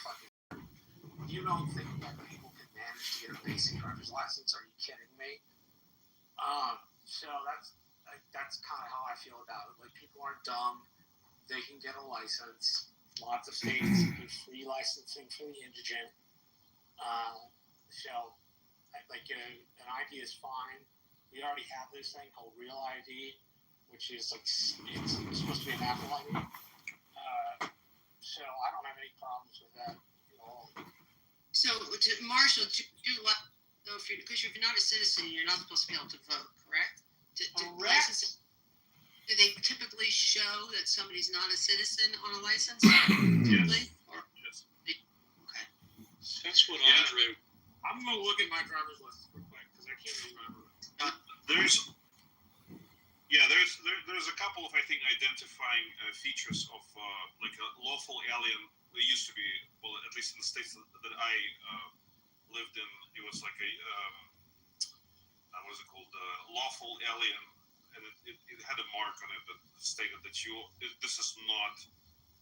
fucking. You don't think that people can manage to get a basic driver's license? Are you kidding me? So that's kind of how I feel about it. Like, people aren't dumb; they can get a license. Lots of states do free licensing for the indigent. So, like, an ID is fine. We already have this thing called Real ID, which is like it's supposed to be an Apple ID. So I don't have any problems with that at all. So, Marshall, because you're not a citizen, you're not supposed to be able to vote, correct? Do they typically show that somebody's not a citizen on a license? Yes. Yes. Okay. That's what Andre. I'm going to look at my driver's license real quick because I can't remember. There's a couple of, I think, identifying features of like a lawful alien. It used to be, well, at least in the states that I lived in, it was like a what is it called, lawful alien, and it had a mark on it that stated that this is not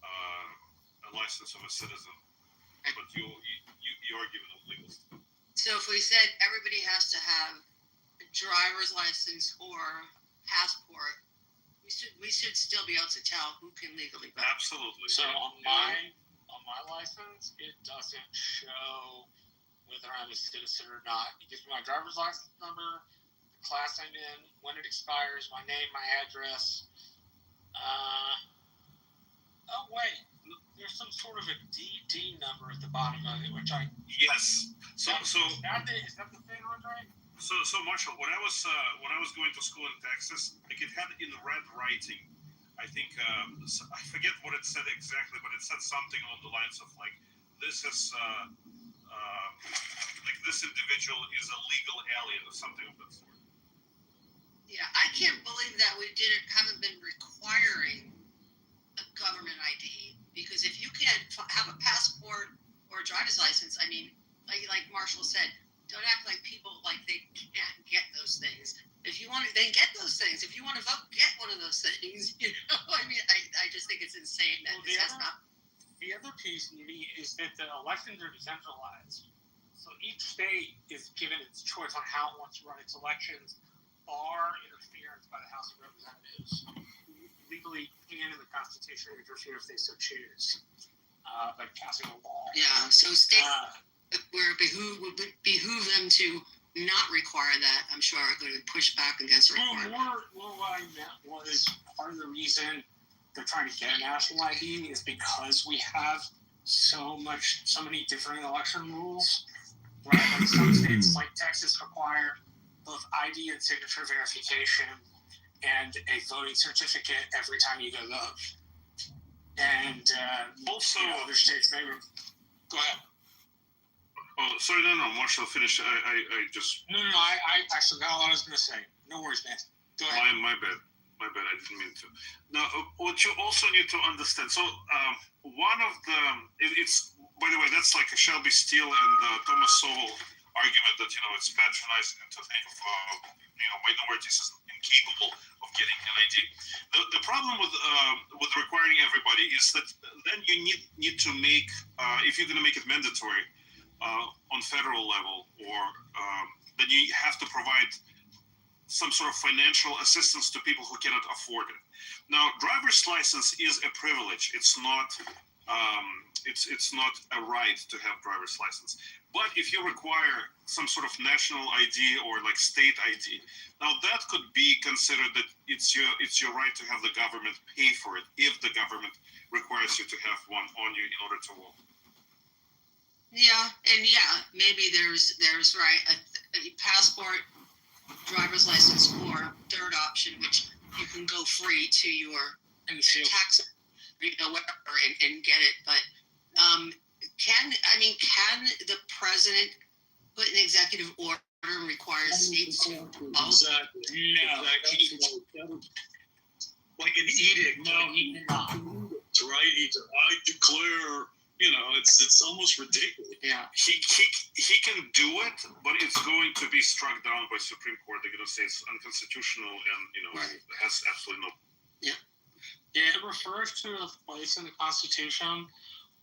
a license of a citizen, but you are given a legal status. So if we said everybody has to have a driver's license or passport, we should still be able to tell who can legally vote. Absolutely. So on my license, it doesn't show whether I'm a citizen or not. It gives me my driver's license number, the class I'm in, when it expires, my name, my address. Oh wait, there's some sort of a DD number at the bottom of it, which I. Yes. So is that the thing, Andre? So Marshall, when I was going to school in Texas, like, it had in red writing, I think I forget what it said exactly, but it said something along the lines of like, this is like, this individual is a legal alien or something of that sort. Yeah, I can't believe that we haven't been requiring a government ID, because if you can't have a passport or a driver's license, I mean, like Marshall said, don't act like people like they can't get those things. If you want to, then get those things. If you want to vote, get one of those things. You know, I mean, I just think it's insane that this has not. The other piece to me is that the elections are decentralized. So each state is given its choice on how it wants to run its elections, bar interference by the House of Representatives, who legally can in the Constitution interfere if they so choose, by passing a law. Yeah, so states where it would behoove them to not require that, I'm sure are going to push back against requirement. What I meant was, part of the reason they're trying to get a national ID is because we have so many different election rules. Right? Like, some states, like Texas, require both ID and signature verification and a voting certificate every time you go vote. And also, other states may. Go ahead. Oh, sorry, no, Marshall, finish. I just. No, I forgot what I was going to say. No worries, man. Go ahead. My bad. I didn't mean to. Now, what you also need to understand. So, one of the, it's, by the way, that's like a Shelby Steele and Thomas Sowell argument that, it's patronizing to think of, minorities as incapable of getting an ID. The problem with requiring everybody is that then you need to make, if you're going to make it mandatory on federal level, or then you have to provide some sort of financial assistance to people who cannot afford it. Now, driver's license is a privilege. It's not it's not a right to have driver's license. But if you require some sort of national ID or like state ID, now that could be considered that it's your right to have the government pay for it if the government requires you to have one on you in order to vote. Yeah, and maybe there's right a passport, driver's license, or third option, which you can go free to your tax, whatever, and get it. But can the president put an executive order and require states to vote? Exactly. No. Like an edict. No, he did not. That's right. I declare. It's almost ridiculous. Yeah, he can do it, but it's going to be struck down by Supreme Court. They're going to say it's unconstitutional, and right. It has absolutely no. Yeah, it refers to a place in the Constitution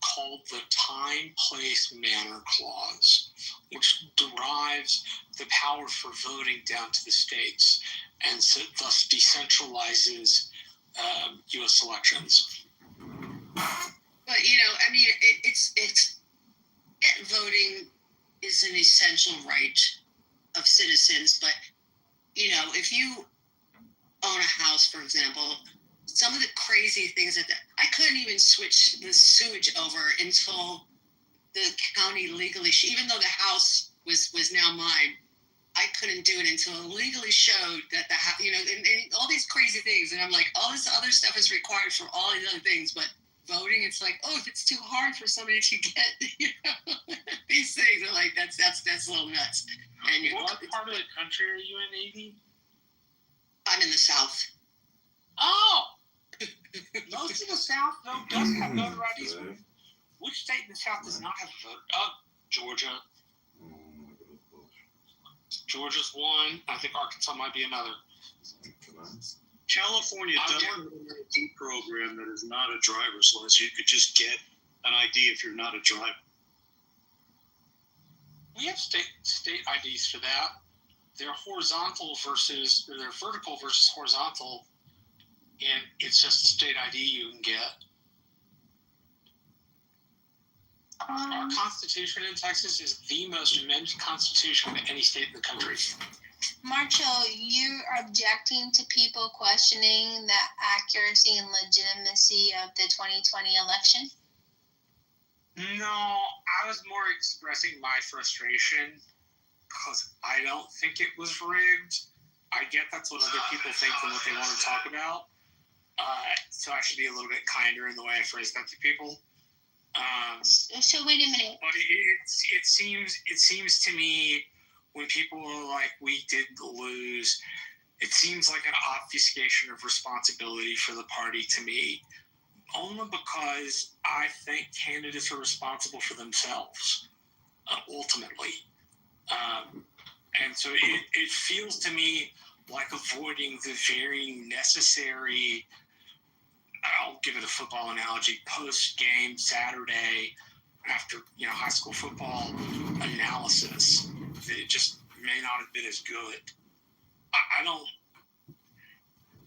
called the Time, Place, Manner Clause, which derives the power for voting down to the states and so thus decentralizes U.S. elections. But I mean, it's voting is an essential right of citizens. But if you own a house, for example, some of the crazy things that I couldn't even switch the sewage over until the county legally, even though the house was now mine, I couldn't do it until it legally showed that the house, and all these crazy things. And I'm like, all this other stuff is required for all these other things, but voting, it's like, oh, if it's too hard for somebody to get, these things. I'm like, that's a little nuts. And What part of the country are you in, AD? I'm in the South. Oh! Most of the South, though, does have voter IDs. Which state in the South does not have a voter? Georgia. Georgia's one. I think Arkansas might be another. California does have an ID program that is not a driver's license. You could just get an ID if you're not a driver. We have state IDs for that. They're vertical versus horizontal, and it's just a state ID you can get. Our Constitution in Texas is the most amended Constitution of any state in the country. Marshall, you're objecting to people questioning the accuracy and legitimacy of the 2020 election? No, I was more expressing my frustration because I don't think it was rigged. I get that's what other people think and what they want to talk about. So I should be a little bit kinder in the way I phrase that to people. So wait a minute. But it seems to me when people are like, we did lose, it seems like an obfuscation of responsibility for the party to me, only because I think candidates are responsible for themselves, ultimately. And so it feels to me like avoiding the very necessary, I'll give it a football analogy, post-game Saturday after high school football analysis. It just may not have been as good.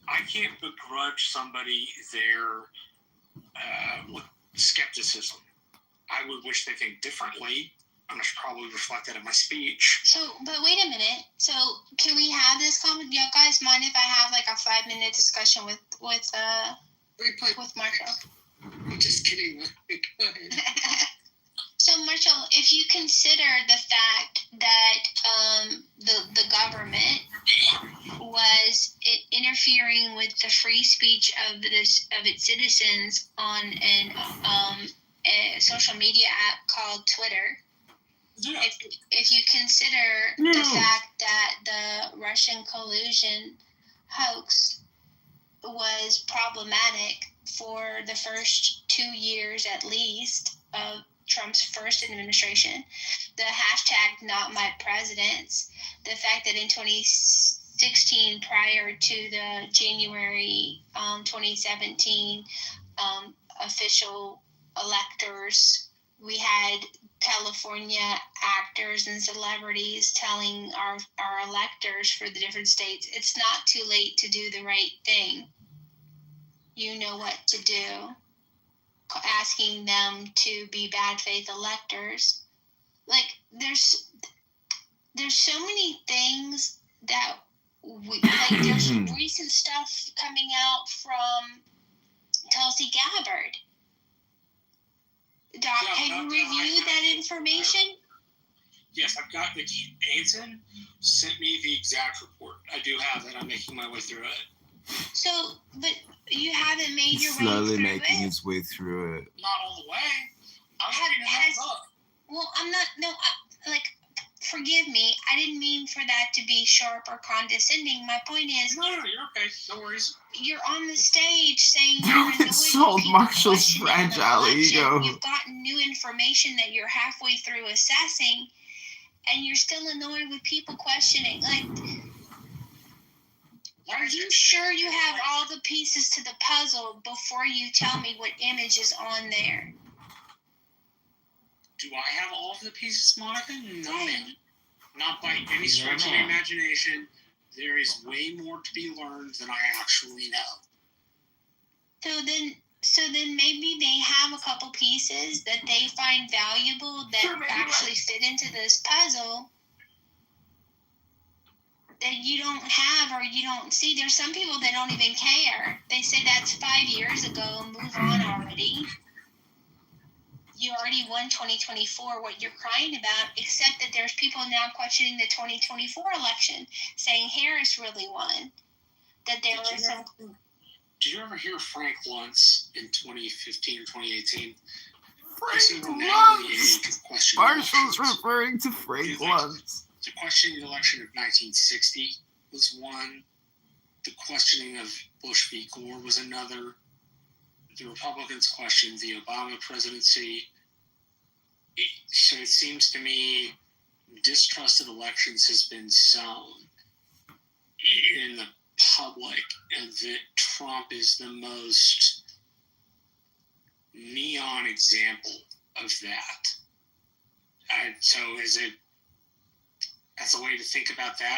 I can't begrudge somebody their skepticism. I would wish they think differently, and I should probably reflect that in my speech. So, but wait a minute. So, can we have this comment? You guys mind if I have like a 5-minute discussion with Marshall? I'm just kidding. Go ahead. So, Marshall, if you consider the fact that the government was interfering with the free speech of its citizens on a social media app called Twitter, Yeah. if you consider the fact that the Russian collusion hoax was problematic for the first 2 years at least of Trump's first administration, the hashtag Not My Presidents, the fact that in 2016, prior to the January 2017 official electors, we had California actors and celebrities telling our electors for the different states, it's not too late to do the right thing. You know what to do. Asking them to be bad faith electors. Like, there's so many things that there's recent stuff coming out from Tulsi Gabbard. Doc, have you reviewed that information? Yes, I've got Nikki Anson sent me the exact report. I do have it. I'm making my way through it. So, but you haven't made He's your way slowly through making it? his way through it. Not all the way. I'm reading that book. Well, I'm not, no, forgive me. I didn't mean for that to be sharp or condescending. My point is, No, you're okay. No worries. you're on the stage saying you're Don't annoyed insult with people Marshall's questioning an fragile election. ego. You've gotten new information that you're halfway through assessing, and you're still annoyed with people questioning. Like, are you sure you have all the pieces to the puzzle before you tell me what image is on there? Do I have all of the pieces, Monica? No, ma'am. Not by any stretch of the imagination. There is way more to be learned than I actually know. So then maybe they have a couple pieces that they find valuable that actually fit into this puzzle that you don't have or you don't see. There's some people that don't even care. They say that's 5 years ago, move on already. You already won 2024, what you're crying about, except that there's people now questioning the 2024 election, saying Harris really won. That there was some... Did you ever hear Frank Luntz in 2015 or 2018? Frank Luntz! Marshall's referring to Frank Luntz. The questioning election of 1960 was one. The questioning of Bush v. Gore was another. The Republicans questioned the Obama presidency. So it seems to me distrust of elections has been sown in the public, and that Trump is the most neon example of that. So as a way to think about that,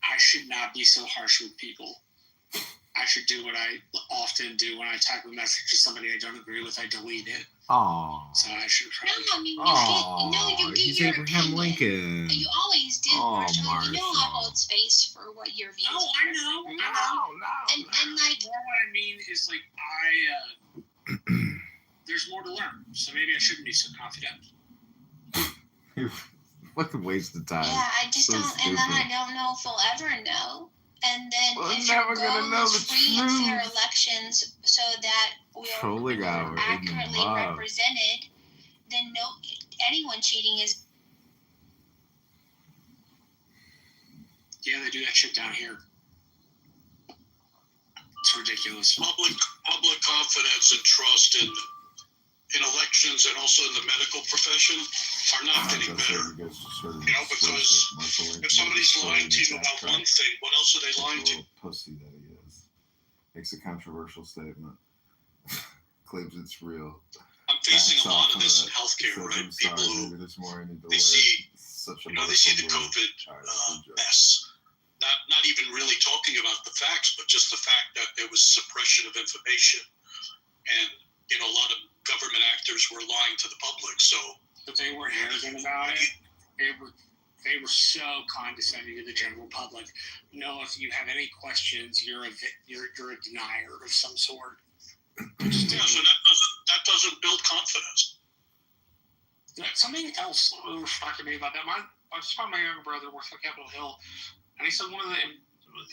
I should not be so harsh with people. I should do what I often do when I type a message to somebody I don't agree with. I delete it. Aww. So I should probably. No, I mean, you get he's your Abraham opinion. Lincoln. You always do, Marshall. You know I hold space for what your views Oh, are. I know. And like, More what I mean is like there's more to learn. So maybe I shouldn't be so confident. Fucking waste of time. yeah, I just So don't, and then I stupid. don't know if we'll ever know. And then We're if never your gonna goal know is the free and fair truth. elections so that we're Trolling hour in the accurately mob. represented, then anyone cheating is... Yeah, they do that shit down here. It's ridiculous. Public confidence and trust in elections and also in the medical profession are not getting better. Because if somebody's lying to you about one thing, what else are they lying to? Pussy that he is. Makes a controversial statement. Claims it's real. I'm facing Backs a lot off of this in it. healthcare, Says, right? I'm sorry, People maybe who there's more I need to they learn. see, Such a they see the merciful word. COVID All right, good job. mess, not even really talking about the facts, but just the fact that there was suppression of information, and a lot of government actors were lying to the public. So, But they weren't arrogant about it. They were so condescending to the general public. No, if you have any questions, you're a denier of some sort. yeah, so that doesn't build confidence. Something else struck me about that. I just found my younger brother works on Capitol Hill, and he said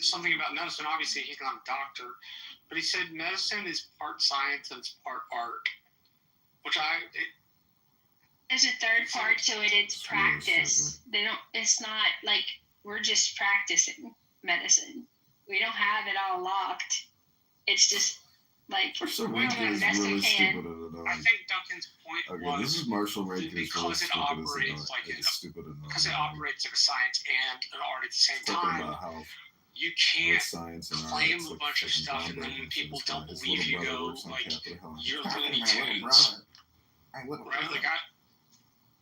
something about medicine. Obviously, he's not a doctor, but he said medicine is part science and it's part art, which There's a third part to it. It's practice. It's not like we're just practicing medicine. We don't have it all locked. It's just like Marshall we're Rankin doing is the best really we can. stupid at I it. think Duncan's point Okay, was this is Marshall Rankin is really because it stupid operates like it's stupid enough. because it operates like a science and an art at the same Talking time. about how You with can't science and claim art, a bunch of stuff, and then when people don't believe you, go like, "You're Looney Tunes." Right? Like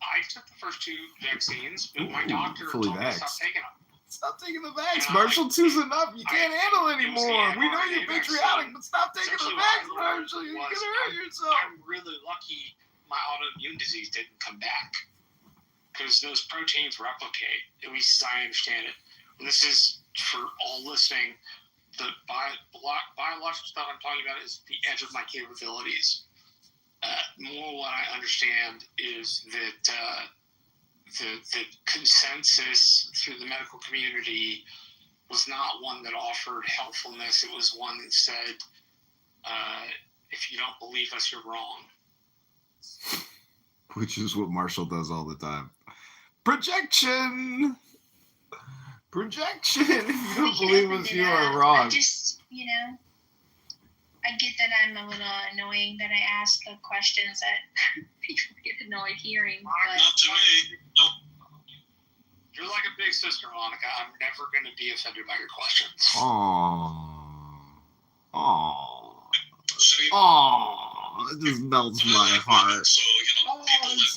I took the first 2 vaccines, but my doctor fully told me to vaxxed. stop taking them. Stop taking the vax. Yeah, Marshall 2's enough. You can't handle it it was anymore. the We know mRNA you're patriotic, but stop taking the Essentially vax, what I learned Marshall. You're was gonna hurt yourself. I'm really lucky my autoimmune disease didn't come back because those proteins replicate, at least as I understand it. And this is for all listening. The biological stuff I'm talking about is the edge of my capabilities. More what I understand is that the consensus through the medical community was not one that offered helpfulness. It was one that said, if you don't believe us, you're wrong. Which is what Marshall does all the time. Projection! Projection! If you don't believe us, you are wrong. I just, I get that I'm a little annoying that I ask the questions that people get annoyed hearing. But Not to me. No. You're like a big sister, Monica. I'm never going to be offended by your questions. Aww. Aww. So, Aww. It just melts my heart. So, Don't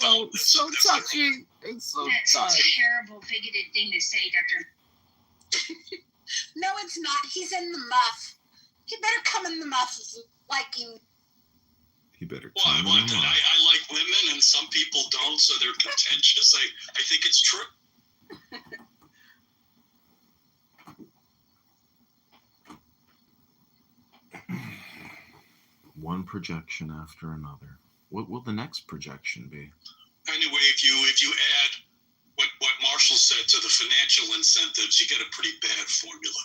so That's their own- touching. It's so That's a touching. terrible, bigoted thing to say, Dr. No, it's not. He's in the muff. He better come in the muff like you. He better Well, come in what? the I mouth. like women, and some people don't, so they're contentious. I think it's true. One projection after another. What will the next projection be? Anyway, if you add what Marshall said to the financial incentives, you get a pretty bad formula,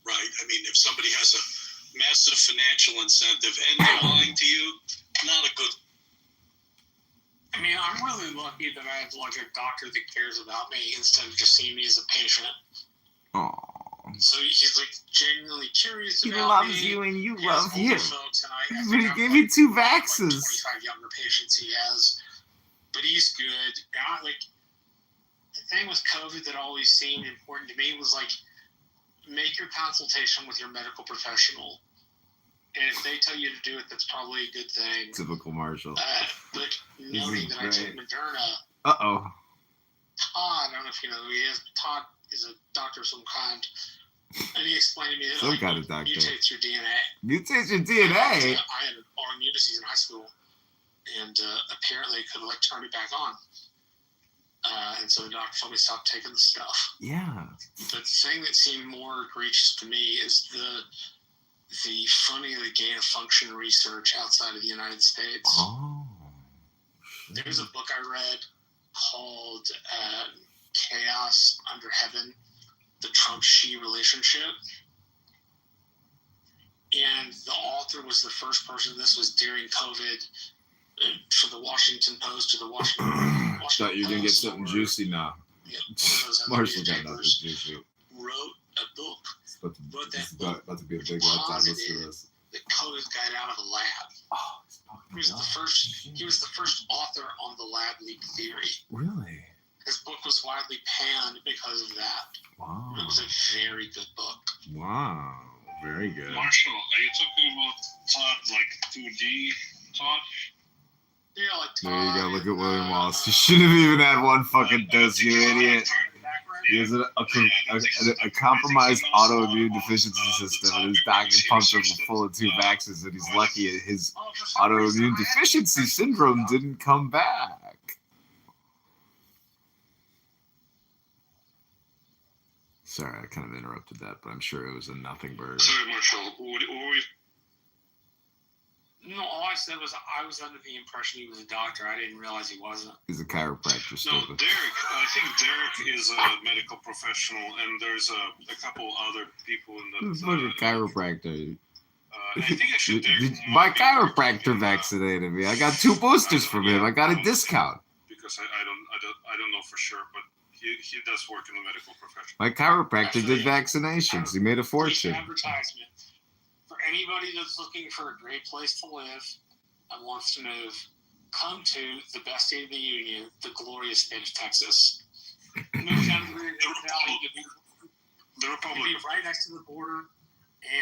right? I mean, if somebody has a massive financial incentive and they're lying to you, not a good. I mean, I'm really lucky that I have like a doctor that cares about me instead of just seeing me as a patient. Oh, So he's like genuinely curious he about loves me. you and you He has love older him. folks, and I But think he I've, gave like, you 2 like vaxes. 25 younger patients he has, but he's good. And like the thing with COVID that always seemed important to me was like make your consultation with your medical professional, and if they tell you to do it, that's probably a good thing. Typical Marshall. But noting that I took great. Moderna, Uh-oh. Todd, I don't know if you know who he is, but Todd is a doctor of some kind, and he explained to me that Some like, kind of doctor. mutates your DNA. Mutates your And, DNA. I had an autoimmune disease in high school, and apparently could like turn it back on. And so the doctor told me to stop taking the stuff. Yeah. But the thing that seemed more egregious to me is the funding of the gain of function research outside of the United States. Oh. shit. There's a book I read called Chaos Under Heaven, the Trump-Xi relationship. And the author was the first person, this was during COVID, for the Washington Post or the Washington Thought you were gonna get Post something or, juicy now. yeah, one of those other Marshall got nothing newspapers, juicy. wrote a book It's about to, Wrote this is that book. about to be a big letdown. Listen to this. that COVID got out of a lab. Oh, it's fucking He was the first. He was the first author on the lab leak theory. Really? His book was widely panned because of that. Wow. It was a very good book. Wow. Very good. Marshall, are you talking about Todd like 2D Todd? Yeah, like There you go. Todd Look at and, William Wallace. You should have even had one fucking dose, you idiot. He has a compromised autoimmune deficiency system, and his doctor pumped him full of 2 vaccines, and he's lucky his autoimmune deficiency syndrome didn't come back. Sorry, I kind of interrupted that, but I'm sure it was a nothing burger. Sorry, Marshall. What were you? No, all I said was I was under the impression he was a doctor. I didn't realize he wasn't. He's a chiropractor, No, stupid. Derek. I think Derek is a medical professional, and there's a couple other people in He's the. a fucking chiropractor. I think I should. My chiropractor vaccinated me. I got 2 boosters from him. I got a discount. Because I don't know for sure, but he does work in the medical profession. My chiropractor did vaccinations. He made a fortune. Advertisement for anybody that's looking for a great place to live and wants to move. Come to the best state of the union, the glorious state of Texas. Move down to the Valley. The You'll Republic. be right next to the border,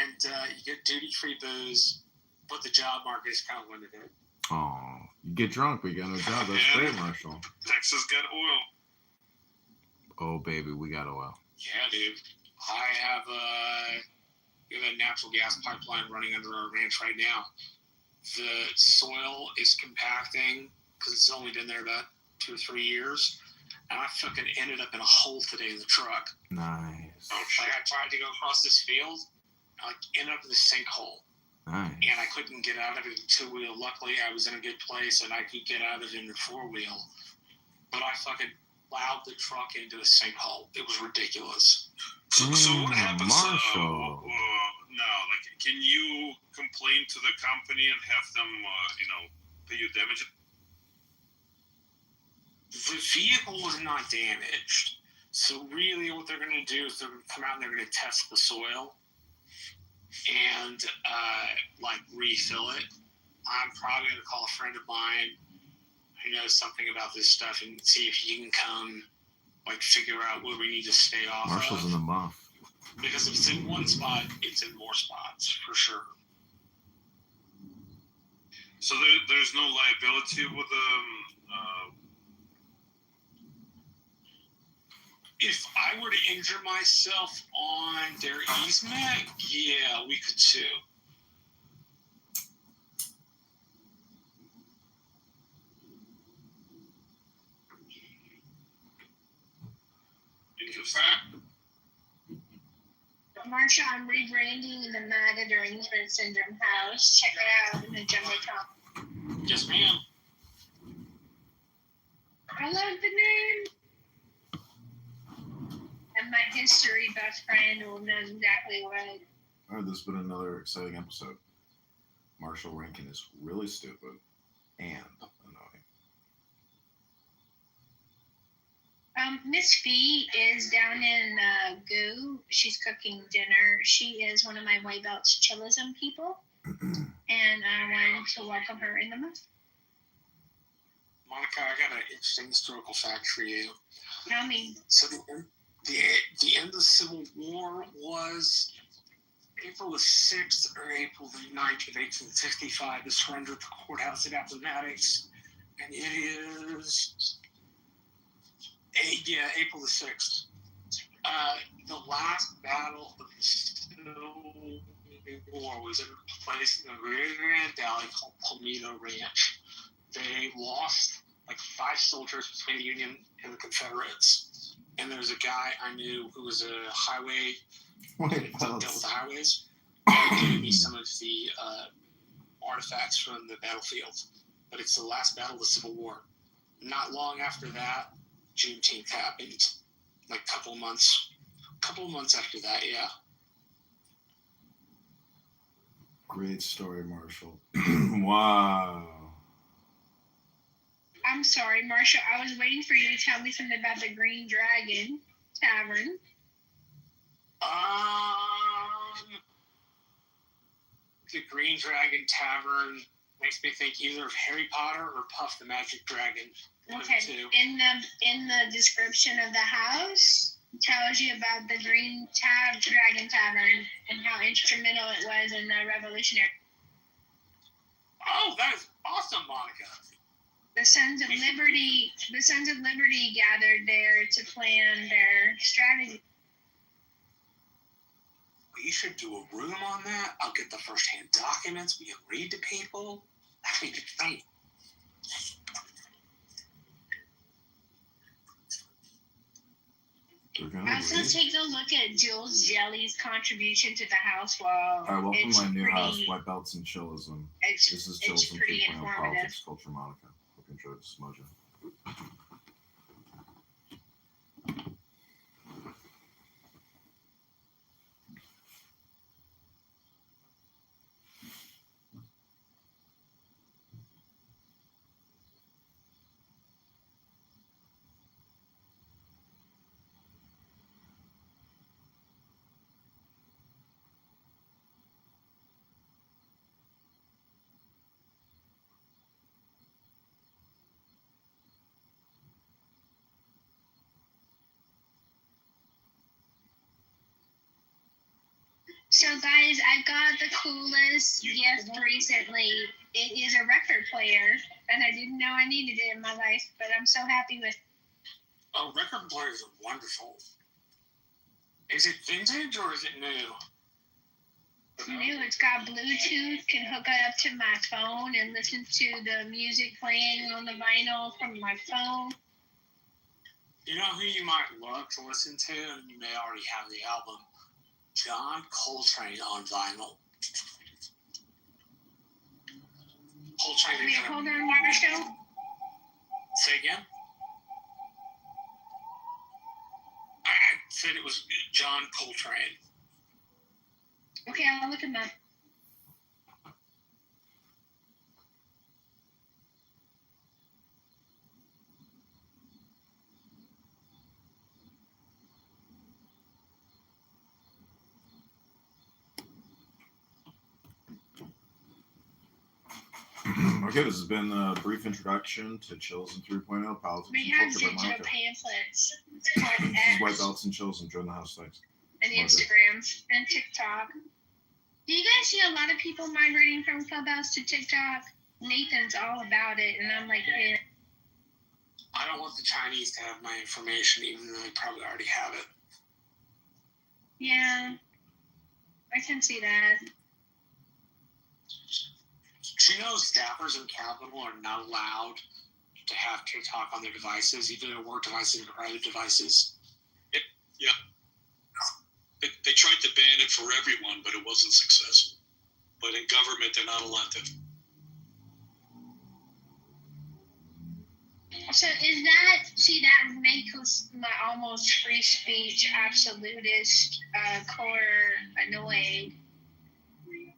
and you get duty-free booze, but the job market is kind of limited. Oh, you get drunk, but you got no job. That's great, Marshall. Texas got oil. Oh, baby, we got oil. Yeah, dude. I have we have a natural gas pipeline running under our ranch right now. The soil is compacting because it's only been there about 2 or 3 years. And I fucking ended up in a hole today in the truck. Nice. Oh Like shit. I tried to go across this field, I ended up in the sinkhole. Nice. And I couldn't get out of it in 2-wheel. Luckily, I was in a good place and I could get out of it in a 4-wheel. But I fucking plowed the truck into a sinkhole. It was ridiculous. So what happens Marshall. now? Like, can you complain to the company and have them, pay you damage? The vehicle was not damaged. So really what they're going to do is they're going to come out and they're going to test the soil and refill it. I'm probably going to call a friend of mine who knows something about this stuff and see if he can come figure out where we need to stay off Marshall's of. in the muff. Because if it's in one spot, it's in more spots for sure. So there's no liability with If I were to injure myself on their easement, yeah, we could sue. Interesting. Marsha, I'm rebranding the Mad Derangement Syndrome house. Check it out in the jungle top. Yes, ma'am. I love the name. And my history best friend will know exactly what. All right, this has been another exciting episode. Marshall Rankin is really stupid and annoying. Miss Fee is down in Goo. She's cooking dinner. She is one of my White Belts Chillism people. And I wanted to welcome her in the month. Monica, I got an interesting historical fact for you. Tell me. So the end of the Civil War was April the 6th or April the 9th of 1865, the surrender of the courthouse at Appomattox. And it is, April the 6th. The last battle of the Civil War was in a place in the Rio Grande Valley called Palmetto Ranch. They lost like 5 soldiers between the Union and the Confederates. And there's a guy I knew who was a highway, dealt with the highways. He gave me some of the artifacts from the battlefield. But it's the last battle of the Civil War. Not long after that, Juneteenth happened. Like a couple of months after that, yeah. Great story, Marshall. Wow. I'm sorry, Marsha. I was waiting for you to tell me something about the Green Dragon Tavern. The Green Dragon Tavern makes me think either of Harry Potter or Puff the Magic Dragon. One of the two. In the description of the house, it tells you about the Green Dragon Tavern and how instrumental it was in the Revolutionary. Oh, that is awesome, Monica. The Sons of Liberty gathered there to plan their strategy. We should do a room on that. I'll get the first-hand documents. We can read to people. That'd be great. Also, take a look at Jules Jelly's contribution to the house wall. All right, welcome to my new pretty, house, White Belts and Chillism. This is it's Chillism pretty 3.0 informative. Politics, Culture, Monica. Hope you enjoyed this mojo. So, guys, I got the coolest gift recently. It is a record player, and I didn't know I needed it in my life, but I'm so happy with it. Oh, record players are wonderful. Is it vintage or is it new? It's new. It's got Bluetooth, can hook it up to my phone and listen to the music playing on the vinyl from my phone. You know who you might love to listen to, and you may already have the album? John Coltrane on vinyl. Coltrane. Wait, hold on, Marshall. Say again? I said it was John Coltrane. Okay, I'll look him up. Okay, this has been a brief introduction to Chillism 3.0 Politics We and have Culture by digital Monica. pamphlets. It's called This is White X Belts and Chillism. Join the house, thanks. and Okay. Instagram and TikTok. Do you guys see a lot of people migrating from Clubhouse to TikTok? Nathan's all about it, and I'm like, hey. I don't don't want the Chinese to have my information, even though they probably already have it. Yeah, I can see that. Do you know staffers in Capitol are not allowed to have TikTok on their devices, either their work devices or private devices? They tried to ban it for everyone, but it wasn't successful. But in government, they're not allowed to. So is that makes my almost free speech absolutist core annoyed?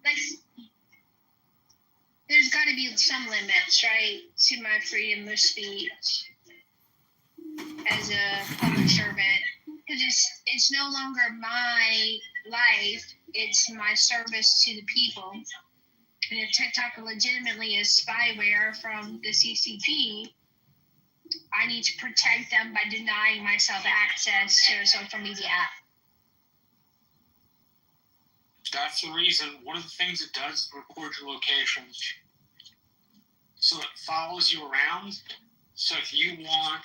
Like, there's got to be some limits, right, to my freedom of speech as a public servant. Because it's no longer my life, it's my service to the people. And if TikTok legitimately is spyware from the CCP, I need to protect them by denying myself access to a social media app. That's the reason. One of the things it does is record your location. So it follows you around. So if you want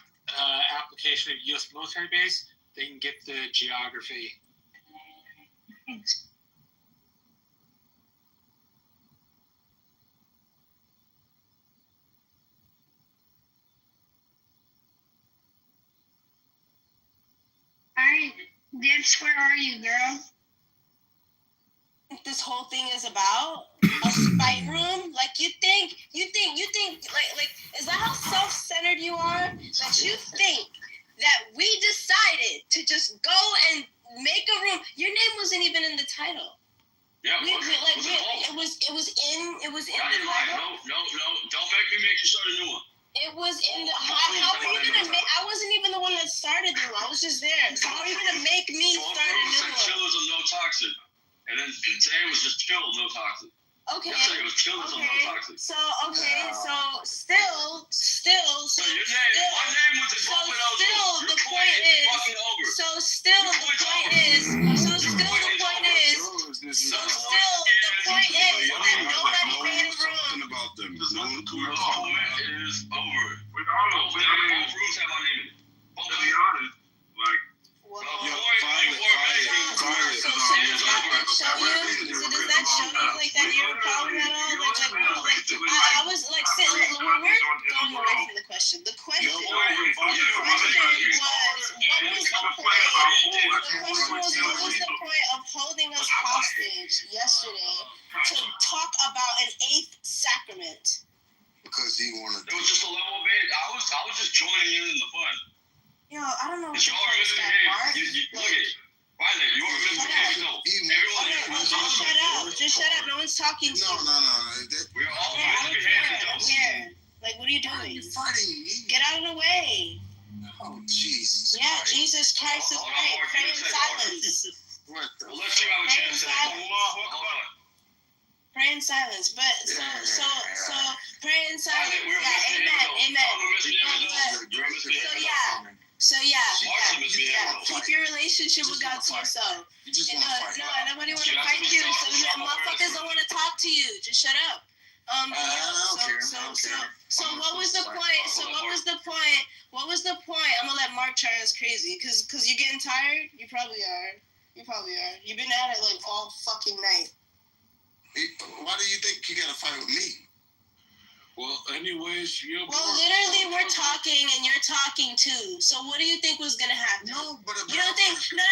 application of U.S. military base, they can get the geography. Thanks. All right, Dips, where are you, girl? This whole thing is about a spite room. Like you think, like, is that how self-centered you are? That you think that we decided to just go and make a room. Your name wasn't even in the title. Yeah, It was in the title. No, don't make me make you start a new one. It was in the. How are you gonna make? I wasn't even the one that started the one. I was just there. So how are you gonna make me start a new said one? chillers and no toxic. And then today was just chill, no toxic. Okay. Yesterday it was chillers and no toxic. So still. So your name, my name was just popping out. Still, the point is. Fucking over. So still, the point is that nobody made a room. Something about them. There's No nothing one to to it. talk It about. is over. Regardless, Both rooms have my name in it. Both to of be them. honest, like, Well, yo, So does that show you like that you're a problem at all? I was like sitting. We're going away from the question. The question was, what was the point of holding us hostage yesterday to talk about an eighth sacrament? because he wanted It was just a level bit. I was just joining in the fun. Yo, I don't know what It's to your call this that part. misbehaving. Look at it. Violet, you are misbehaving. No. Everyone Okay, is just shut up. Just shut up. No one's talking to you. No. We're all Okay, I don't care. I don't misbehaving. care. Like, what are you Why are doing? you fighting me? Get out of the way. Oh, Jesus. Yeah, Jesus Christ is Hold on, right. Mark, Pray give in me a second, silence. What the? Well, let's see how we chance today. Hold Hold on. Pray in silence. But so pray in silence. Violet, we're Yeah, misbehaving. amen. We're misbehaving. You're misbehaving. So yeah. Mark's misbehaving. Keep your relationship with God to yourself. You just And, want to fight. no, nobody want to You have fight to you. be So self-aware. motherfuckers don't want to talk to you. Just shut up. I don't care. So what was the point? So what was the point? What was the point? I'm gonna let Mark try us crazy, cause you're getting tired. You probably are. You've been at it like all fucking night. Why do you think you got to fight with me? Well, anyways, Well, literally, we're talking and you're talking too. So what do you think was gonna happen? No, but You don't think? No.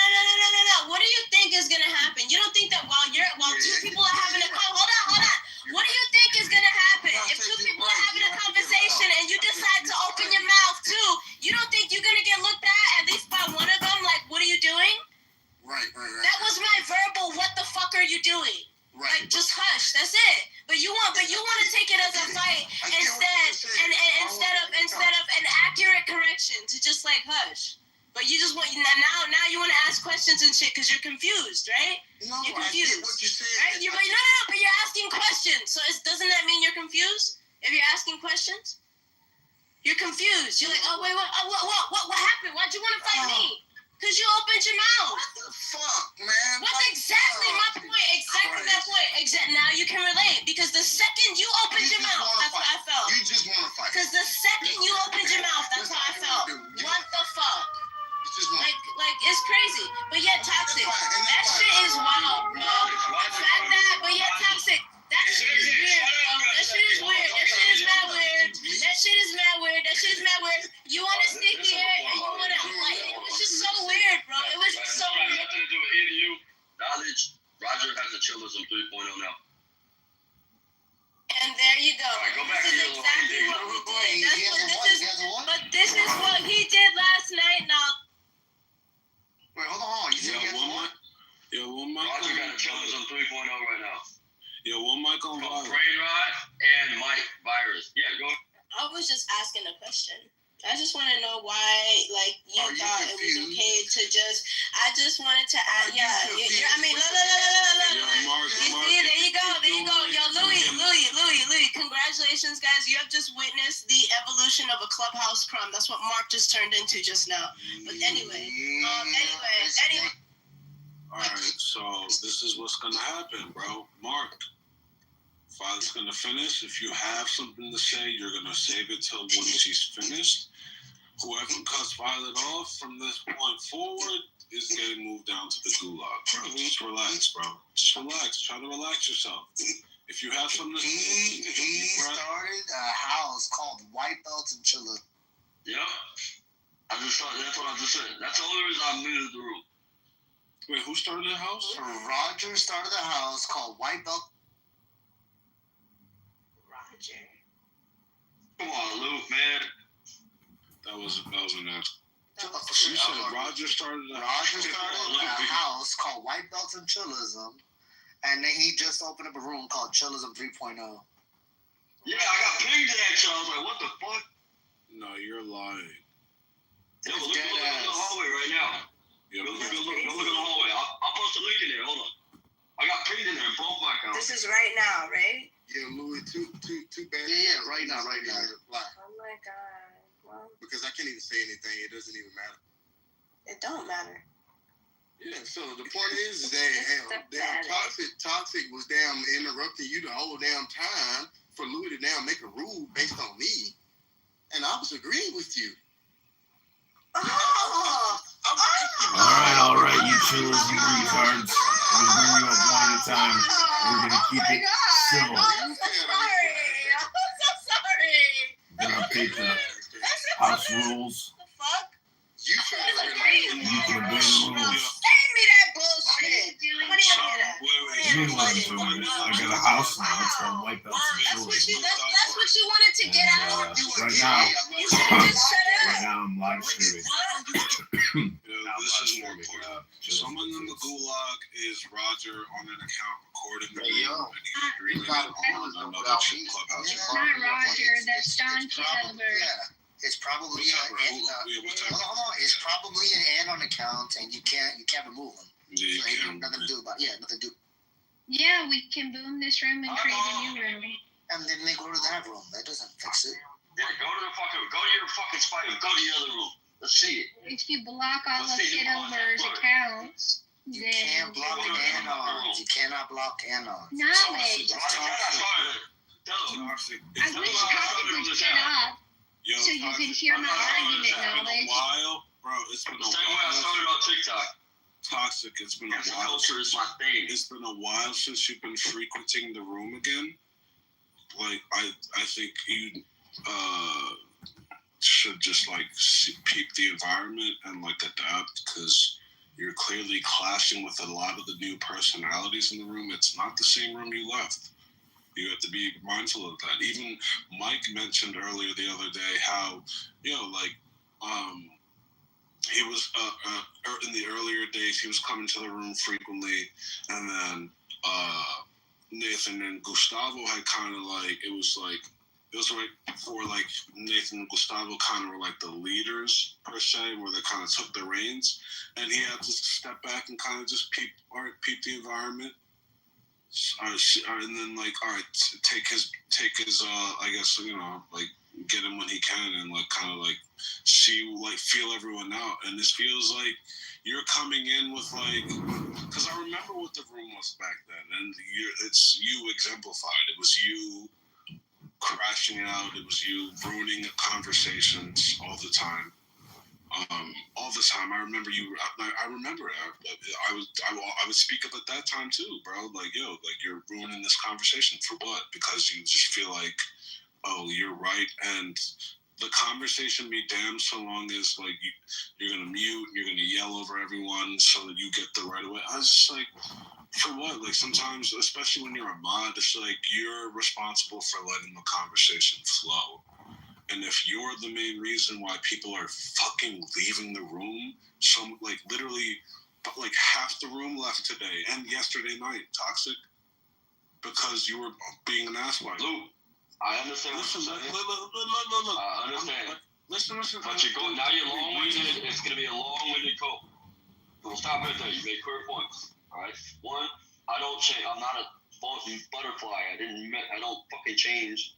What do you think is gonna happen? You don't think that while two people are having a hold on. What do you think is gonna happen if two people are having a conversation and you decide to open your mouth too? You don't think you're gonna get looked at least by one of them? Like, what are you doing? Right. That was my verbal. What the fuck are you doing? Right. Like, just hush. That's it. But you want to take it as a fight instead of an accurate correction to just like hush. But you just want now you want to ask questions and shit because you're confused, right? No, You're I confused, get what you're saying. right? But you're asking questions. So doesn't that mean you're confused? If you're asking questions, you're confused. You're like, oh wait, what happened? Why'd you want to fight me? Because you opened your mouth. What the fuck, man? What's exactly my point? Exactly that point. Now you can relate. Because the second you opened your mouth, that's how I felt. You just want to fight. Because the second you opened your mouth, that's how I felt. but yet toxic. That shit is wild, bro. The fact that, but yet toxic. That shit is weird, bro. That shit is weird. That shit is mad weird. That shit is mad weird. That shit is mad weird. You want to stick here and you want to, like, it was just so weird, bro. It was just so weird. Nothing to do with either you. Knowledge. Roger has a chillism 3.0 now. And there you go. All right, go back This is to your exactly little what we did. That's what this is. But this is what he did last night. Now, Wait, hold on. You said he has one? One mic Roger got a on chillism 3.0 right now. one mic on Called violent. Brain Rot and Mike Virus. Yeah, go. I was just asking a question. I just want to know why, like, you Are you thought it was confused? okay to just. I just wanted to add. Are you Yeah, confused? I mean, look. Yo, Mark, You see, there you go. Yo, Louis, congratulations, guys. You have just witnessed the evolution of a clubhouse crumb. That's what Mark just turned into just now. But anyway, anyway. Alright, so this is what's gonna happen, bro. Mark, Father's gonna finish. If you have something to say, you're gonna save it till when she's finished. Whoever cuts Violet off from this point forward is getting moved down to the gulag, bro. Just relax, bro. Just relax. Try to relax yourself. If you have something to He say, started a house called White Belts and Chilla. Yep. That's what I just said. That's the only reason I muted the room. wait, who started the house? Roger started a house called White Belt. Roger. Come on, Luke, man. That was an ass. That was She said Roger started the Roger started a house called White Belts and Chillism, and then he just opened up a room called Chillism 3.0. Yeah, I got pinged in that show. I was like, what the fuck? No, you're lying. Yo, It's look dead in the ass. hallway right now. Yo, Go look in the hallway. I'll post a link in there. Hold on. I got pinged in there and broke my account. This is right now, right? Yeah, Louis, too bad. Yeah, right now. Reply. Oh my god. Well, Because I can't even say anything. It doesn't even matter. it don't matter. Yeah, so the point is that damn toxic was damn interrupting you the whole damn time for Louis to now make a rule based on me, and I was agreeing with you. All right, you chillers and retards. I'm gonna bring you up one at a time. We're gonna keep it civil. I'm so sorry. Then I'll take the house rules. The fuck? You And you can obey the rules. Send me that bullshit. What do you want me to? You didn't let him do it. I got a house now. It's called White Belts and That's what Children. you wanted to get out. Right now, You should have just shut right up. now I'm live streaming. This is more important. Someone in the gulag is Roger on an account recording the room, and he's streaming it on another clubhouse. It's not Roger, that's Don Kitover. It's probably hold on. It's probably an add-on account, and you can't remove them. Yeah, you So ain't can. nothing to do about it. Yeah, nothing to do. Yeah, we can boom this room and create a new room. And then they go to that room. That doesn't fix it. Yeah, go to your fucking spot and go to the other room. Let's see it. If you block all of Kitover's accounts, You then can't block add-ons. You cannot block add-ons. knowledge. Toxic. I wish Toxic would shut up Yo, so you Toxic, could hear my argument, It's been a knowledge. while, bro. It's been The a same way I while. started on TikTok. Toxic. It's been a Cancel while. culture is my thing. It's been a while since you've been frequenting the room again. Like I think you should just like peep the environment and like adapt, because you're clearly clashing with a lot of the new personalities in the room. It's not the same room you left. You have to be mindful of that. Even Mike mentioned earlier the other day how, he was in the earlier days, he was coming to the room frequently, and then Nathan and Gustavo had kind of like, it was right before like Nathan and Gustavo kind of were like the leaders per se, where they kind of took the reins, and he had to step back and kind of just peep the environment. And then like, all right, take his I guess, like get him when he can, and like kind of like feel everyone out. And this feels like you're coming in with like, because I remember what the room was back then, and it's you exemplified. It was you crashing out. It was you ruining conversations all the time. all the time. I remember you. I remember it. I would speak up at that time too, bro. Like, yo, like you're ruining this conversation for what? Because you just feel like, oh, you're right, and the conversation be damned so long as like you're gonna mute, you're gonna yell over everyone so that you get the right of way. I was just like, for what? Like sometimes, especially when you're a mod, it's like you're responsible for letting the conversation flow. And if you're the main reason why people are fucking leaving the room, some like literally like half the room left today and yesterday night, Toxic, because you were being an asswipe. Lou, I understand what you're saying. Look. I understand. Listen. But you're going, now you're long-winded. It's going to be a long-winded call. We'll stop right there. You made clear points. All right? One, I don't change. I'm not a butterfly. I don't fucking change.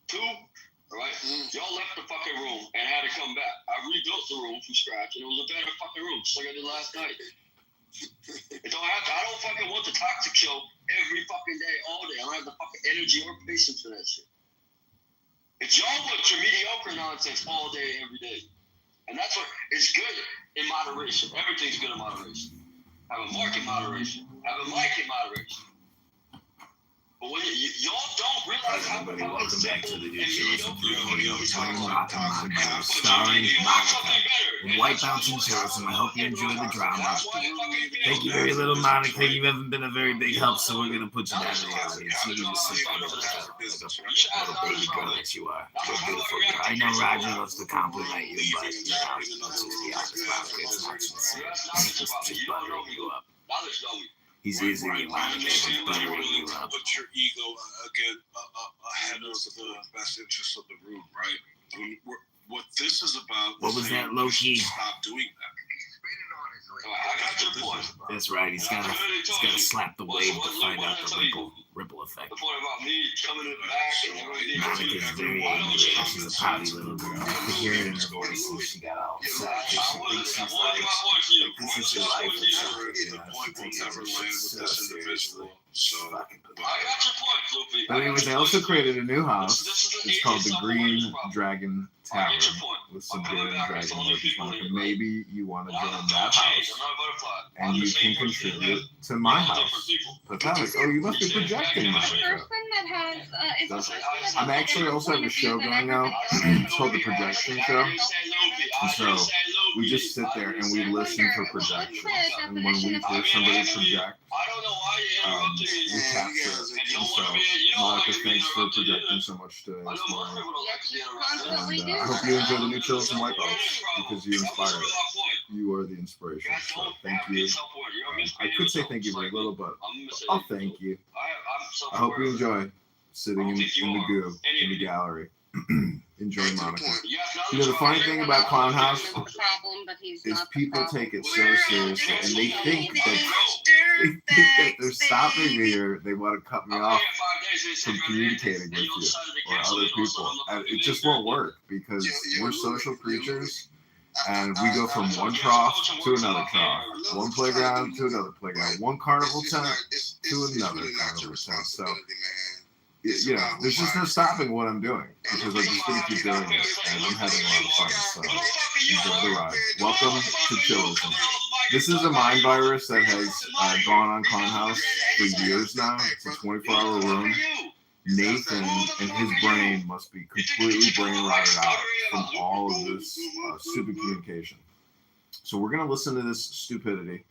Two, all right? Y'all left the fucking room and had to come back. I rebuilt the room from scratch, and it was a better fucking room, just like I did last night. It don't have to, I don't fucking want the Toxic show every fucking day, all day. I don't have the fucking energy or patience for that shit. It's y'all with your mediocre nonsense all day, every day. And that's what, it's good in moderation. Everything's good in moderation. Have a market moderation. Have a mic in moderation. But when y'all don't realize how Welcome back to the new show. Starring Starring Monica. White Bouncing Tourism. I hope you enjoy the drama. Thank you very little, Monica. You haven't been a very big help, so we're gonna put you down in the audience. You can just sit down like a little baby girl that you are. You're a beautiful girl. I know Roger loves to compliment you, but you know, it's just the opposite. It's not sincere. He's just buttering you up. He's using you, Monica. He's buttering you up. Put your ego again ahead of the best interests of the room, right? I mean, what this is about. What was that, Loki? Stop doing that. I got your point. That's right. He's gotta slap the wave to find out the ripple effect. The point about me coming in the back and everything. Monica's very angry. She's a pouty little girl. I could hear it in her voice, and she got all upset. She thinks she's like, this is your life. The point will never land with this individual. So, I got your point, Loopy. But anyways, I also created a new house. It's called the Green Dragon Tower with some Green Dragon logos. Monica, maybe you want to join that house, and you can contribute to my house. Pathetic. Oh, you must be projecting, Monica. I'm actually also have a show going now. It's called the Projection Show. And so we just sit there and we listen for projections. And when we hear somebody project, we capture it. And so, Monica, thanks for projecting so much today this morning. And I hope you enjoy the new Chills and Wipeouts because you inspire it. You are the inspiration. So thank you. I could say thank you very little, but I'll thank you. I hope you enjoy sitting in the goo in the gallery. Enjoy Monica. You know, the funny thing about Clown House is people take it so seriously and they think that they're stopping me or they want to cut me off from communicating with you or other people. And it just won't work because we're social creatures and we go from one trough to another trough, one playground to another playground, one carnival tent to another carnival tent. So, you know, there's just no stopping what I'm doing because I'm just going to keep doing it and I'm having a lot of fun. So, enjoy the ride. Welcome to Chillism. This is a mind virus that has gone on Clown House for years now. It's a 24-hour room. Nathan and his brain must be completely brain rotted out from all of this stupid communication. So we're going to listen to this stupidity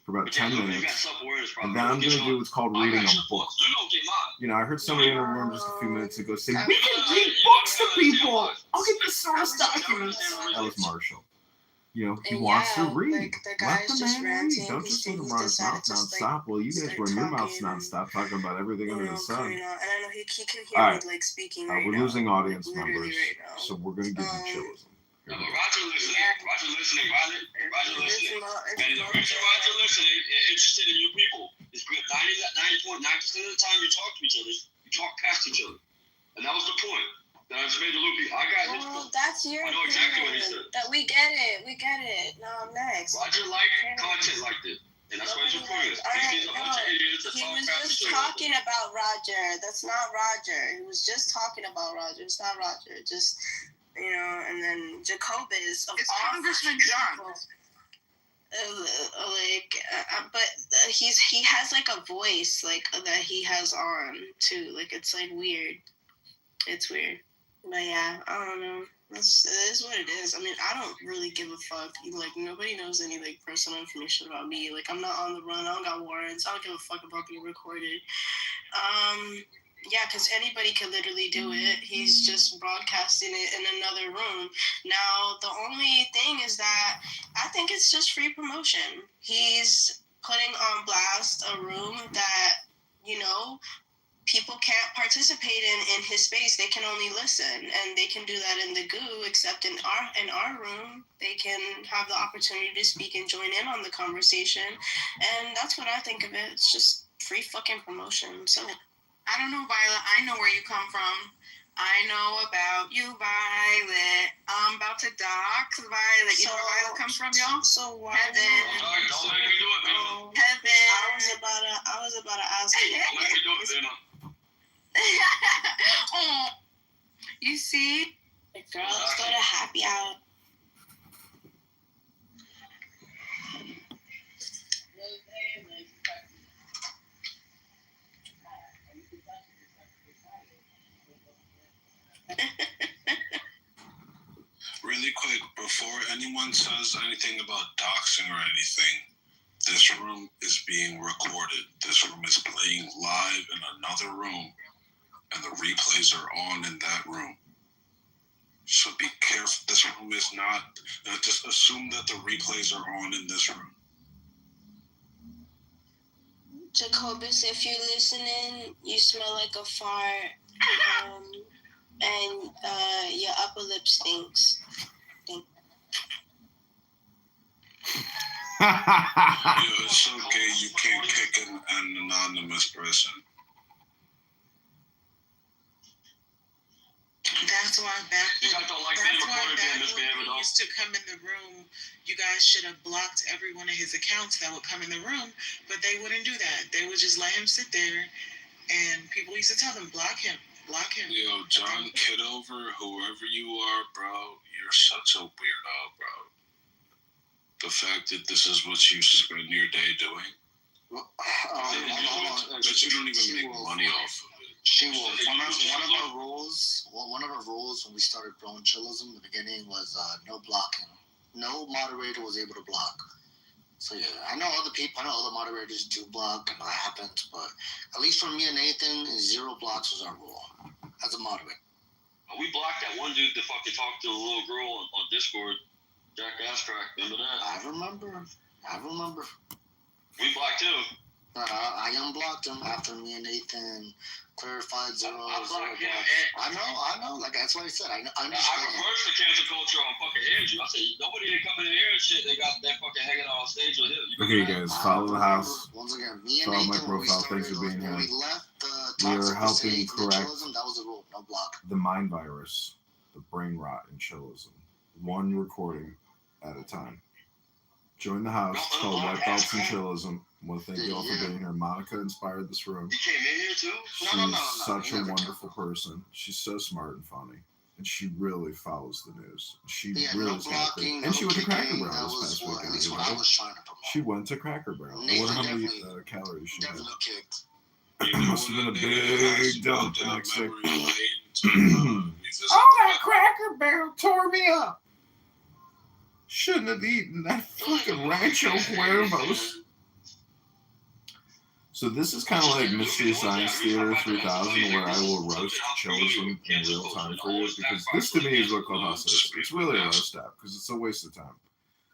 for about 10 minutes, and then I'm going to do what's called reading a book. You know, I heard somebody in the room just a few minutes ago say, we can read books to people! I'll get the source documents! That was Marshall. You know, he wants to read. Let the man read. Don't just let him run his mouth nonstop. Well, you guys run your mouths nonstop talking about everything under the sun. All right, we're losing audience members, so we're going to give you Chillism. Roger listening. And the reason Roger listening and interested in you people is because 90.9% of the time you talk to each other, you talk past each other. And that was the point that I just made to Loopy. I got this point. That's your I know exactly what he said. That we get it. Now I'm next. Roger liked content like this. And that's why he's recording this. He's a bunch of idiots that He talk was past just each other. talking about Roger. That's not Roger. He was just talking about Roger. It's not Roger. Just you know, and then Jacobus of It's all Congressman John. people, but he has like a voice like that he has on too. Like it's like weird. It's weird. But yeah, I don't know. It is what it is. I mean, I don't really give a fuck. Like nobody knows any like personal information about me. Like I'm not on the run. I don't got warrants. I don't give a fuck about being recorded. Yeah, because anybody could literally do it. He's just broadcasting it in another room. Now, the only thing is that I think it's just free promotion. He's putting on blast a room that, you know, people can't participate in his space. They can only listen, and they can do that in the goo, except in our room, they can have the opportunity to speak and join in on the conversation. And that's what I think of it. It's just free fucking promotion. So I don't know, Violet. I know where you come from. I know about you, Violet. I'm about to dox Violet. You know where Violet comes from, y'all? So why? Heaven. Don't make me do it, Dana. Heaven. I was about to ask you. Don't make me do it, Dana. Oh, you see? Girl, let's go to happy hour. Really quick, before anyone says anything about doxing or anything, this room is being recorded. This room is playing live in another room, and the replays are on in that room. So be careful. This room is not, just assume that the replays are on in this room. Jacobus, if you're listening, you smell like a fart, and your upper lip stinks. It's okay. You can't kick an anonymous person. That's why back You guys don't like being recorded, being when misbehaving, he though? used to come in the room, you guys should have blocked every one of his accounts that would come in the room, but they wouldn't do that. They would just let him sit there, and people used to tell them, block him. Yo, John Kitover, whoever you are, bro, you're such a weirdo, bro. The fact that this is what you spend your day doing. Well, But you don't even make money off of it. She will. One of our rules when we started growing chillism in the beginning was no blocking. No moderator was able to block. So yeah, I know other moderators do block, and that happens, but at least for me and Nathan, 0 blocks was our rule as a moderator. We blocked that one dude that fucking talked to the little girl on Discord, Jack Astrack. Remember that? I remember. We blocked him. I unblocked him after me and Nathan clarified 0. I blocked him. I know. Like that's what I said. I I understand. reversed the cancel culture on fucking Andrew. I said, nobody ain't coming in here and shit. They got that fucking hanging out on stage with him. Okay, guys, follow the house. Once again, me and Follow my Nathan, when we profile. started, Thanks for being when here. we left the We are toxic helping crusade, the correct chillism, that was the rule. No block. the mind virus, the brain rot, and chillism. One recording at a time. Join the house. It's called White Belts and Chillism. I want to thank you all for being here. Monica inspired this room. He came in here too? She's such a wonderful person. She's so smart and funny. And she really follows the news. She really is got great. And she went to Cracker Barrel this past weekend. At least what I was trying to promote. She went to Cracker Barrel. I wonder how many calories she had. Definitely kicked. You Must have been a big dump the next day. Oh, that Cracker Barrel tore me up. Shouldn't have eaten that fucking Rancho Cuervos. So this is kind of like Mystery Science Theater 3000, where I will roast chillism in real time for you, because this to me is what Clubhouse is. It's really a roast app, because it's a waste of time.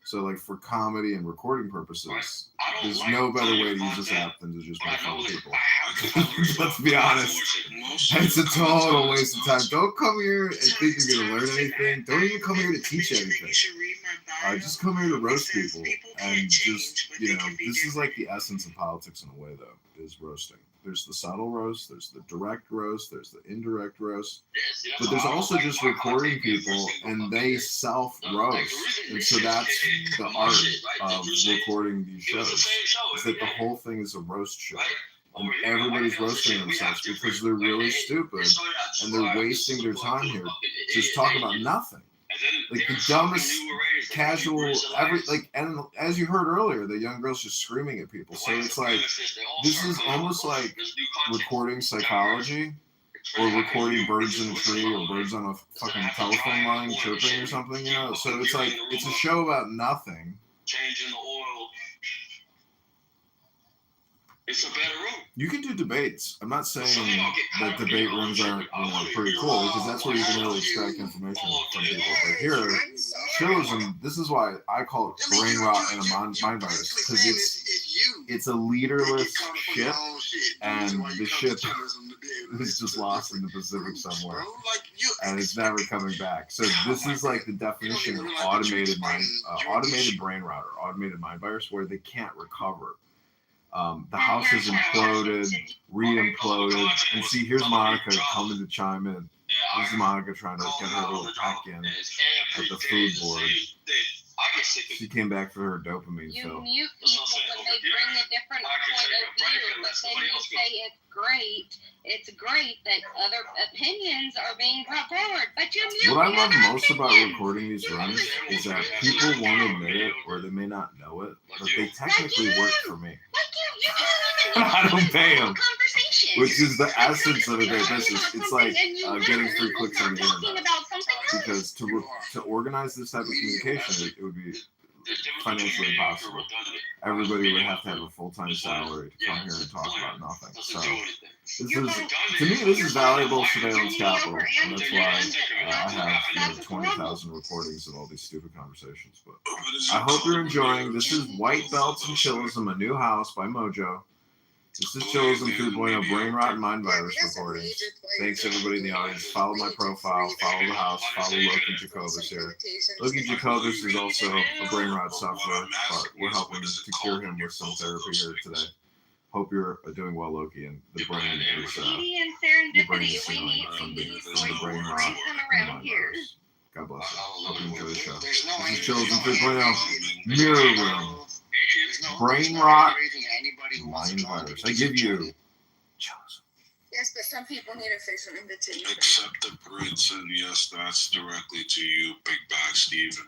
So like for comedy and recording purposes, there's no better way to use this app than to just make fun of people. Let's be honest. It's a total waste of time. Don't come here and think you're going to learn anything. Don't even come here to teach anything. Just come here to roast people. And just, this is like the essence of politics in a way, though, is roasting. There's the subtle roast, there's the direct roast, there's the indirect roast. But there's also just recording people, and they self-roast. And so that's the art of recording these shows, is that the whole thing is a roast show. and everybody's roasting themselves because they're really stupid and they're wasting their time here just talking about nothing. Like the dumbest, casual, and as you heard earlier, the young girl's just screaming at people. So it's like, this is almost like recording psychology or recording birds in a tree or birds on a fucking telephone line chirping or something, you know? So it's like, it's a show about nothing. Changing the oil. It's a better room. You can do debates. I'm not saying that debate rooms aren't, pretty cool, because that's where you can really extract information from people. But here, chillism, this is why I call it brain rot and a mind virus, because it's a leaderless ship, and the ship is just lost in the Pacific somewhere, and it's never coming back. So this is like the definition of automated brain rot or automated mind virus, where they can't recover. The house has imploded, re-imploded, and see, here's Monica coming to chime in. This is Monica trying to get her little peck in at the food board. She came back for her dopamine You fill. mute people when they bring a different point of view, but then you say it's great that other opinions are being brought forward, but you mute What I love other most about opinions. recording these rooms is that people won't admit it, or they may not know it, but they technically work for me. You can't even I don't pay them. conversation. Which is the Like, essence of a you're great talking business. about It's something like and you getting literally free clicks on the start talking internet. about something else. Because to organize this type of communication, it would be financially impossible. Everybody would have to have a full-time salary to come here and talk about nothing. So this is, to me, this is valuable surveillance capital, and that's why I have 20,000 recordings of all these stupid conversations. But I hope you're enjoying. This is White Belts and Chillism, a new house by Mojo. This is Chillism 3.0 Brain Rot and Mind Virus recordings. Thanks everybody in the audience. Follow my profile, follow the house, follow Loki Jacobus here. Loki Jacobus is also a brain rot sufferer, but we're helping to cure him with some therapy here today. Hope you're doing well, Loki, and the brain is Beauty and the brain is serendipity. We healing need from these the brain rot raise them and the around mind here. virus. God bless you. Hope you enjoy the show. There's no This is Chillism 3.0 Mirror Room. Brain rot, mind virus. I give you Chillism. Yes, but some people need official invitation. Accept the Brits, and yes, that's directly to you, Big Back Steven.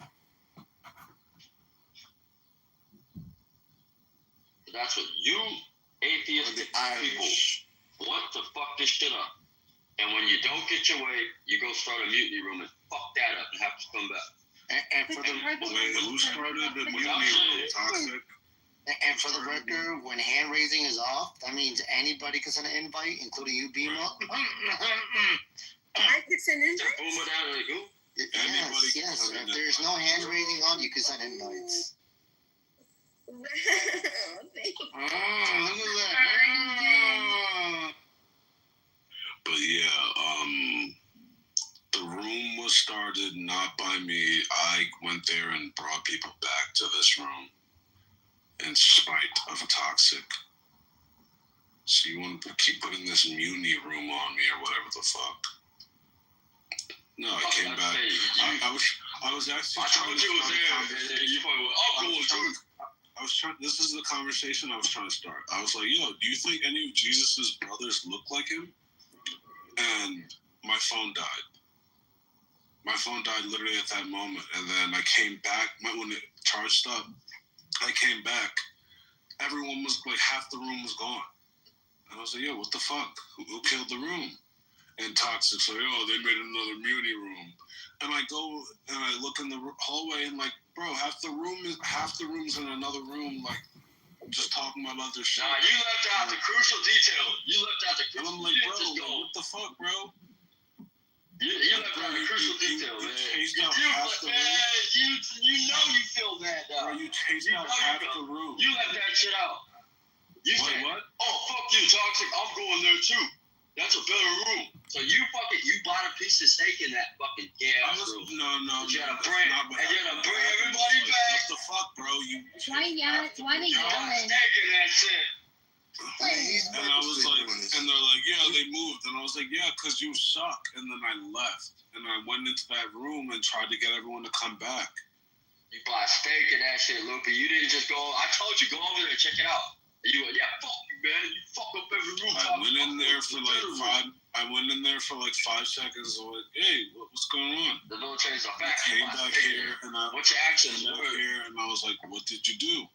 That's what you atheistic people want to fuck this shit up. And when you don't get your way, you go start a mutiny room and fuck that up and have to come back. And for the Wait, who started the mutiny room? Toxic? And for the record, when hand raising is off, that means anybody can send an invite, including you, Beamer. I could send in. Boomer down like who? Yes. If there's no hand raising on, you can send invites. Thank you. Look at that. But yeah, the room was started not by me. I went there and brought people back to this room in spite of Toxic. So you want to keep putting this mutiny room on me or whatever the fuck? No, I came back. I was actually trying to start a conversation. I was trying. This is the conversation I was trying to start. I was like, "Yo, do you think any of Jesus's brothers look like him?" And my phone died. My phone died literally at that moment, and then I came back. When it charged up, I came back. Everyone was like, half the room was gone. And I was like, "Yo, what the fuck? Who killed the room?" And Toxic's like, "Oh, they made another mutiny room." And I go and I look in the hallway and like, bro, half the room's in another room, like just talking about other shit. Nah, you left out the crucial detail. You left out the And crucial I'm like, bro, detail. like, what the fuck, bro? You left out the crucial detail, man. chased You out do, half the man. You know you feel bad, Bro, dog. you chased You out know half you the room. You left that shit out. You What, said, what? "Oh, fuck you, Toxic. I'm going there too. That's a better room." So you bought a piece of steak in that fucking gas room. No. You gotta that's bring not what happened. everybody Like, back. What the fuck, bro? Why they You bought a yelling? steak in that shit. And I was like, and they're like, yeah, they moved. And I was like, yeah, because you suck. And then I left. And I went into that room and tried to get everyone to come back. You bought a steak in that shit, Loopy. You didn't just go. I told you, go over there and check it out. You went, yeah, fuck you, man. You fuck up every room. I went in there for like 5 seconds. I was like, hey, what's going on? The no change the I facts. came back here and What's your actions? I was like, what did you do?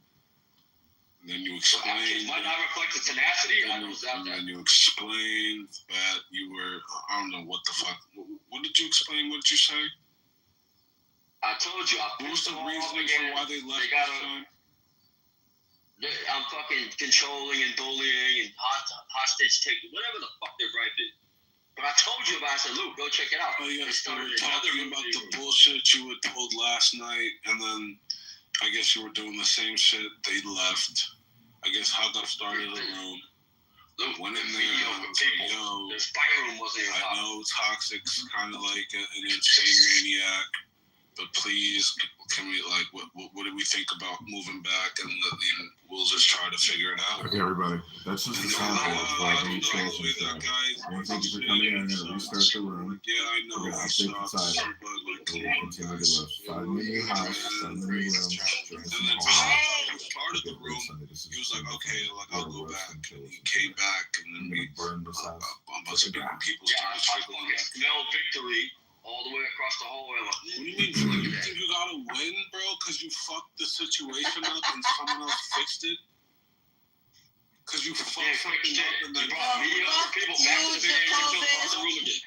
And then you So actions explained. might not reflect the tenacity. I know that. And you explained that you were, I don't know what the fuck. What did you explain? What did you say? I told you. What was the reason for why they left this time? I'm fucking controlling and bullying and hostage taking, whatever the fuck their gripe is. But I told you about it. I said, Luke, go check it out. Oh, yes, They we were started talking about the bullshit you were told last night, and then I guess you were doing the same shit. They left. I guess Haga started a room. Luke, Went in there and I was like, yo, this fight room wasn't even I know Toxic's kind of like an insane maniac, but please, can we, like, what do we think about moving back, and we'll just try to figure it out. Okay, everybody, that's just the sample of what we chose today. Thank you for coming in. I'm going to restart the room. Yeah, I know. We're going to update the title. We'll continue to list. 5 new house, 7 new rooms, join some hall. Part of the room, he was like, okay, like, I'll go back. And he came back, and then we burn this house. A bunch of people I started trickling fucking smelled victory all the way across the hallway. What do you mean? You think you gotta win, bro? Because you fucked the situation up and someone else fixed it? Because you fucked something up and then mediocre people back to the stage until across the room again.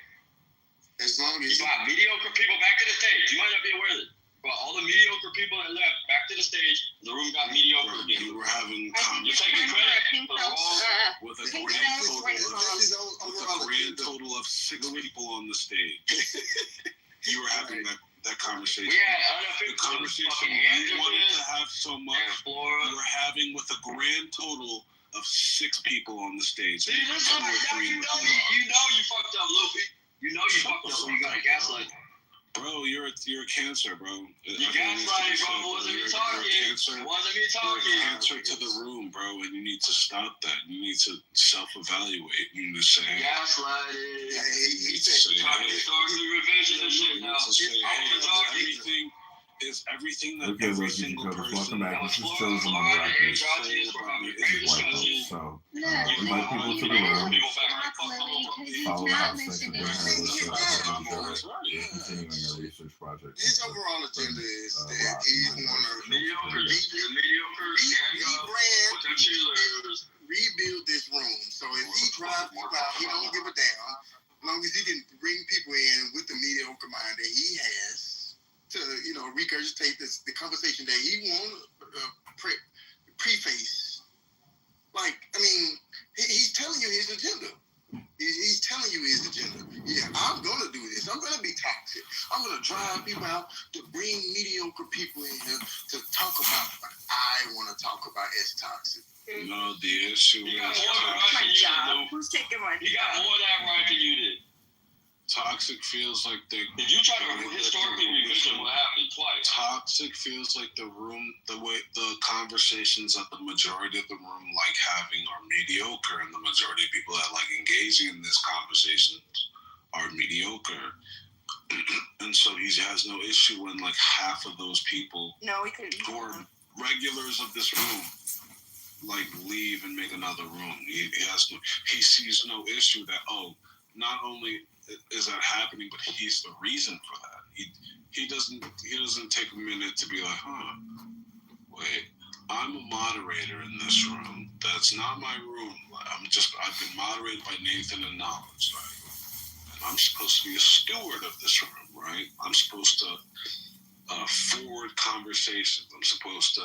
As long as You brought mediocre people back to the stage. You might not be aware of it. Brought all the mediocre people that left back to the stage. The room got mediocre again. you were having You're taking credit for wrong. with a grand total of 6 people on the stage. You were having that conversation. We had other The people. conversation Fucking you wanted to have so much, Flora. you were having with a grand total of 6 people on the stage. See, this is what you know you fucked up, Luffy. You know you fucked up when you got a gaslight. Bro, you're a cancer, bro. You gaslighting, bro. Wasn't me talking. Wasn't me talking. You're a cancer to the room, bro, and you need to stop that. You need to self-evaluate. You need to say, Gaslighting. he said, Talking historically revision and shit now. Is everything that Okay, every ladies and single gentlemen, person welcome back. This is Chosen on the record. This is White House. So, invite people to the room. Follow the house section. Go ahead with we're continuing our research project. his overall agenda is that he's want to Mediocre. rebuild this room. So if he drives people out, he don't give a damn. As long as he can bring people in with the mediocre mind that he has to, regurgitate the conversation that he wants preface. Like, I mean, he's telling you his agenda. He's telling you his agenda. Yeah, I'm going to do this. I'm going to be toxic. I'm going to drive people out to bring mediocre people in here to talk about what I want to talk about as toxic. No, the issue You got is more of that right than you did, Who's taking my You got more of that right than you did. toxic feels like they. If you try to historically revision what happened twice. Toxic feels like the conversations that the majority of the room like having are mediocre, and the majority of people that like engaging in this conversation are mediocre. And so he has no issue when like half of those people who are regulars of this room like leave and make another room. He sees no issue that not only is that happening, but he's the reason for that. He doesn't take a minute to be like, wait, I'm a moderator in this room. That's not my room. I've been moderated by Nathan and Knowledge, right? And I'm supposed to be a steward of this room, right? I'm supposed to forward conversations. I'm supposed to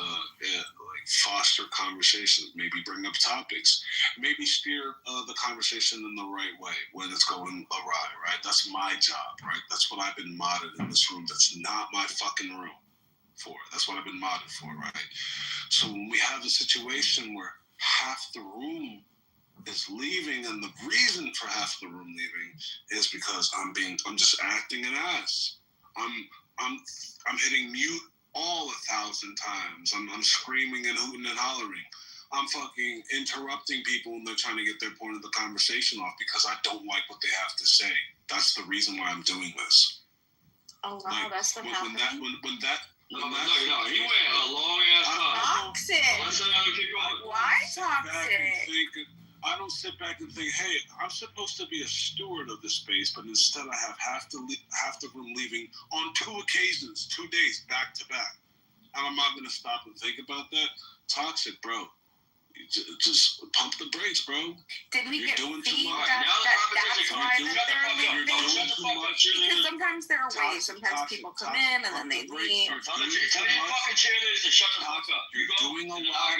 foster conversations, maybe bring up topics, maybe steer the conversation in the right way when it's going awry, right? That's my job, right? That's what I've been modded in this room. That's not my fucking room for. That's what I've been modded for, right? So when we have a situation where half the room is leaving, and the reason for half the room leaving is because I'm just acting an ass. I'm hitting mute all 1,000 times. I'm screaming and hooting and hollering. I'm fucking interrupting people when they're trying to get their point of the conversation off because I don't like what they have to say. That's the reason why I'm doing this. Oh wow, that's what happened. No, he went a long ass time. Toxic. Why toxic? I don't sit back and think, hey, I'm supposed to be a steward of this space, but instead I have half the room leaving on 2 occasions, 2 days back to back. And I'm not going to stop and think about that. Toxic, bro. Just pump the brakes, bro. Did we You're get doing too feedback much. that's why they're leaving? Because sometimes there are ways. Toxic, Sometimes people come in and then they leave. Tell your fucking cheerleaders to shut the fuck up. You're doing a lot,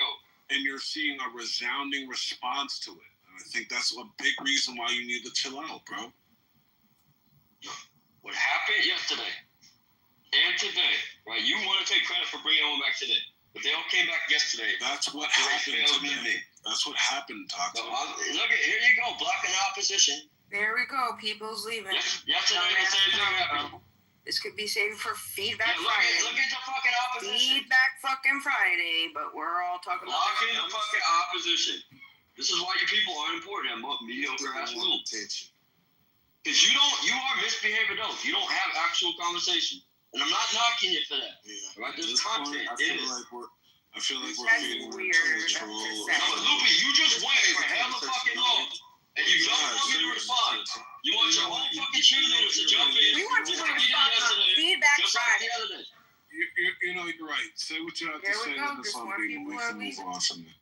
and you're seeing a resounding response to it. And I think that's a big reason why you need to chill out, bro. What happened yesterday and today, right? You want to take credit for bringing one back today. But they all came back yesterday. That's what happened today. That's what happened, Toxic. No, look at here you go, blocking the opposition. There we go. People's leaving. Yesterday the same thing happened. This could be saved for Feedback Yeah, Friday. look at the fucking opposition. Feedback fucking Friday, but we're all talking about Blocking the fucking opposition. This is why you people aren't important. Mediocre ass rule. Because you are misbehaving adults. You don't have actual conversation. And I'm not knocking you for that. Yeah. Right? There's content. I feel like we're feeding into the troll. No, Loopy, you just went for hella fucking long. And you don't want me to respond. You want your whole fucking cheerleaders to jump in. We want you to like you did respond on yesterday, Feedback just like Friday. the other day. You know, you're right. Say what you have to Here we say. go. Let us Just all more be, people we are can move leaving. on from there.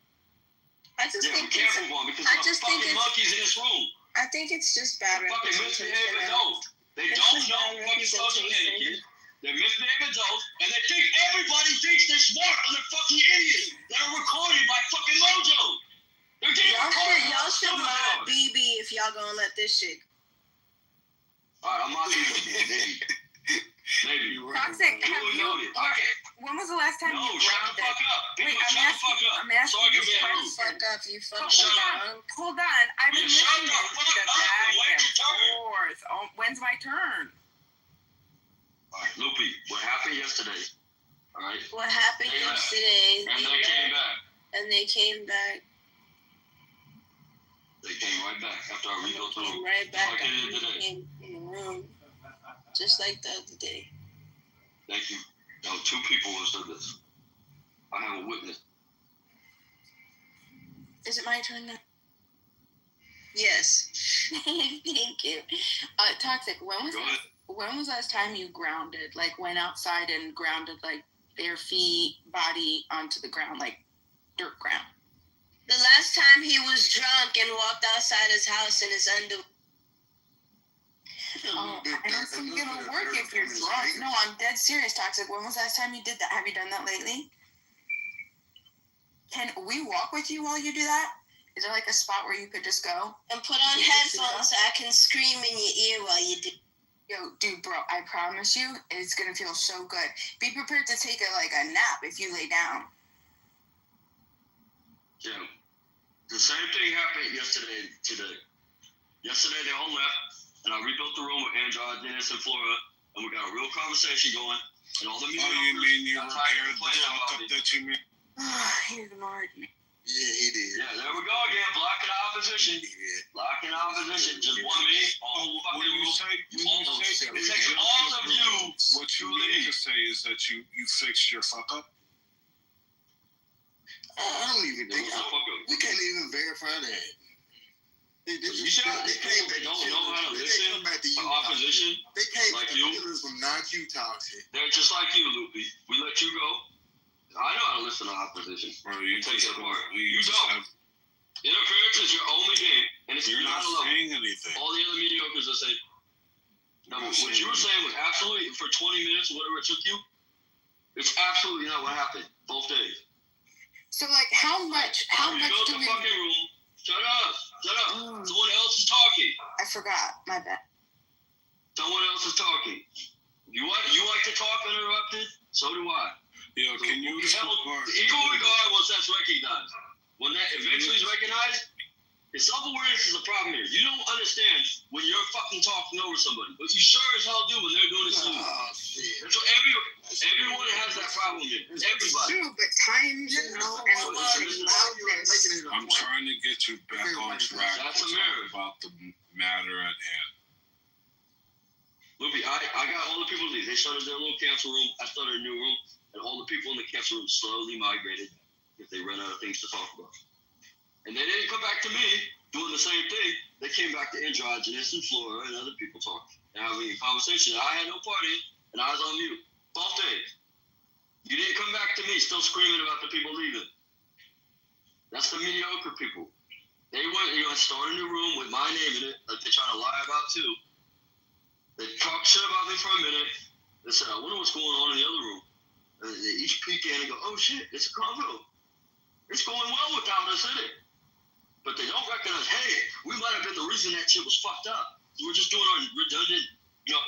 I just Yeah, we think can't it's, move on because I of just think fucking it's, monkeys in this room. I think it's just bad Fucking representation. misbehaving adults. They It's don't just know bad fucking social representation. etiquette. They're misbehaving adults, and they think everybody thinks they're smart and they're fucking idiots that are recorded by fucking Mojo. They're getting recorded. Y'all should mod BB if y'all gonna let this shit. Alright, I'm not even. Maybe. Toxic, have you, Okay. when was the last time No, you shut the grounded? fuck up. Wait, People, I'm shut the asking, fuck up. I'm asking Sorry, this man. question. Fuck up, you But fucking hold on. I've been Yeah, shut listening the to fuck up back and wait and your turn. forth. Oh, when's my turn? Alright, Loopy, what happened yesterday? Alright? What happened They left. yesterday? And they came back. And they came back. They came right back after I rebuilt the room. Came right back. Like they did today. Came in the room, just like the other day. Thank you. No, 2 people who said this. I have a witness. Is it my turn now? Yes. Thank you. Toxic, when was the last time you grounded? Like went outside and grounded like bare feet, body onto the ground, like dirt ground? The last time he was drunk and walked outside his house in his underwear. Oh, I don't think it's gonna work if you're drunk. No, I'm dead serious, Toxic. When was the last time you did that? Have you done that lately? Can we walk with you while you do that? Is there like a spot where you could just go? And put on headphones so I can scream in your ear while you do. Yo, dude, bro, I promise you, it's gonna feel so good. Be prepared to take a nap if you lay down. Yeah. The same thing happened yesterday, today. Yesterday they all left, and I rebuilt the room with Andra, Dennis, and Flora, and we got a real conversation going. And all the Oh, you mean you repaired the fuck up that you made? He ignored me. Yeah, he did. Yeah, there we go again, blocking the opposition. Blocking the opposition. Just one me, all What fucking you rules. say? It takes all of you What to you mean leave. to say is that you fixed your fuck up? I don't even think we can't even verify that. They You should have they came back. they don't know how to They listen come back to to you. opposition. They came like back you. to from not you, Toxic. They're just like you, Loopy. We let you go. I know how to listen to opposition. Bro, you take just it apart. you just don't. have Interference is your only game, and it's you're not not alone. saying anything. All the other mediocres are saying. No, what you were saying was absolutely for 20 minutes, whatever it took you. It's absolutely not what happened both days. So like, how much You built do the we? fucking room. Shut up. Shut up. Oh. Someone else is talking. I forgot. My bad. Someone else is talking. You like to talk uninterrupted? So do I. Yo, So can you the equal regard once that's recognized. When that eventually is recognized, His self-awareness is a problem here. You don't understand when you're fucking talking over somebody, but you sure as hell do when they're doing it to you. Oh, shit. So everyone has that problem here. Everybody. True, but times, you know, and loudness. I'm trying to get you back on track That's to a talk mirror. about the matter at hand. Loopy, I got all the people leave. They started their little cancel room. I started a new room, and all the people in the cancel room slowly migrated if they run out of things to talk about. And they didn't come back to me doing the same thing. They came back to Androgynous and Flora and other people talking and having a conversation. I had no party, and I was on mute. Both days. You didn't come back to me still screaming about the people leaving. That's the mediocre people. They went, started in the room with my name in it, like they're trying to lie about too. They talked shit about me for a minute. They said, I wonder what's going on in the other room. And they each peek in and go, oh shit, it's a convo. It's going well without us in it. But they don't recognize, hey, we might have been the reason that shit was fucked up. We're just doing our redundant,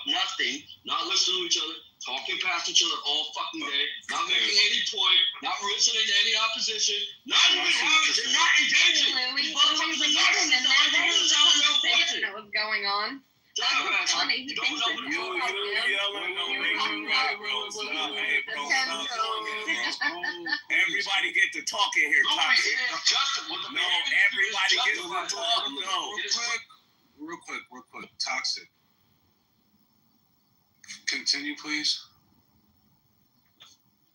nothing, not listening to each other, talking past each other all fucking day, not making any point, not listening to any opposition, not even having, not engaging. Louis was listening, and that was the conversation that was going on. That's funny. He thinks that everybody get to talk in here. No, everybody gets to talk. No. Real quick. Toxic. Continue, please.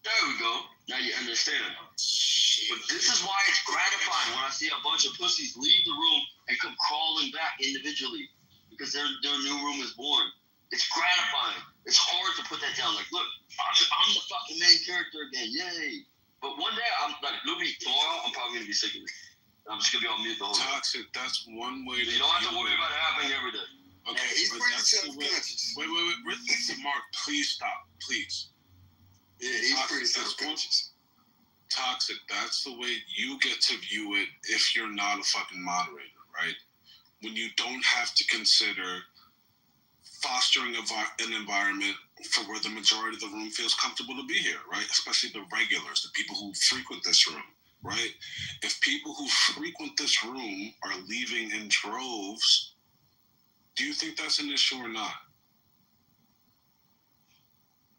There we go. Now you understand. But this is why it's gratifying when I see a bunch of pussies leave the room and come crawling back individually. Because their new room is born. It's gratifying. It's hard to put that down. Like, look, I'm the fucking main character again. Yay. But one day, I'm like, tomorrow, I'm probably going to be sick of it. I'm just going to be on mute the whole time. Toxic, that's one way to... You don't have to worry about it happening every day. Okay, he's pretty self-conscious. Wait. Mark, please stop. Please. Yeah, he's pretty self-conscious. Toxic, that's the way you get to view it if you're not a fucking moderator, right? When you don't have to consider fostering an environment for where the majority of the room feels comfortable to be here, right? Especially the regulars, the people who frequent this room, right? If people who frequent this room are leaving in droves, do you think that's an issue or not?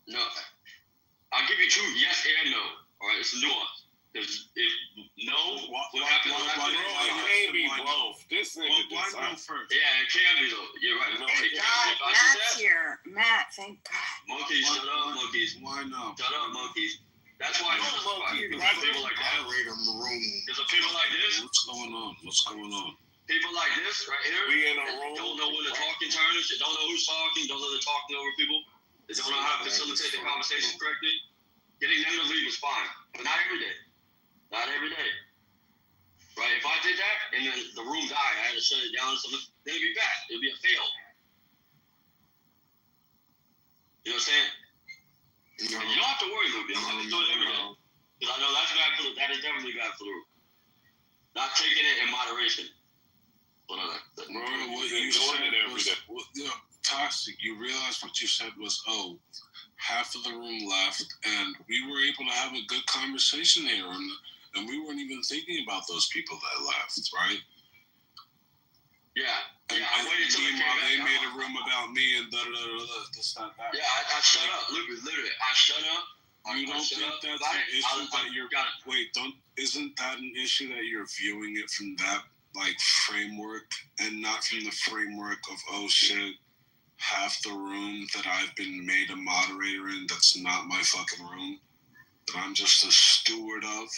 No. I'll give you two yes and no. All right, it's a nuance. Because if what happened? It may be both. This nigga why no first? Yeah, it can be though. You're right. God, Matt's here. Matt, thank God. Monkeys, shut up, monkeys. Why not? Shut up, monkeys. That's why it's monkeys. People like that. Moderator in the room. There's people like this. What's going on? People like this right here. We in a room. Don't know when to talk in turn and shit. Don't know who's talking. Don't know they're talking over people. They don't know how to facilitate the conversation correctly. Getting them to leave is fine, but not every day. Not every day. Right? If I did that and then the room died, I had to shut it down or something, then it'd be bad. It'd be a fail. You know what I'm saying? No. And you don't have to worry, Luby. I'm not going to do it every day. Because I know that's bad for that is definitely bad for the room. Not taking it in moderation. What you said was, Toxic, you realized what you said was, half of the room left, and we were able to have a good conversation here, and we weren't even thinking about those people that left, right? Yeah. And waited till they made a room about me and this, that. Yeah, I shut up. Literally, I shut up. You don't think that's an issue that you're... Wait, isn't that an issue that you're viewing it from that, framework, and not from the framework of, oh, shit, half the room that I've been made a moderator in that's not my fucking room, that I'm just a steward of?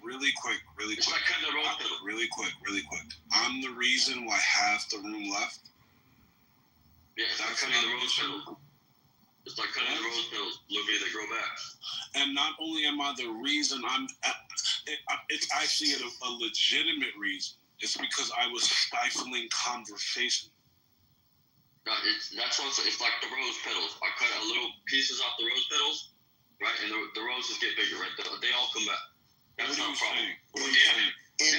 Really quick. I'm the reason why half the room left? Yeah, it's like cutting the rose petals. It's like cutting the rose petals. Look at they grow back. And not only am I the reason, it's actually a legitimate reason. It's because I was stifling conversation. That's it's like the rose petals. I cut little pieces off the rose petals, right? And the roses get bigger, right? They all come back. That's not a problem. The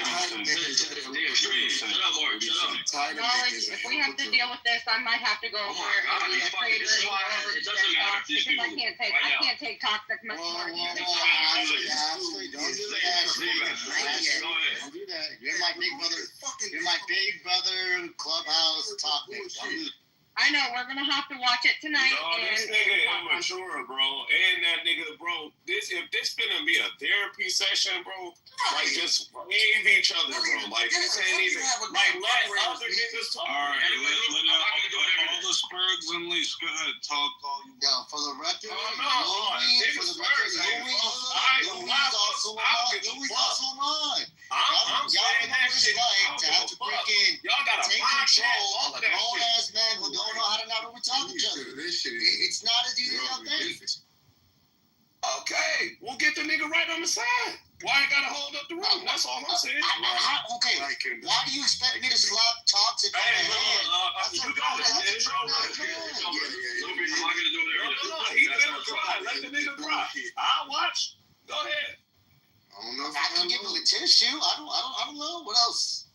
extreme. Shut up, Mark. Shut up. Knowledge, if we have to deal with this, I might have to go over and be a trader and go over to their talks because I can't take toxic much more. Don't do that. You're my big brother. You're my big brother clubhouse topic. I know, we're gonna have to watch it tonight. No, this nigga immature, bro. And that nigga, bro. If this finna be a therapy session, bro, just wave each other, bro. This ain't even let other niggas talk. All right, let all the Spurgs unleash. Go ahead, talk all you want. Yo, for the record, Louis also it's like to have to freaking y'all got take control of a grown-ass men who don't know how to not over-talk each other. It's not as easy as y'all think. Okay, we'll get the nigga right on the side. Why I gotta hold up the room? That's all I'm saying. Okay, why do you expect me to slap Toxic on the hand? That's a grown man. He's gonna do No, he's gonna cry. Let the nigga cry. I'll watch. Go ahead. I don't know if I can give him a tissue. I don't know. What else?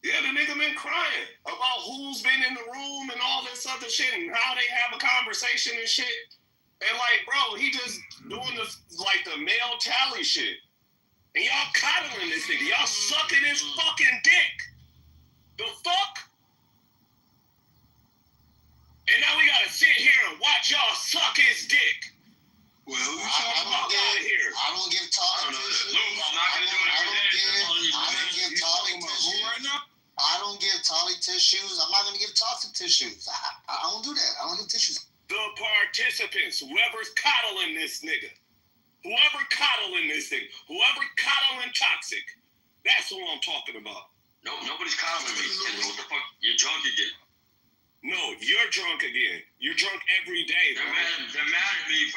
Yeah, the nigga been crying about who's been in the room and all this other shit and how they have a conversation and shit. And like, bro, he just doing the male tally shit. And y'all coddling this nigga. Y'all sucking his fucking dick. The fuck? And now we gotta sit here and watch y'all suck his dick. Well, I don't give Tolly tissues. I don't give Tolly tissues. I'm not gonna give Toxic tissues. I don't do that. I don't give tissues. The participants, whoever's coddling this nigga, whoever coddling Toxic, that's who I'm talking about. No, nobody's coddling me. What the fuck? You're drunk again. No, you're drunk again. You're drunk every day, bro. They're mad at me.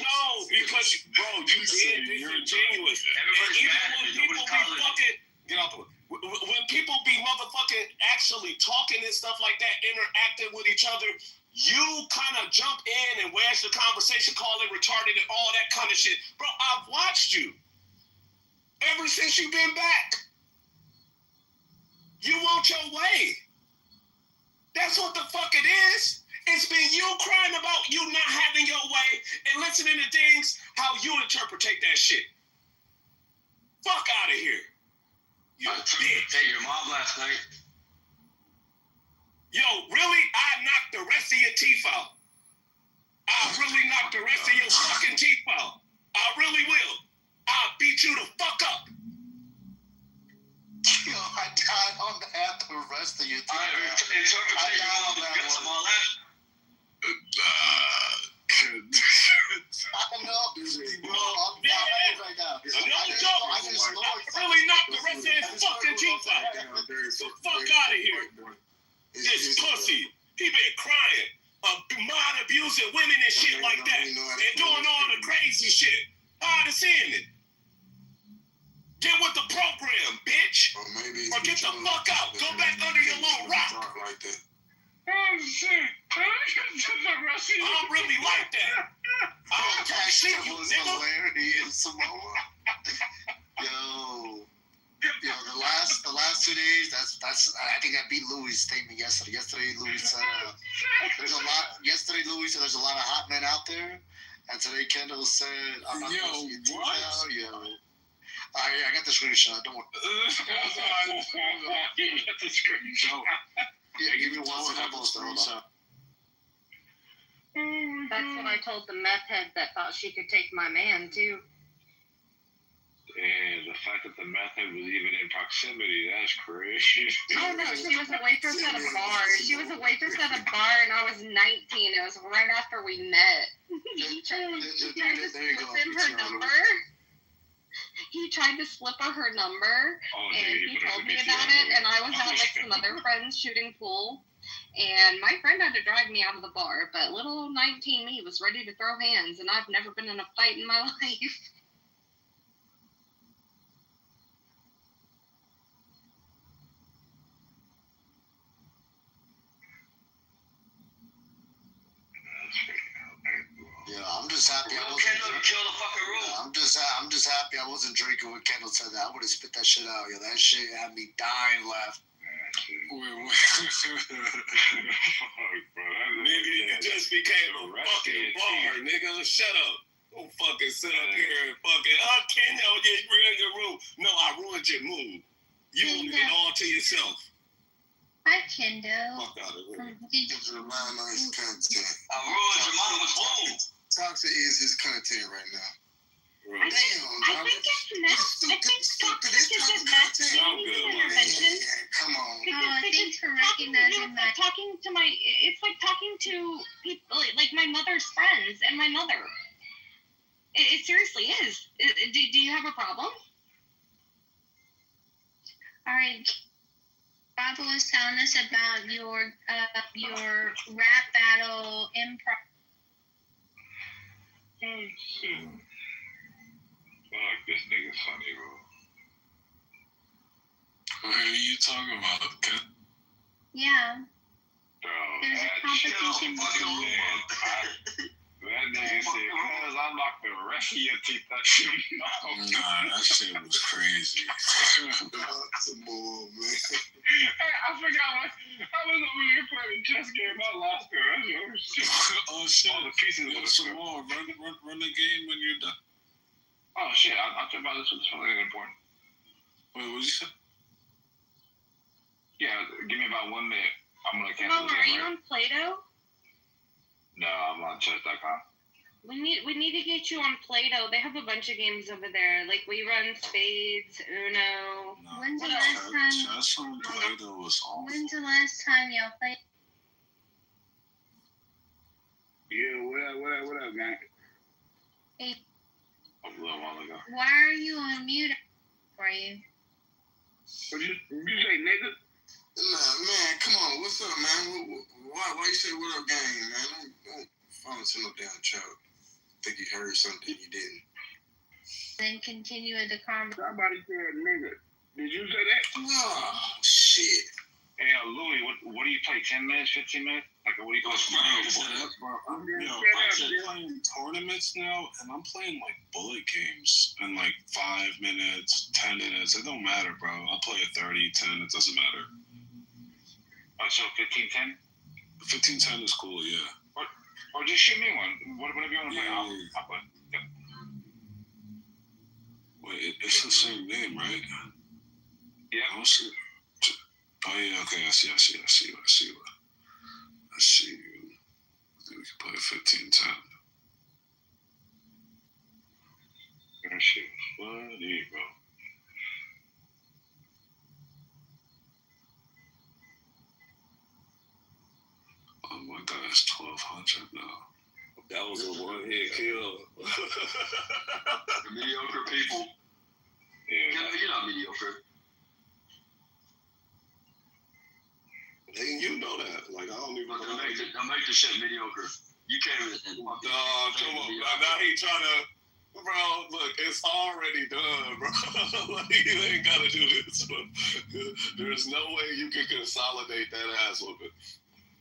No, because, bro, you being disingenuous. Everybody's mad at me. Nobody's coddling me. Get out the way. When people be motherfucking actually talking and stuff like that, interacting with each other, you kind of jump in and where's the conversation, call it retarded and all that kind of shit. Bro, I've watched you ever since you've been back. You want your way. That's what the fuck it is. It's been you crying about you not having your way and listening to things how you interpretate that shit. Fuck out of here. You bitch. Hey, your mom last night. Yo, really? I knocked the rest of your teeth out. I really knocked the rest of your fucking teeth out. I really will. I'll beat you the fuck up. Yo, I don't have the rest of your teeth. Interpretate your mom. You got some all that? I know. Bro, I'm not right now. I really knocked the rest of his fucking teeth out. So fuck out of here. This pussy. He been crying. Mind abusing women and shit like that. And doing all the crazy shit. Tired of seeing it. Get with the program, bitch. Or get the fuck out. Go back under your little rock. Oh shit. I'm really like that. I don't talk shit, you nigga. Hilarious, Samoa. Yo, the last 2 days, that's I think I beat Louis' statement yesterday. Yesterday Louis said there's a lot of hot men out there. And today Kendall said I'm not gonna see you now. Yo. I got the screenshot, don't worry. You got the screenshot. Yeah, give me 1 second. Hold on. That's what I told the meth head that thought she could take my man, too. And the fact that the meth head was even in proximity, that's crazy. Oh, no, she was a waitress at a bar. And I was 19. It was right after we met. He tried to slip him her number. He tried to slip her number, and he told me about it, and I was out with some other friends shooting pool, and my friend had to drag me out of the bar, but little old 19 me was ready to throw hands, and I've never been in a fight in my life. Yeah, I'm just happy I wasn't. Kill the fucking room. I'm just happy I wasn't drinking when Kendall said that. I would have spit that shit out. Yo, that shit had me dying laughing. Nigga, you just became a fucking bar, nigga. Shut up. Don't fucking sit up here and fucking, Kendall, you ruined your room. No, I ruined your mood. You ruined it all to yourself. Hi, Kendall. Fuck out of here. It's your mind on his content. I ruined your mama's home. Toxic is his content right now. Right. I think it's meth. I think Toxic is meth. Intervention. Come on. Thanks for recognizing that. It's like talking to people, like my mother's friends and my mother. It seriously is. Do you have a problem? All right. Bob was telling us about your rap battle improv. Oh, shit. Fuck, this nigga's funny, bro. What are you talking about? Yeah. Bro, There's a competition between that nigga said, cuz I'm like the rest of your teeth that shit. Nah, that shit was crazy. Some more, man. Hey, I forgot what I was over here playing a chess game. I lost it. Oh shit! All the pieces. Yo, some more. Run the game when you're done. Oh shit! I'll talk about this one. This one is important. Wait, what you say? Yeah, give me about 1 minute. I'm gonna Oh, cancel this. are you on Play-Doh? No, I'm on chess.com. We need to get you on Play-Doh. They have a bunch of games over there. Like we run spades, Uno. No. When's the last time? Chess on Play-Doh was awful. When's the last time y'all played? Yeah, what up, man? Hey, A little while ago. why are you on mute? For you? What you say, nigga? Nah, man, come on. What's up, man? Why you say what up, gang, man? Don't fall into no damn choke. Think you heard something you didn't. Then continue with the conversation. Somebody said nigga. Did you say that? Oh, shit. Hey, Louis, what do you play? 10 minutes, 15 minutes? Like, what do you play? I'm actually playing tournaments now, and I'm playing like bullet games in like 5 minutes, 10 minutes. It don't matter, bro. I'll play a 30, 10. It doesn't matter. So 15-10? 15-10 is cool, yeah. Or just shoot me one. Whatever you want to play. Yeah. I'll play. Yeah. Wait, it's the same name, right? Yeah. I don't see. Oh yeah, okay. I see. I think we can play 15-10. That shit funny, bro. Oh my god, it's 1200 now. That was a one-hit kill. The mediocre people. Yeah. You're not mediocre. And you know that. Like, I don't even know. Don't make the shit mediocre. You can't even. Dog, come on. Now he trying to. Bro, look, it's already done, bro. Like, you ain't got to do this. Bro. There's no way you can consolidate that ass whooping.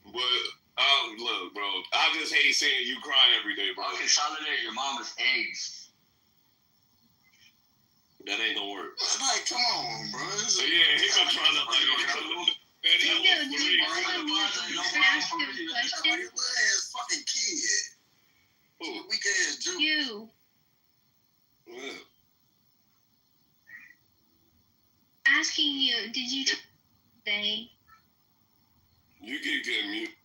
But, look, bro, I just hate seeing you cry every day, bro. I'll consolidate your mama's eggs. That ain't gonna work. Like, come on, bro. Yeah, he's been trying to, like, ass fucking kid. Weak ass Jew. You. Yeah. Asking you, did you say? You keep getting mute.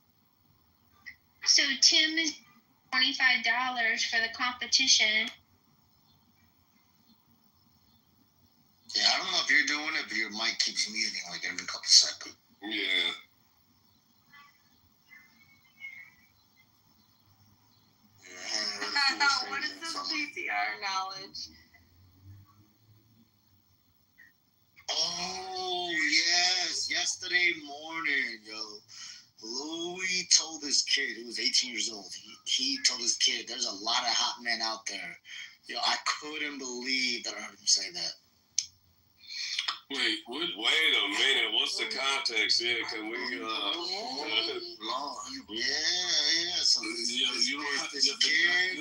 So Tim is $25 for the competition. Yeah, I don't know if you're doing it, but your mic keeps muting like every couple seconds. Yeah. What is this PCR knowledge? Oh, yes. Yesterday morning, yo. Louis told his kid, he was 18 years old, he told his kid, there's a lot of hot men out there. Yo, I couldn't believe that I heard him say that. Wait, what? Wait a minute. What's the context here? Can we, Long. Yeah. So You don't have this to. kid,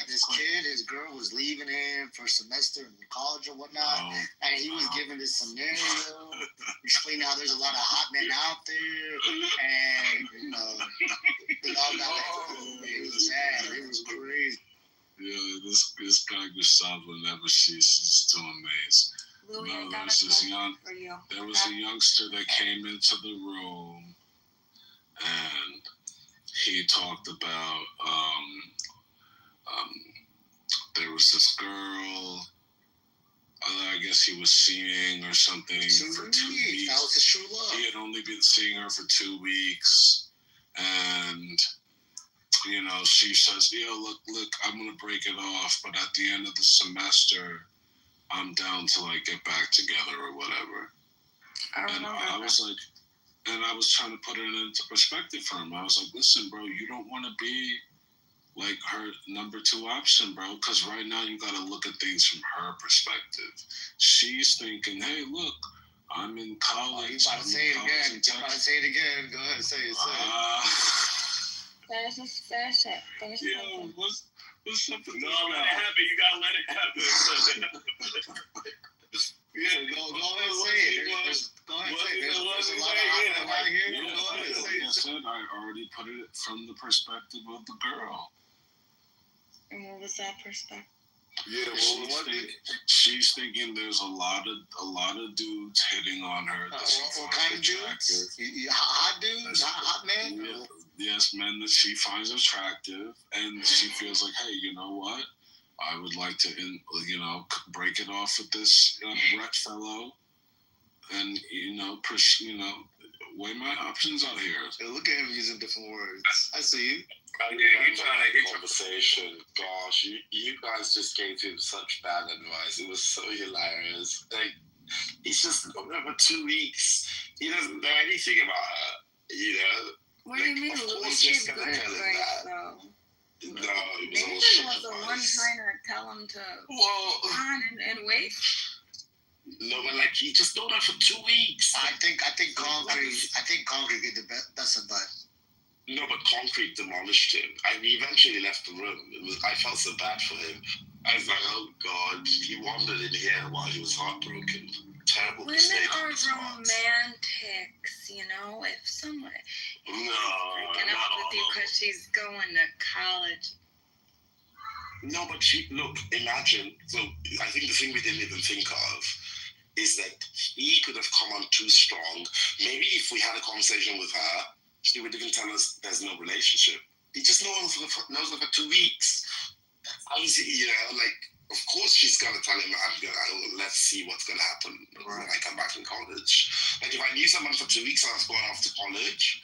This kid, his girl was leaving him for a semester in college or whatnot, and he was giving this scenario, explaining how there's a lot of hot men out there, and you know, they all got it was sad, it was crazy. Yeah, this guy Gustavo never ceases to amaze. Louis, No, I got there was a youngster that came into the room, and he talked about there was this girl. I guess he was seeing or something for 2 weeks. That was his true love. He had only been seeing her for 2 weeks, and you know, she says, "Yo, look, I'm gonna break it off, but at the end of the semester, I'm down to like get back together or whatever. And I was like, and I was trying to put it into perspective for him. I was like, listen, bro, you don't want to be like her number 2 option, bro, because right now you got to look at things from her perspective. She's thinking, hey, look, I'm in college. You about to say it again. You about to say it again. Go ahead, say it. Finish it. Yo, what's something? No, let it happen. You gotta let it happen. Yeah, go ahead and say it. Go ahead and say it. There's a lot of here. Go ahead and say Like I it. said, I already put it from the perspective of the girl. And what was that perspective? Yeah, She's thinking there's a lot of dudes hitting on her. What kind of dudes? Hot dudes? Hot men? Yeah. Yes, men that she finds attractive, and she feels like, hey, you know what? I would like to, break it off with this ret fellow, and weigh my options out here. Yeah, look at him using different words. I see you. You trying to hit conversation. Gosh, you guys just gave him such bad advice. It was so hilarious. Like, he's just over 2 weeks. He doesn't know anything about her. You know. What do you mean? Louis gave good advice, though. No, Nathan was the one trying to tell him to on and wait. No, but like he just known her for 2 weeks. I think Concrete get the best advice. No, but Concrete demolished him. And he eventually left the room. I felt so bad for him. I was like, oh God, he wandered in here while he was heartbroken. Terrible mistake. Women are romantics, you know. If someone breaking up with you because she's going to college. No, but look, imagine. So I think the thing we didn't even think of is that he could have come on too strong. Maybe if we had a conversation with her, she would even tell us there's no relationship. He just knows her for 2 weeks. Of course she's gonna tell him, let's see what's gonna happen when I come back from college. Like if I knew someone for 2 weeks and I was going off to college,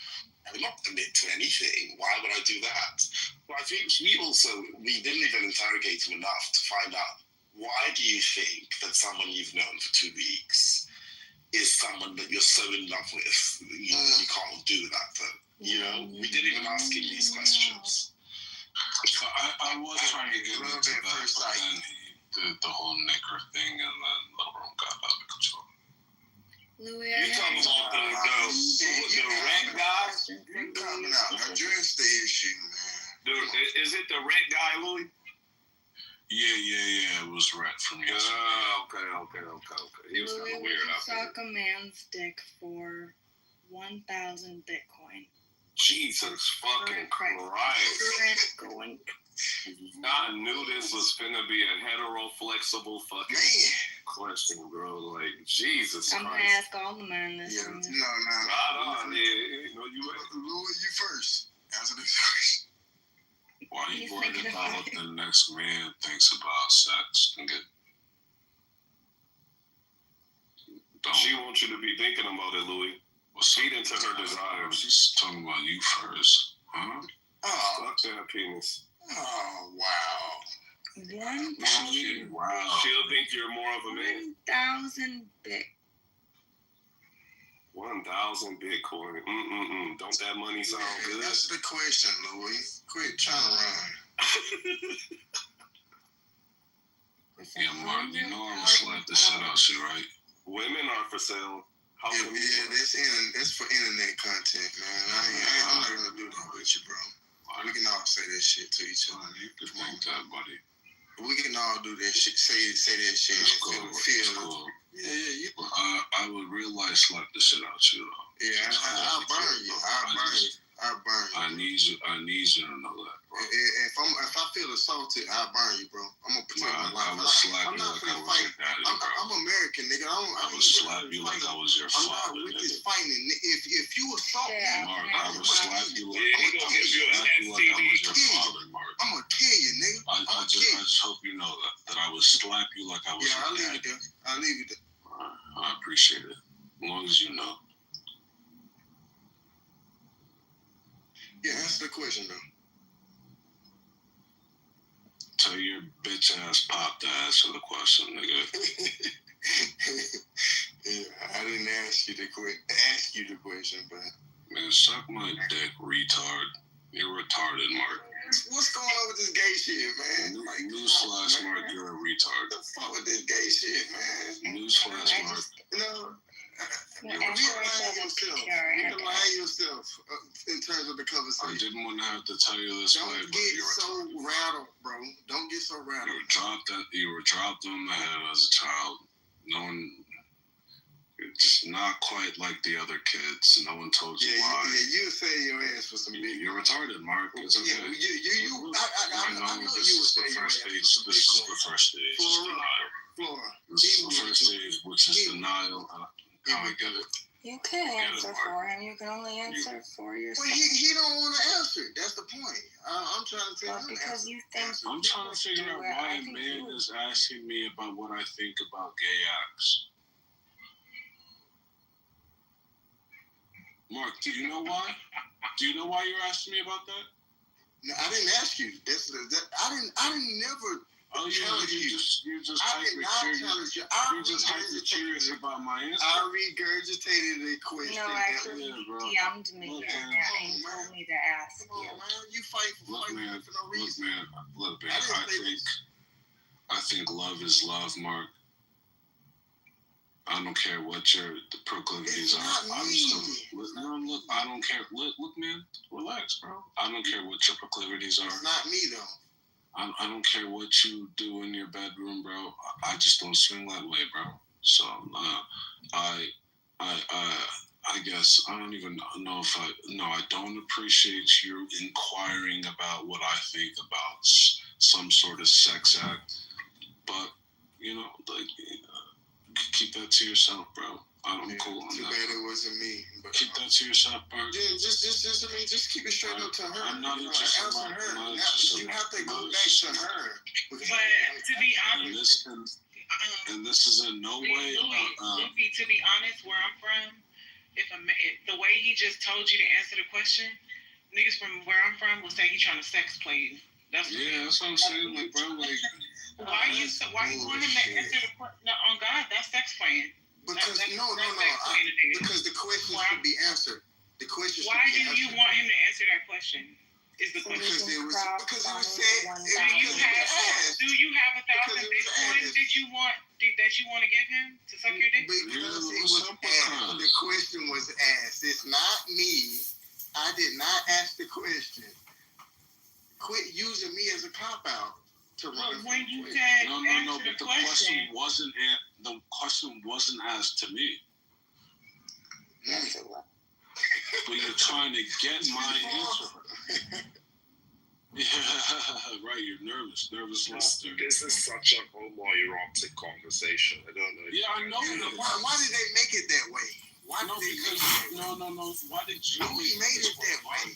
I would not commit to anything. Why would I do that? But I think we didn't even interrogate him enough to find out, why do you think that someone you've known for 2 weeks is someone that you're so in love with? You can't do that. We didn't even ask him these questions. I was trying to get into that, but then he did the whole knicker thing, and then the room got out of control. Louis, you talking about the rat guy? You coming out. Address the issue, man. Is it the rat guy, Louis? Yeah. It was rat from yesterday. Okay. He was kind of weird out there. Suck a man's dick for 1,000 Bitcoin. Jesus fucking Christ. I knew this was finna be a hetero flexible fucking question, bro. Like, Jesus I'm Christ. gonna ask all the men this one. No. Right on, yeah. Louis, you first. Answer this first. Why are you worried about what the next man thinks about sex? She wants you to be thinking about it, Louis. Feed into her desires. She's talking about you first, huh? Fuck that penis. Oh, wow. 1,000. Wow. She'll think you're more of a man. 1,000 Bitcoin. 1,000 Bitcoin. Don't that money sound good? That's the question, Louis. Quit trying to run. Yeah, Martin, you know I'm gonna slap the shit out you, right? Women are for sale. That's for internet content, man. I'm not gonna do that with you, bro. We can all say that shit to each other. You could think that, buddy. We can all do that shit. Say that shit. It's cool. Yeah. I would real life slap the shit out you, though. Yeah, I'll burn you. I'll burn you. I need you to know that, bro. If I feel assaulted, I'll burn you, bro. I'm gonna protect my life. I would slap you like I was your daddy, bro. I'm American, nigga. I would slap you like I was your father, I'm not with this fighting. If you assault me, Mark, I would slap you like I was your father, Mark. I'm gonna kill you, nigga. I just hope you know that I would slap you like I was your daddy. I'll leave it there. I appreciate it. As long as you know. Yeah, answer the question, though. To Tell your bitch ass pop to answer the question, nigga. Yeah, I didn't ask you the question, but Man, suck my dick, retard. You're retarded, Mark. what's going on with this gay shit, man? Like, Newsflash, Mark, you're a retard. the fuck with this gay shit, man? Newsflash, Mark. Realign yourself in terms of the conversation. I didn't want to have to tell you this way, Don't but get you were so rattled, bro. Don't get so rattled. You were dropped on the head as a child. No one, you're just not quite like the other kids. No one told you why. Yeah, you say your ass for some big. You're retarded, Mark. It's okay. I know you this is the first stage. This is the first stage. Flora. This is the first stage, which is denial. I get it. You can't answer for him. You can only answer for yourself. Well, he don't want to answer. That's the point. I'm trying to tell you. Because you think I'm trying to figure out why a man is asking me about what I think about gay acts. Mark, do you know why? Do you know why you're asking me about that? No, I didn't ask you. I didn't never. Oh, challenge you. You're just I did not challenge you. You're just hyper curious about my answer. I regurgitated the question. No, actually, he DM'd me and told me to ask you. Man, you fight for no reason. Look, man. I think love is love, Mark. I don't care what the proclivities are. I'm still. Look, I don't care. Look, man, relax, bro. I don't care what your proclivities are. It's not me though. I don't care what you do in your bedroom, bro. I just don't swing that way, bro. So I guess I don't even know if I don't appreciate you inquiring about what I think about some sort of sex act, but keep that to yourself, bro. I'm cool on Too that. bad it wasn't me. But keep that to yourself, bro. Yeah, just keep it straight up to her. I'm not interested. You have to go back to her. But to be honest, and this is in no way. Luffy, to be honest, where I'm from, if the way he just told you to answer the question, niggas from where I'm from will say he trying to sex play you. That's what I'm saying, like, bro, like. Why you want him to answer the question? No, on God, that's sex playing. Because because the question should be answered. The question. Why do you want him to answer that question? Is the question because it was said. Do you have 1,000 Bitcoin that you want to give him to suck your dick? Because it was asked. The question was asked. It's not me. I did not ask the question. Quit using me as a cop out. When you said no, but the question wasn't asked to me. But you're trying to get my answer. Yeah, right. You're nervous laughter. This is such a homoerotic conversation. I don't know. Yeah, I know. Why did they make it that way? Why did they no. Why did you? We made it that way.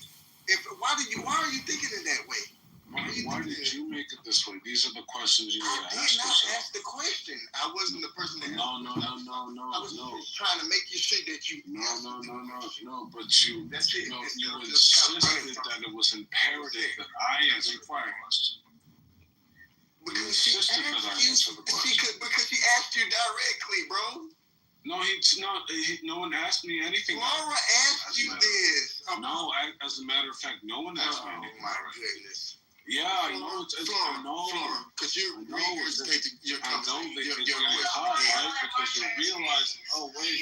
Why are you thinking it that way? Why did you make it this way? These are the questions you would ask yourself. I did not ask the question. I wasn't the person that. No. I was just trying to make you see that you. No. But you insisted that it was imperative that I answer the question. You insisted that I answer the question. Because he asked you directly, bro. No, he's not. No one asked me anything. Laura asked you this. No, as a matter of fact, no one asked me anything. Oh my goodness. Yeah, I know. Because you're really hot, right? Because you're realizing, oh wait,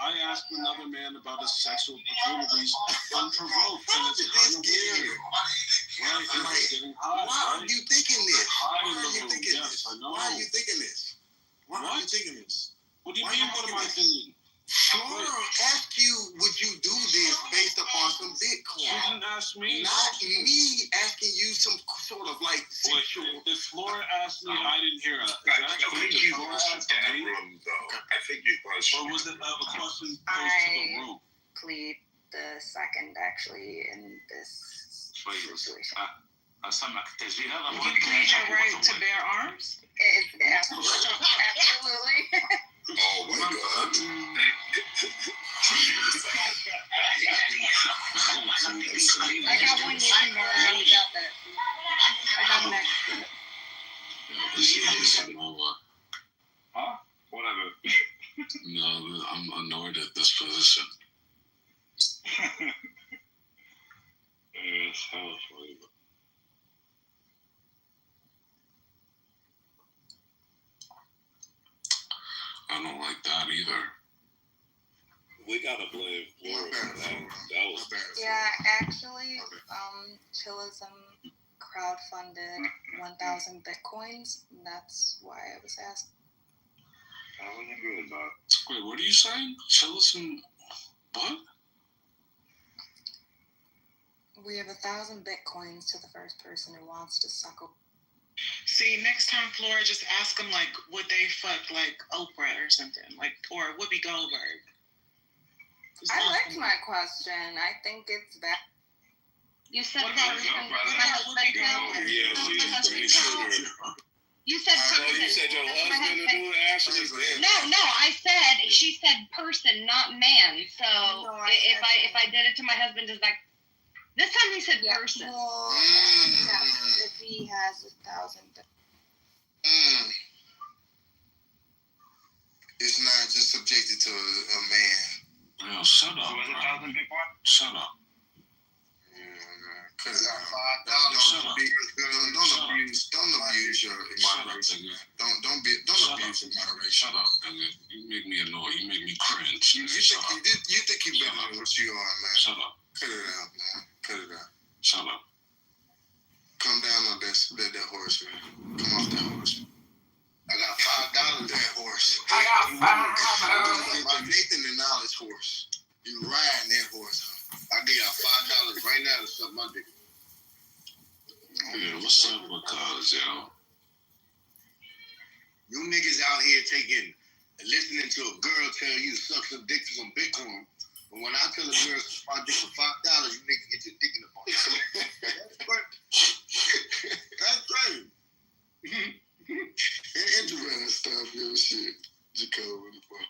I asked another man about his sexual proclivities unprovoked, and it's kind of weird, right? And it's getting hot. Why are you thinking this? Why are you thinking this? I know. Why are you thinking this? Why are you thinking this? What do you mean? What am I thinking? Flora asked you, would you do this based upon some Bitcoin? She didn't ask me. Not me asking you some sort of like sexual. If Flora asked me, I didn't hear it. I think you lost that room, though. I think you lost. Or was it a question posed to the room? Plead the second, actually, in this situation. You plead your right to bear arms? Absolutely. Oh my God. I got one you can borrow. I got that. I got next. Huh? Whatever. No, I'm annoyed at this position. It's hell for you. I don't like that either. We gotta blame Flora for that. That was Yeah, actually, Chillism crowdfunded 1,000 bitcoins. That's why I was asked. I wasn't good about it. Wait, what are you saying? Chillison, what? We have 1,000 bitcoins to the first person who wants to suckle. See, next time, Flora, just ask them, like, would they fuck, like, Oprah or something? Like, or Whoopi Goldberg? I liked my question. I think it's that. You said What that. about Yeah, she's pretty sure. You said Oh, person. you said your husband to do it, Ashley? No, I said she said person, not man. So if I did it to my husband, is like this time he said person. Well, if he has 1,000. It's not just subjected to a man. Yo, shut up. So is it 1,000 Bitcoin? Shut up. Cause Shut up. don't abuse your moderation. Don't abuse your moderation. Shut up, nigga. You make me annoyed. You make me cringe. You think you better than what you are, man. Shut up. Cut it out, man. Cut it out. Shut up. Come down on that horse, man. Come off that horse. I got $5 that horse. I got $5. My faith in the knowledge horse. You riding that horse. I give y'all $5 right now to suck my dick. Yeah, what's up with cuz, yo? You niggas out here listening to a girl tell you to suck some dick for some Bitcoin. But when I tell a girl to suck my dick for $5, you niggas get your dick in the box. That's crazy. Interesting stuff, yo, shit. Kitover in the fuck.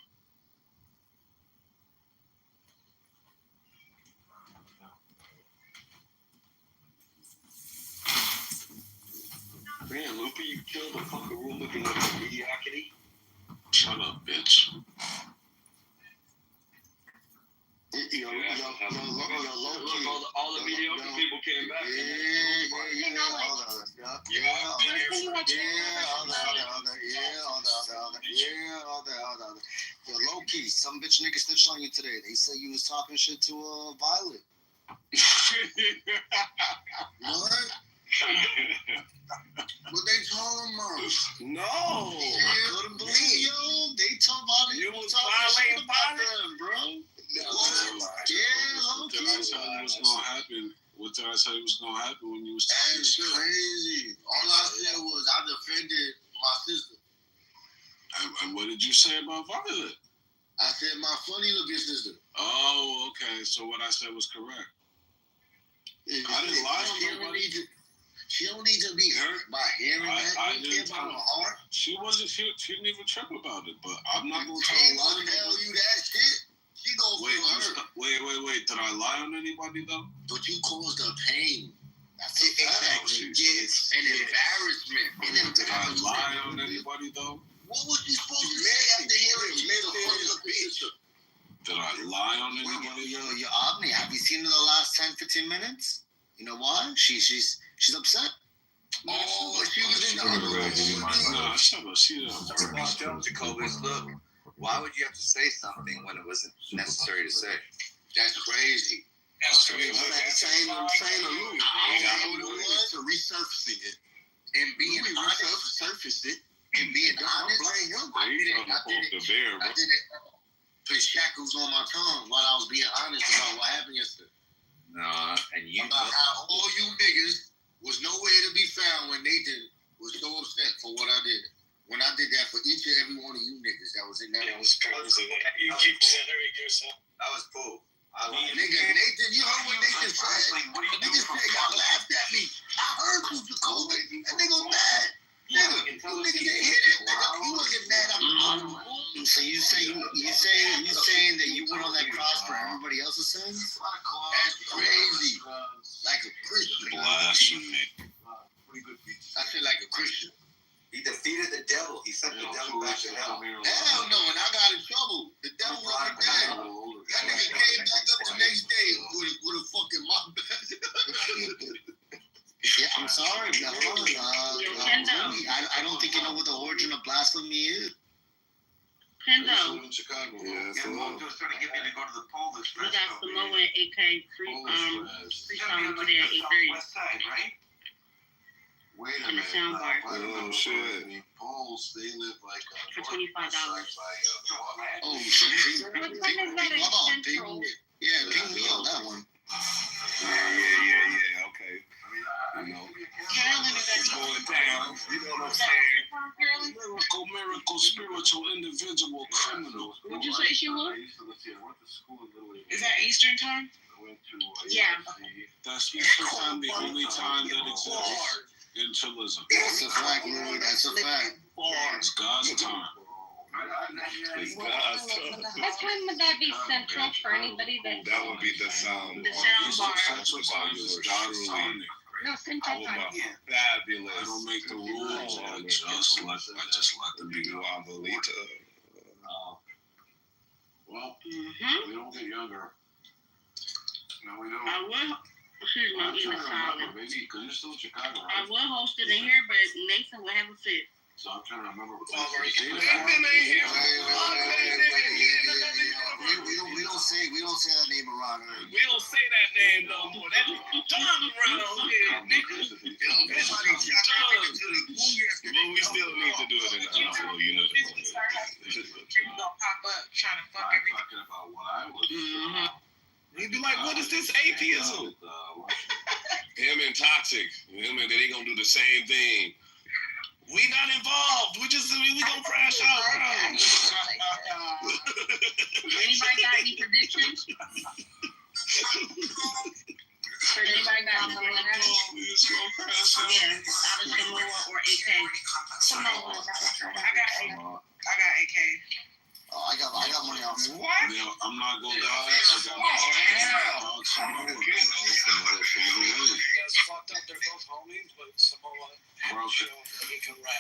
Man, Lupe, you killed the fucking room looking like a mediocrity. Shut up, bitch. All the mediocre people came back. Yo, low key, some bitch nigga snitched on you today. They say you was talking shit to Violet. What? What they talking about? No. Couldn't believe, yo. They told Violet You was talking shit violating about Violet? them, bro. Did I tell you what's gonna happen? What did I tell you was gonna happen when you was talking That's shit? crazy. All I said was I defended my sister. And what did you say about Violet? I said my funny looking sister. Oh, okay. So what I said was correct. I didn't lie on nobody. She don't need to be hurt by hearing that. I You didn't care about her heart. She didn't even trip about it, but I'm not gonna She tell a ain't lie. gonna tell you that shit. She gonna feel hurt. Wait. Did I lie on anybody though? But you caused her pain. That's it. Exactly. Yes. An embarrassment. Did I lie on anybody though? What was she supposed to say after hearing the funny picture? Did I lie on anybody? Yo, Omni, have you seen her the last 10-15 minutes? You know why? She's upset. Oh, she was in the Nah, shut up. She Still, Jacobus, look, why would you have to say something when it wasn't necessary to say? That's crazy. That's crazy. Saying a little. You know what it was? To resurfacing it. And being honest. Resurfaced it. And being honest. I did it. Put shackles on my tongue while I was being honest about what happened yesterday. Nah, and you about how all you niggas was nowhere to be found when they was so upset for what I did. When I did that for each and every one of you niggas that was in that. It was crazy. You keep centering yourself. That was cool. Nigga, Nathan, you heard what Nathan said? Nigga said y'all laughed at me. I heard you, Jacoby. That nigga was mad. Nigga, you niggas didn't hit it. Nigga, he wasn't mad. So you saying that you went on that cross for everybody else's sins? That's crazy. Like a Christian. Blasphemy. I said like a Christian. He defeated the devil. He sent the devil back to hell. Hell no, and I got in trouble. The devil wasn't dead. That nigga came back up the next day with a fucking mop. Yeah, I'm sorry. No, I don't think you know what the origin of blasphemy is. Kendo. In Chicago. Yeah, Mom just trying to get me to go to the Polish We got restaurant. Samoa and AK freestyle over there at 8:30. West side, right? Wait a And the minute. sound bar. Oh, shit. Poles, they live like For $25. Oh shit! What time is that Hold on, at Central? Yeah, ping me on that one. Yeah. Okay. You know, Carolyn is it's at going down. You know what I'm saying? Miracle, spiritual, individual, criminal. What'd you say she was? Is that Eastern time? Yeah. That's Eastern time, the only time that exists in Chilism. That's a fact, Lord. That's a fact. It's God's time. It's God's time. What time would that be Central for anybody that? That would be the sound. The sound bar. Central time is God's timing. No, Central time. Fabulous. I don't make the rules. I just let them be. Abuelita. Well, Mm-hmm. we don't get younger. No, we don't. I will. Excuse me, I'm eating a salad. Maybe because you're still in Chicago, I right? will host it in here, but Nathan will have a fit. So I'm trying to remember what We don't say that name around here. We don't say that name no more. That's done around here, nigga. But we still need to do it in the house, so you know. They're gonna pop up trying to fuck everything. talking about what I was. He'd be like, what is this atheism? Him and Toxic. Him and they gonna do the same thing. We not involved. We gonna crash out. Anybody got any predictions? Anybody got any predictions? Yes, out of Samoa or AK. Samoa. I got AK. Oh, I got money on it. What? You know, I'm not gonna lie. I got my Samoa. That's fucked up. They're both homies, but Samoa Bro, he can rap.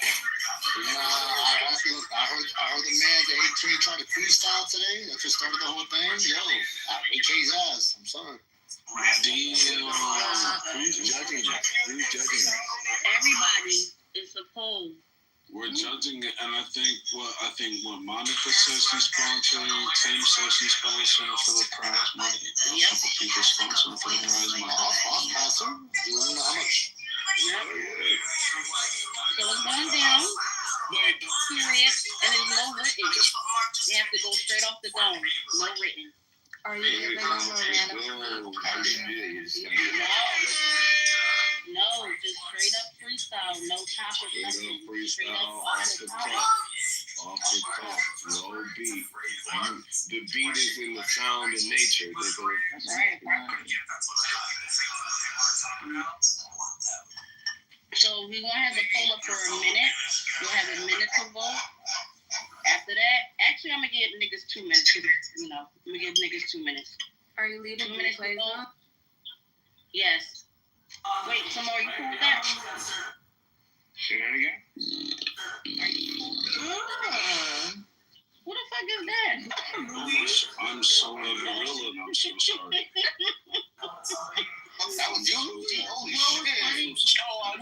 I heard the man, the AK tried to freestyle today. That just started the whole thing. Yo, AK's ass. I'm sorry. damn. Who's judging that? Who's judging that? Everybody is supposed. We're judging it, and I think what Monica says she's sponsoring, Tim says she's sponsoring for the prize money. Yep. People sponsoring for the prize money. I'll sponsor. You wanna know how much? Yep. So it's going down. Period. And there's no written. You have to go straight off the dome. No written. Are you giving them a random? No, just straight up freestyle. No topic, nothing. Straight up off the top. Off the cuff, no beat. The beat is in the sound of nature. That's right. So we're gonna have the poll up for a minute. We'll have a minute to vote. After that, actually, I'm gonna give niggas 2 minutes. You know, I'm gonna give niggas 2 minutes. Are you leaving 2 minutes to replays vote? on? Yes. Wait, some more. You cool with that? Say that again? Are you cool? Who the fuck is that? I'm so gorilla, and I'm so sorry. That was you? Holy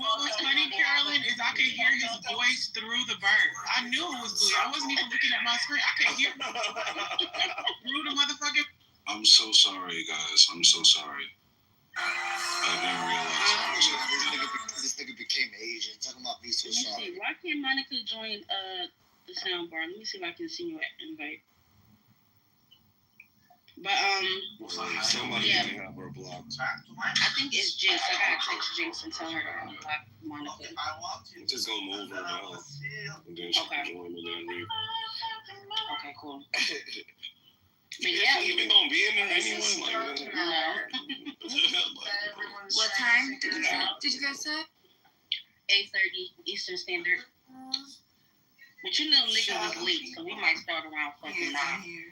What was funny, Carolyn, is I could hear his voice through the bird. I knew it was Louis. I wasn't even looking at my screen. I could hear him through the motherfucking. I'm so sorry, guys. I'm so sorry. I didn't realize. This nigga became Asian. Talking about me so Let me sorry. see. Why can't Monica join the sound bar? Let me see if I can send you an invite. But Somebody yeah. can have her blocked. I think it's Jinx. I gotta text Jinx and tell her to unblock Monica. I'm just gonna move her down. And then she can join and then leave. Okay, cool. But yeah, You even gonna be in there anyway? Like, What time did you guys say? 8:30 Eastern Standard. But you know niggas is late, so we might start around fucking 9. You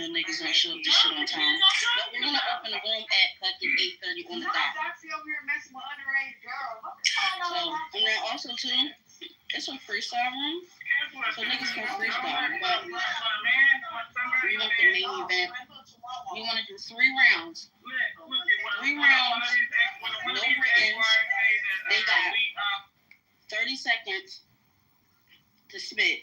know niggas gonna show up this shit on time. But we're gonna open the room at fucking 8:30 on the dot. So, and then also too, It's a freestyle room, so niggas can freestyle. But we want the main event. We want to do 3 rounds. 3 rounds, no written. They got 30 seconds to spit.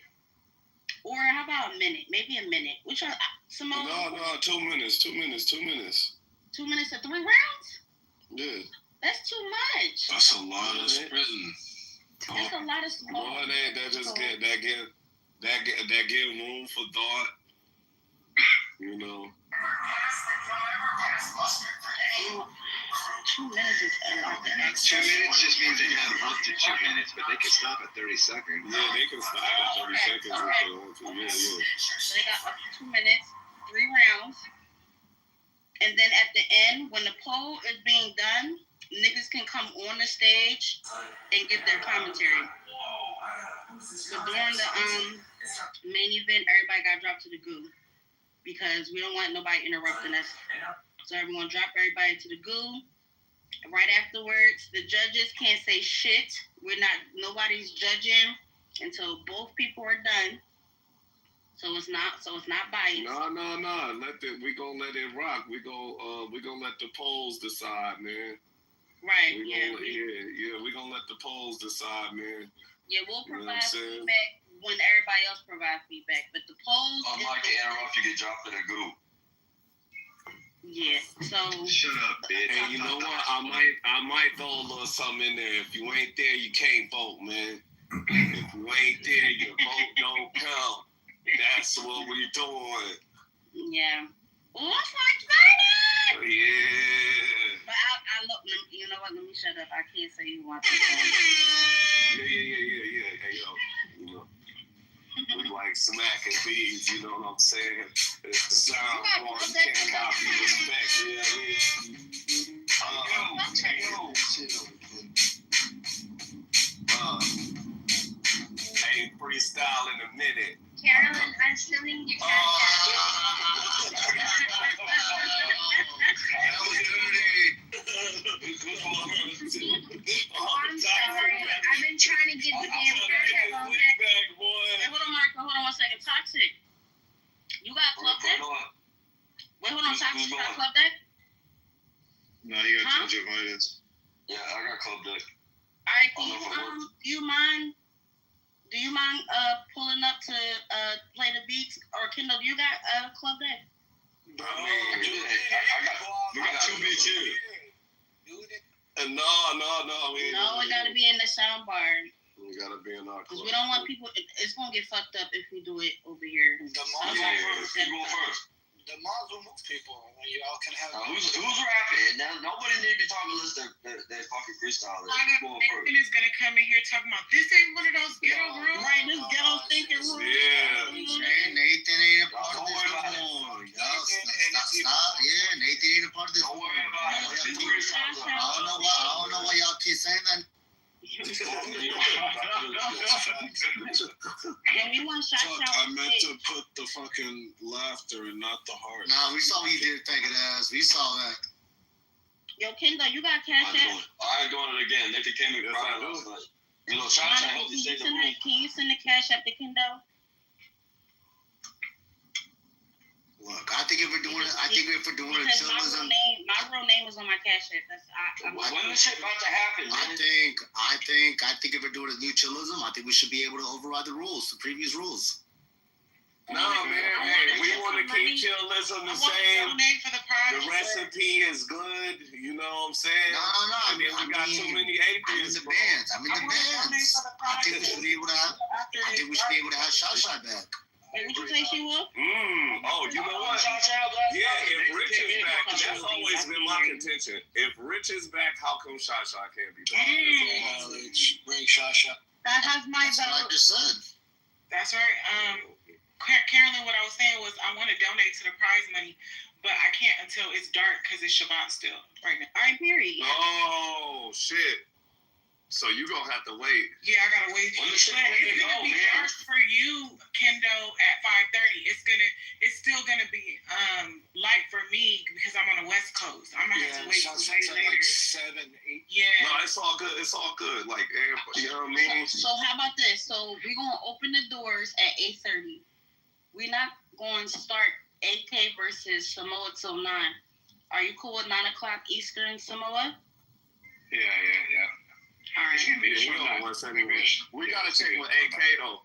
Or how about a minute? Maybe a minute. Which are Simone? No, 2 minutes. 2 minutes. 2 minutes. 2 minutes to 3 rounds? Yeah. That's too much. That's a lot of spitting. That's a lot of smoke. No, that just give room for thought. You know. 2 minutes is a lot. 2 minutes just means they have up to 2 minutes, but they can stop at 30 seconds. Yeah, they can stop at 30 seconds if they want to. Yeah. So they got up to 2 minutes, 3 rounds. And then at the end, when the poll is being done, niggas can come on the stage and give their commentary. So during the main event, everybody got dropped to the goo because we don't want nobody interrupting us. So everyone drop everybody to the goo. Right afterwards, the judges can't say shit. Nobody's judging until both people are done. So it's not biased. No. We gonna let it rock. We gonna let the polls decide, man. Right. We gonna let the polls decide, man. Yeah, we'll provide saying? feedback when everybody else provides feedback. But the polls. I'm like to interrupt. You get dropped to the goo. Yeah. So. Shut up, bitch. Hey, you know what? I might throw a little something in there. If you ain't there, you can't vote, man. If you ain't there, your vote don't count. That's what we're doing. Yeah. Oh, I'm so excited! Yeah. But I look. You know what? Let me shut up. I can't say you want to. Yeah. Hey, yo, you know, we like smacking bees. You know what I'm saying? It's the sound one. Can't copy respect. Hey, freestyle in a minute. Carolyn, I'm sending you cash I'm sorry. I've been trying to get the damn cash app all day. Hey, hold on, Marco. Hold on 1 second. Toxic. You got club deck? Wait, hold on. Toxic, you got club deck? No, you got gingivitis. Yeah, I got club deck. All right, do you mind pulling up to play the beats? Or Kendall, do you got club deck? We got 2 beats here. No. It gotta be in the sound bar. We gotta be in our club. Because we don't want people. It's gonna get fucked up if we do it over here. You go first. The moms will move people when you all can have. Who's rapping? Now nobody need to be talking unless they're fucking freestyling. Nathan is gonna come in here talking about this ain't one of those ghetto rooms. Right, this ghetto thinking room. Yeah. Nathan ain't a part of this no more. Stop. Yeah, Nathan ain't a part of this. Don't worry about it. I don't know why y'all keep saying that. And we want shots Fuck, out. I meant to put the fucking laughter and not the heart. Nah, we saw what you did, faggot ass. We saw that. Yo, Kendall, you got cash app? I ain't doing it again. Nathan came in crying last night. You know, shout out to help you stay in the room. Can you send the cash app to Kendall? Look, I think if we're doing it, chillism. My real name is on my cash app. When this shit about to happen, man? I think if we're doing a new chillism, I think we should be able to override the rules, the previous rules. Nah, man, we want to keep chillism the same. The recipe is good. You know what I'm saying? No. I mean, we got too many atheists. I mean the bands. I think we should be able to have Shot back. Hey, what you say she was? Oh, you know what? Yeah, if Rich is back, that's always been my contention. If Rich is back, how come Shasha can't be back? Bring Shasha. That has my vote. Like you said. That's right. Carolyn, what I was saying was I want to donate to the prize money, but I can't until it's dark because it's Shabbat still right now. All right, period. Oh, shit. So you gonna have to wait. Yeah, I gotta wait. When the But shit when it's they gonna go, be man. dark for you, Kendo, at 5:30. It's still gonna be light for me because I'm on the West Coast. I'm gonna have to wait till way later. Like 7, 8. Yeah. No, it's all good. It's all good. Like everybody, you know what I mean? So how about this? So we're gonna open the doors at 8:30. We're not going to start AK versus Samoa till 9. Are you cool with 9 o'clock Eastern Samoa? Yeah. All right. Yeah, we don't want to anyway. We gotta check with AK though.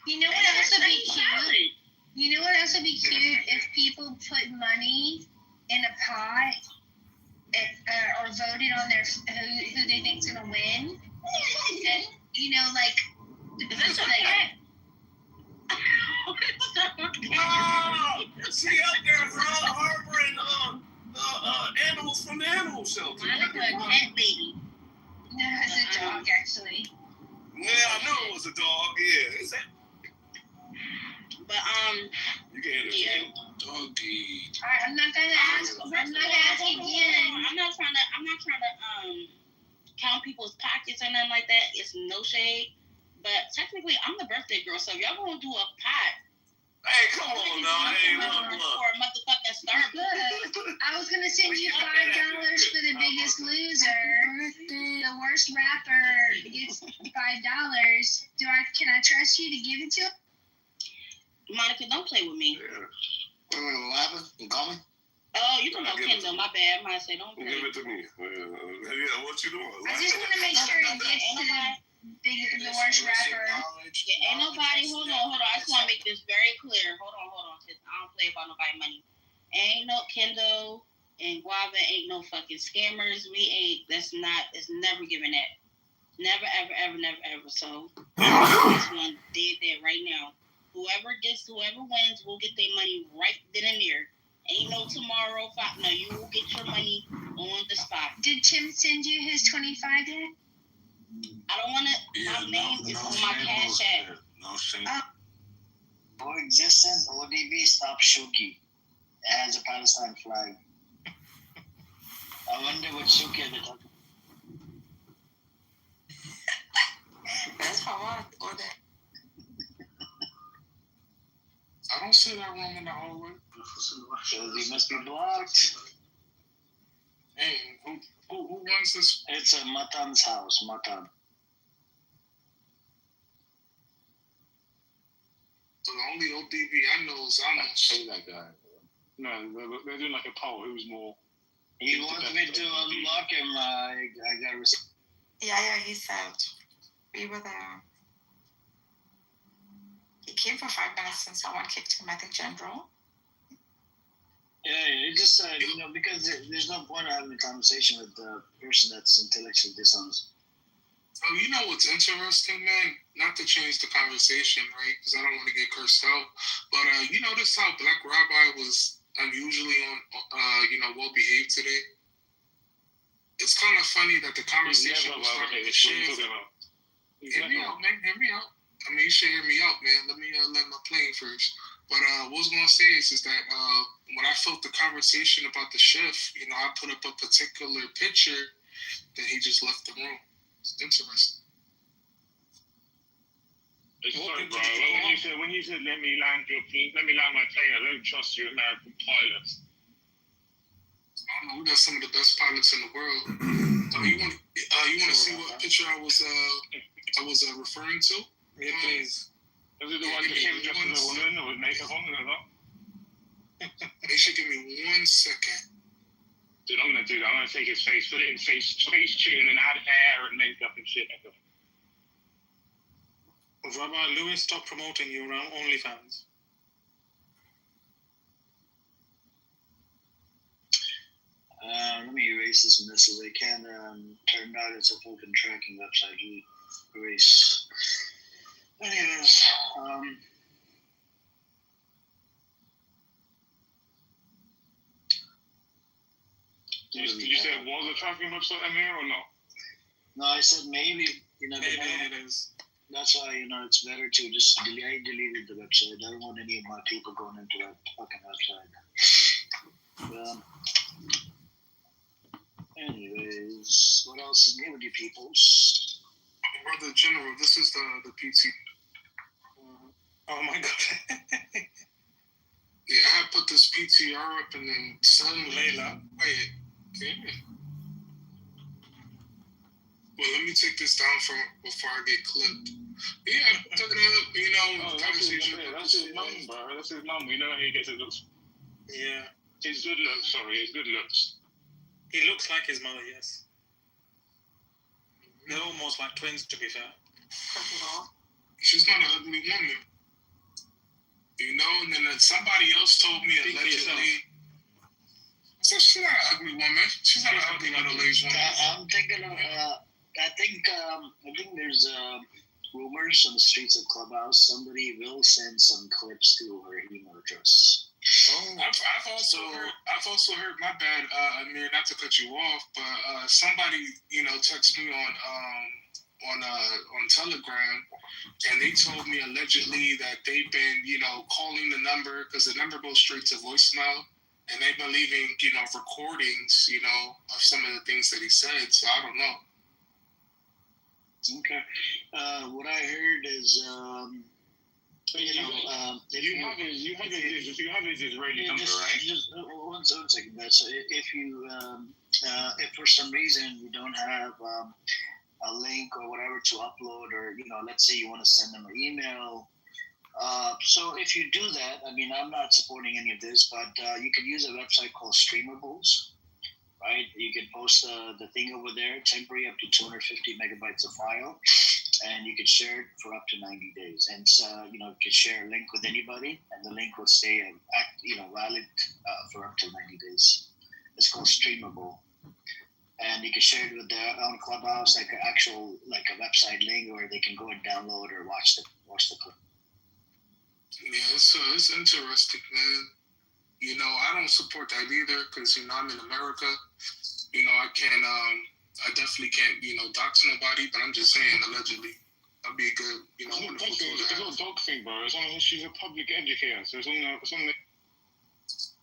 You know what else would be cute? You know what else would be cute? If people put money in a pot or voted on their who they think's gonna win. And, you know, like That's okay. Oh, she up there harboring animals from the animal shelter. Monica, a cat lady. No, it's a dog actually. Yeah, I knew it was a dog. Yeah, is that? But You can yeah. Doggy. Alright, I'm not gonna ask again. I'm not trying to count people's pockets or nothing like that. It's no shade. But technically, I'm the birthday girl, so if y'all gonna do a pot. Hey, come on now. Hey, look. For a motherfucking Starbucks. Look, I was gonna send you $5 for the Biggest Loser. The worst rapper gets $5. Can I trust you to give it to him? Monica, don't play with me. Yeah. What happened? You call me? Oh, you talking about Kendall? My bad. I might say don't play. Give it to me. Yeah, what you doing? I just want to make sure it gets to the worst rapper. Yeah, ain't nobody. Hold on. I just want to make this very clear. Hold on. Cause I don't play about nobody money. Ain't no Kendall and Guava ain't no fucking scammers. We ain't. It's never giving that. Never, ever. So this one did that right now. Whoever wins will get their money right then and there. Ain't no tomorrow. No, you will get your money on the spot. Did Tim send you his 25 yet? I don't want to. My name is on my cash app. No shame. Coexistence ODB stop Shuki. It has a Palestine flag. I wonder what Shuki are they talking. That's how I order. I don't see that wrong in the hallway. So he must be blocked. Hey, who runs this? It's a Matan's house, Matan. So the only ODB I know is Amos. Say that guy. No, they're doing like a poll. Who's more? He wants me to unlock him. I got receipt. Yeah, he said we were there. He came for 5 minutes and someone kicked him, I think General. Yeah, it just said, because there's no point of having a conversation with the person that's intellectually dishonest. Oh, you know what's interesting, man? Not to change the conversation, right? Because I don't want to get cursed out. But you notice how Black Rabbi was unusually well behaved today? It's kind of funny that the conversation was starting to shift. Hear me out, man. Hear me out. I mean, you should hear me out, man. Let me let my plane first. But what I was going to say is that when I felt the conversation about the shift, I put up a particular picture that he just left the room. It's interesting. Sorry, bro. When you said let me land my plane, I don't trust you American pilots. We got some of the best pilots in the world. You want to see what picture I was referring to? Yeah, please. Was it the one that came dressed as a woman with makeup on and all? They should give me 1 second. Dude, I'm gonna do that. I'm gonna take his face, put it in face tune, and add hair and makeup and shit. Rabbi Lewis, stop promoting your OnlyFans. Let me erase this mess as I can. Turned out it's a fucking tracking website. Erase. Anyways, you said was a tracking website, Amir, or no? No, I said maybe. Maybe it is. That's why, it's better to just delete. I deleted the website. I don't want any of my people going into that fucking website. Anyways, what else is new with you peoples? Brother General, this is the PT. Oh my god. Yeah, I put this PTR up and then suddenly, Layla, wait, yeah. Well, let me take this down before I get clipped. Yeah, I took it up, you know, that's his mum, bro. That's his mum. We know he gets it looks. Yeah. His good looks, sorry, his good looks. He looks like his mother, yes. They're almost like twins, to be fair. She's not an ugly woman. You know, and then somebody else told me allegedly. So she's not an ugly woman. She's not an ugly middle-aged woman. I'm thinking of, I think there's rumors on the streets of Clubhouse. Somebody will send some clips to her email address. Oh, I've also heard. My bad, Amir, not to cut you off, but somebody, you know, texted me on Telegram, and they told me allegedly that they've been, you know, calling the number because the number goes straight to voicemail, and they've been leaving, you know, recordings, you know, of some of the things that he said. So I don't know. Okay. What I heard is, you have his Israeli number, right? Just one second, guys. So if for some reason you don't have a link or whatever to upload, or you know, let's say you want to send them an email. So if you do that, I mean, I'm not supporting any of this, but you can use a website called Streamables, right? You can post the thing over there, temporary up to 250 megabytes of file, and you can share it for up to 90 days. And you know, you can share a link with anybody, and the link will stay valid for up to 90 days. It's called Streamable. And you can share it with their own Clubhouse, like an actual, like a website link where they can go and download or watch the clip. Yeah, it's interesting, man. You know, I don't support that either because, you know, I'm in America. You know, I definitely can't, you know, dox nobody, but I'm just saying, allegedly, that'd be a good, you know, wonderful tool to have. It's not a dog thing, bro. She's a public educator, so it's on the.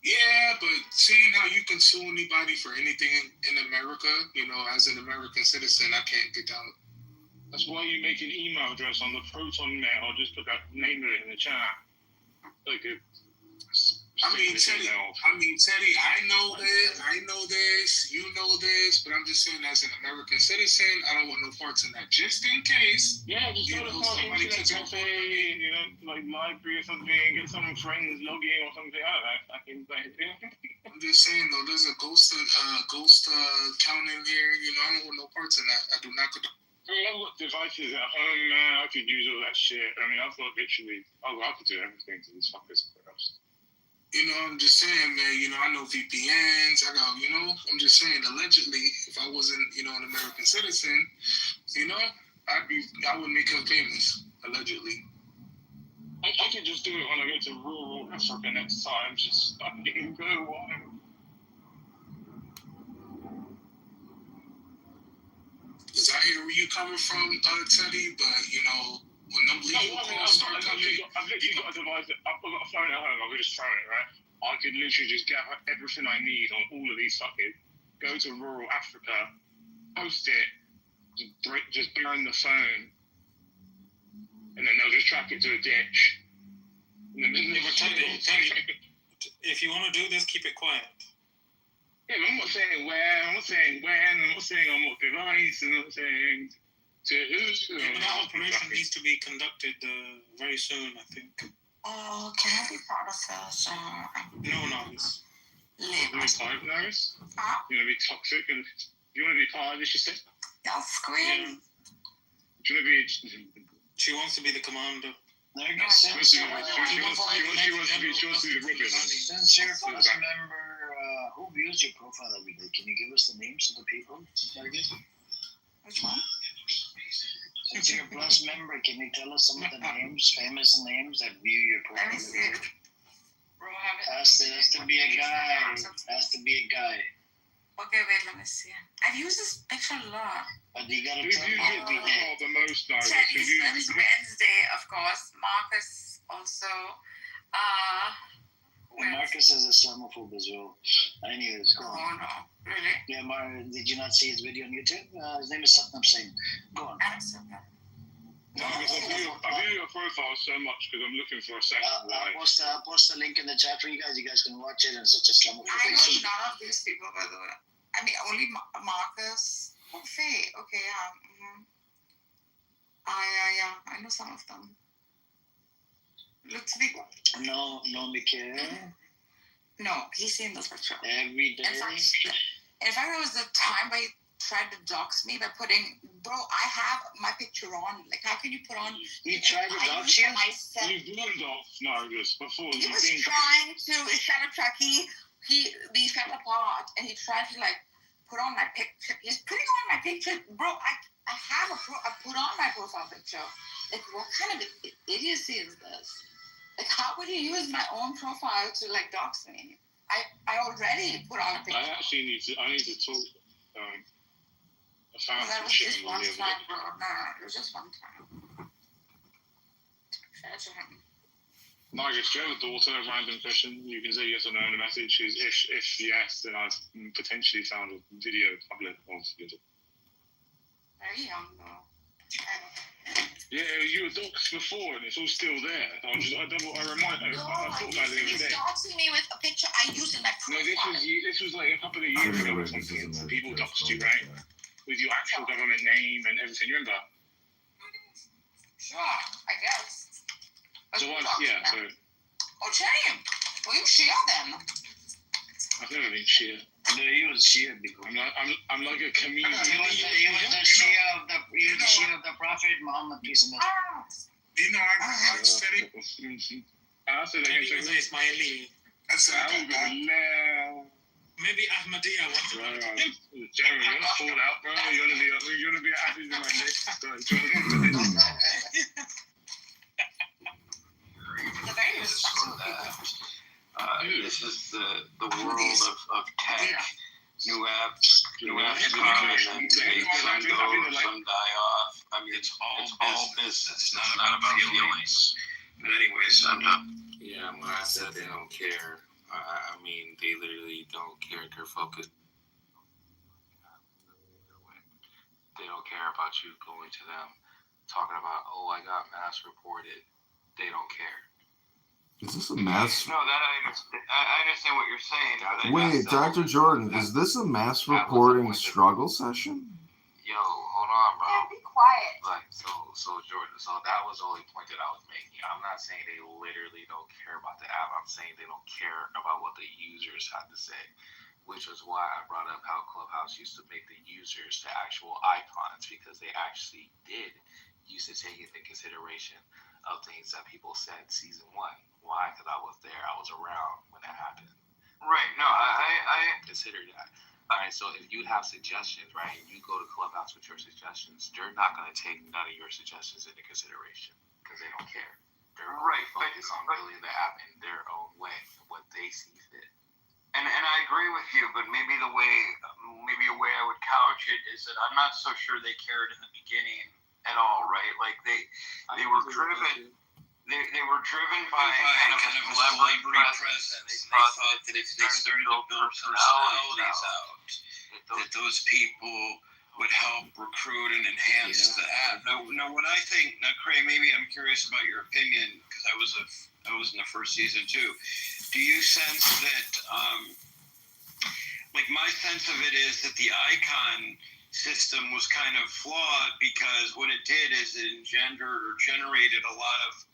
Yeah, but seeing how you can sue anybody for anything in America, you know, as an American citizen, I can't get down. That's why you make an email address on the Proton Mail or just put that name of it in the chat. Like Teddy, I know this, you know this, but I'm just saying as an American citizen, I don't want no parts in that. Just in case. Yeah, just go to somebody to cafe, you know, like library or something, get some friends log in or something. I don't know. I'm just saying though, there's a ghost account in here, you know, I don't want no parts in that. I do not condone. I mean, I've got devices at home, man. I could use all that shit. I mean, I've got literally, I could do everything to these fuckers. You know, I'm just saying, man, you know, I know VPNs. I got, you know, I'm just saying, allegedly, if I wasn't, you know, an American citizen, you know, I would make him famous, allegedly. I could just do it when I go to rural Africa next time. Just fucking go wild. Because I hear where you coming from, Teddy, but, you know, when them legal calls start coming... I've literally got a device, I've got a phone at home, I could just throw it, right? I could literally just get everything I need on all of these fuckers, go to rural Africa, post it, just behind the phone, and then they'll just track it to a ditch. And then Teddy, if you want to do this, keep it quiet. Yeah, but I'm not saying where, I'm not saying when, I'm not saying on what device, I'm not saying to who. Yeah, that operation needs to be conducted very soon, I think. Oh, can I be part of this? No, Norris. You want to be part of Norris? You want to be toxic? And you want to be part of this, you said? Y'all scream. Do you want to be... She wants to be the commander. There you go. She wants to be the ribbon. Since you're a class member, who views your profile every day? Can you give us the names of the people? Which one? Since you're a Plus member, can you tell us some of the names, famous names that view your profile? Let me see. Has to be a guy. Has to be a guy. Okay, wait, let me see. I've used this picture a lot. But you gotta tell me the most now. Teddy's Wednesday, of course. Marcus also. Marcus is Islamophobe as well. Anyways, go on. Oh no, really? Yeah, did you not see his video on YouTube? His name is Satnam Singh. Go on. Marcus, I view your profile so much because I'm looking for a second wife. I'll post the link in the chat for you guys. You guys can watch it and such I know none of these people, by the way. I mean, only Marcus. Oh, Faye. Okay, yeah. Yeah. I know some of them. Looks big. No, Mikhail. No, he's seen this picture. Every day. In fact, there was the time where he tried to dox me by putting, bro, I have my picture on. Like, how can you put on? You tried to dox you? You've been doxed, Marcus, before. He was trying to track. We fell apart, and he tried to, like, put on my picture. He's putting on my picture. Bro, I have I put on my profile picture. Like, what kind of idiocy is this? Like, how would he use my own profile to, like, dox me? I already put on a picture. I need to talk. I found that was just one time, bro. No, it was just one time. Fair to him. Marcus, do you have a daughter? A random question. You can say yes or no in a message. If yes, then I've potentially found a video public of your daughter. Very young, though. Yeah, you were doxed before, and it's all still there. I thought about it the other day. He's doxing me with a picture I used in my profile. No, this was like a couple of years ago or something. People doxed you, right? With your actual government name and everything. You remember? Sure, I guess. So once, yeah. So. Oh, Cherry, were you Shia then? I've never been Shia. No, he was Shia because I'm like a comedian. He was the Shia of the Prophet Muhammad. You know, I'm steady. I said that maybe it was Ismaili. Maybe Ahmadiyya wants to Jeremy, you're not called out, bro. You're gonna be added in my list. This is the world of tech. New apps come and some go, some die off. I mean, it's all business. It's not about feelings. But anyways, I'm done. Yeah, when I said they don't care, I mean, they literally don't care. They're focused. They don't care about you going to them, talking about, oh, I got mass reported. They don't care. Is this a mass? No, that I understand what you're saying. Wait, Dr. Jordan, is this a mass reporting struggle session? Yo, hold on, bro. Yeah, be quiet. Like, so Jordan, so that was the only point that I was making. I'm not saying they literally don't care about the app. I'm saying they don't care about what the users have to say, which was why I brought up how Clubhouse used to make the users to actual icons, because they actually did used to take into consideration of things that people said season 1. Why? Because I was there. I was around when that happened. Right. No, I consider that. All right. So if you have suggestions, right, and you go to Clubhouse with your suggestions, they're not going to take none of your suggestions into consideration because they don't care. They're focused on building the app in their own way, what they see fit. And I agree with you, but maybe a way I would couch it is that I'm not so sure they cared in the beginning at all, right? Like they were driven. They were driven by kind of a celebrity presence. They thought that if they started to build personalities out, that those people would help recruit and enhance the app. Now, what I think, now, Craig, maybe I'm curious about your opinion because I was in the first season too. Do you sense that, like my sense of it is that the icon system was kind of flawed because what it did is it generated a lot of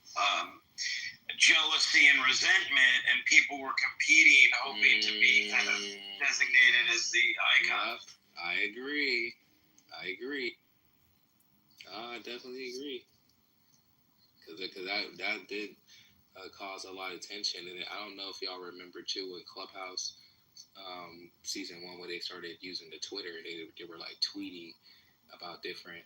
jealousy and resentment, and people were competing, hoping to be kind of designated as the icon. I agree. I definitely agree. Because that did cause a lot of tension. And I don't know if y'all remember, too, with Clubhouse season 1 where they started using the Twitter. They were, like, tweeting about different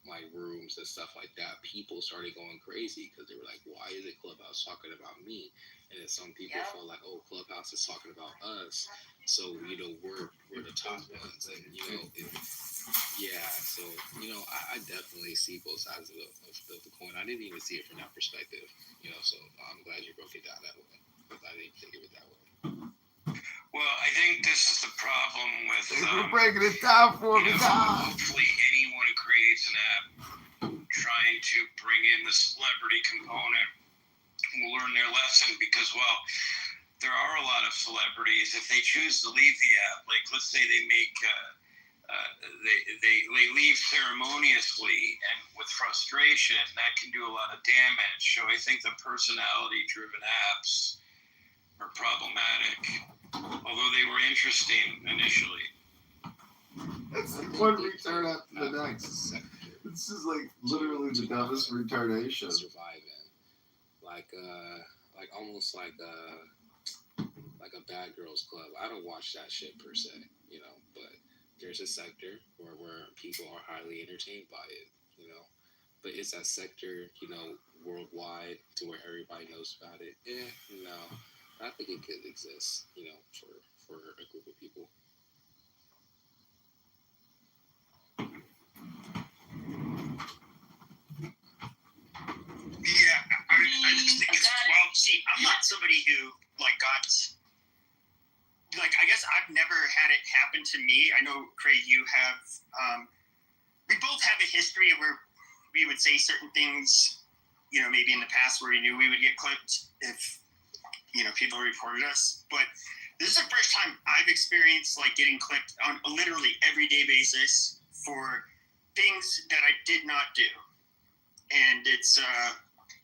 like rooms and stuff like that. People started going crazy because they were like, why is it Clubhouse talking about me? And then some people felt like, oh, Clubhouse is talking about us, so we're the top ones. And so I definitely see both sides of the coin. I didn't even see it from that perspective, so I'm glad you broke it down that way. I didn't think of it that way. Well, I think this is the problem with. We're breaking it down for me, God. Hopefully, anyone who creates an app trying to bring in the celebrity component will learn their lesson because, well, there are a lot of celebrities. If they choose to leave the app, like let's say they make, they leave ceremoniously and with frustration, that can do a lot of damage. So I think the personality-driven apps are problematic. Although they were interesting initially. It's like one retard after the next. This is like literally the dumbest retardation. Surviving, like almost like a Bad Girls Club. I don't watch that shit per se, you know, but there's a sector where people are highly entertained by it, you know. But it's that sector, you know, worldwide to where everybody knows about it. No. I think it could exist, you know, for a group of people. Yeah, I just think it's, well, see, I'm not somebody who, like, I guess I've never had it happen to me. I know, Craig, you have, we both have a history of where we would say certain things, you know, maybe in the past where we knew we would get clipped if, you know, people reported us, but this is the first time I've experienced like getting clipped on a literally everyday basis for things that I did not do, and it's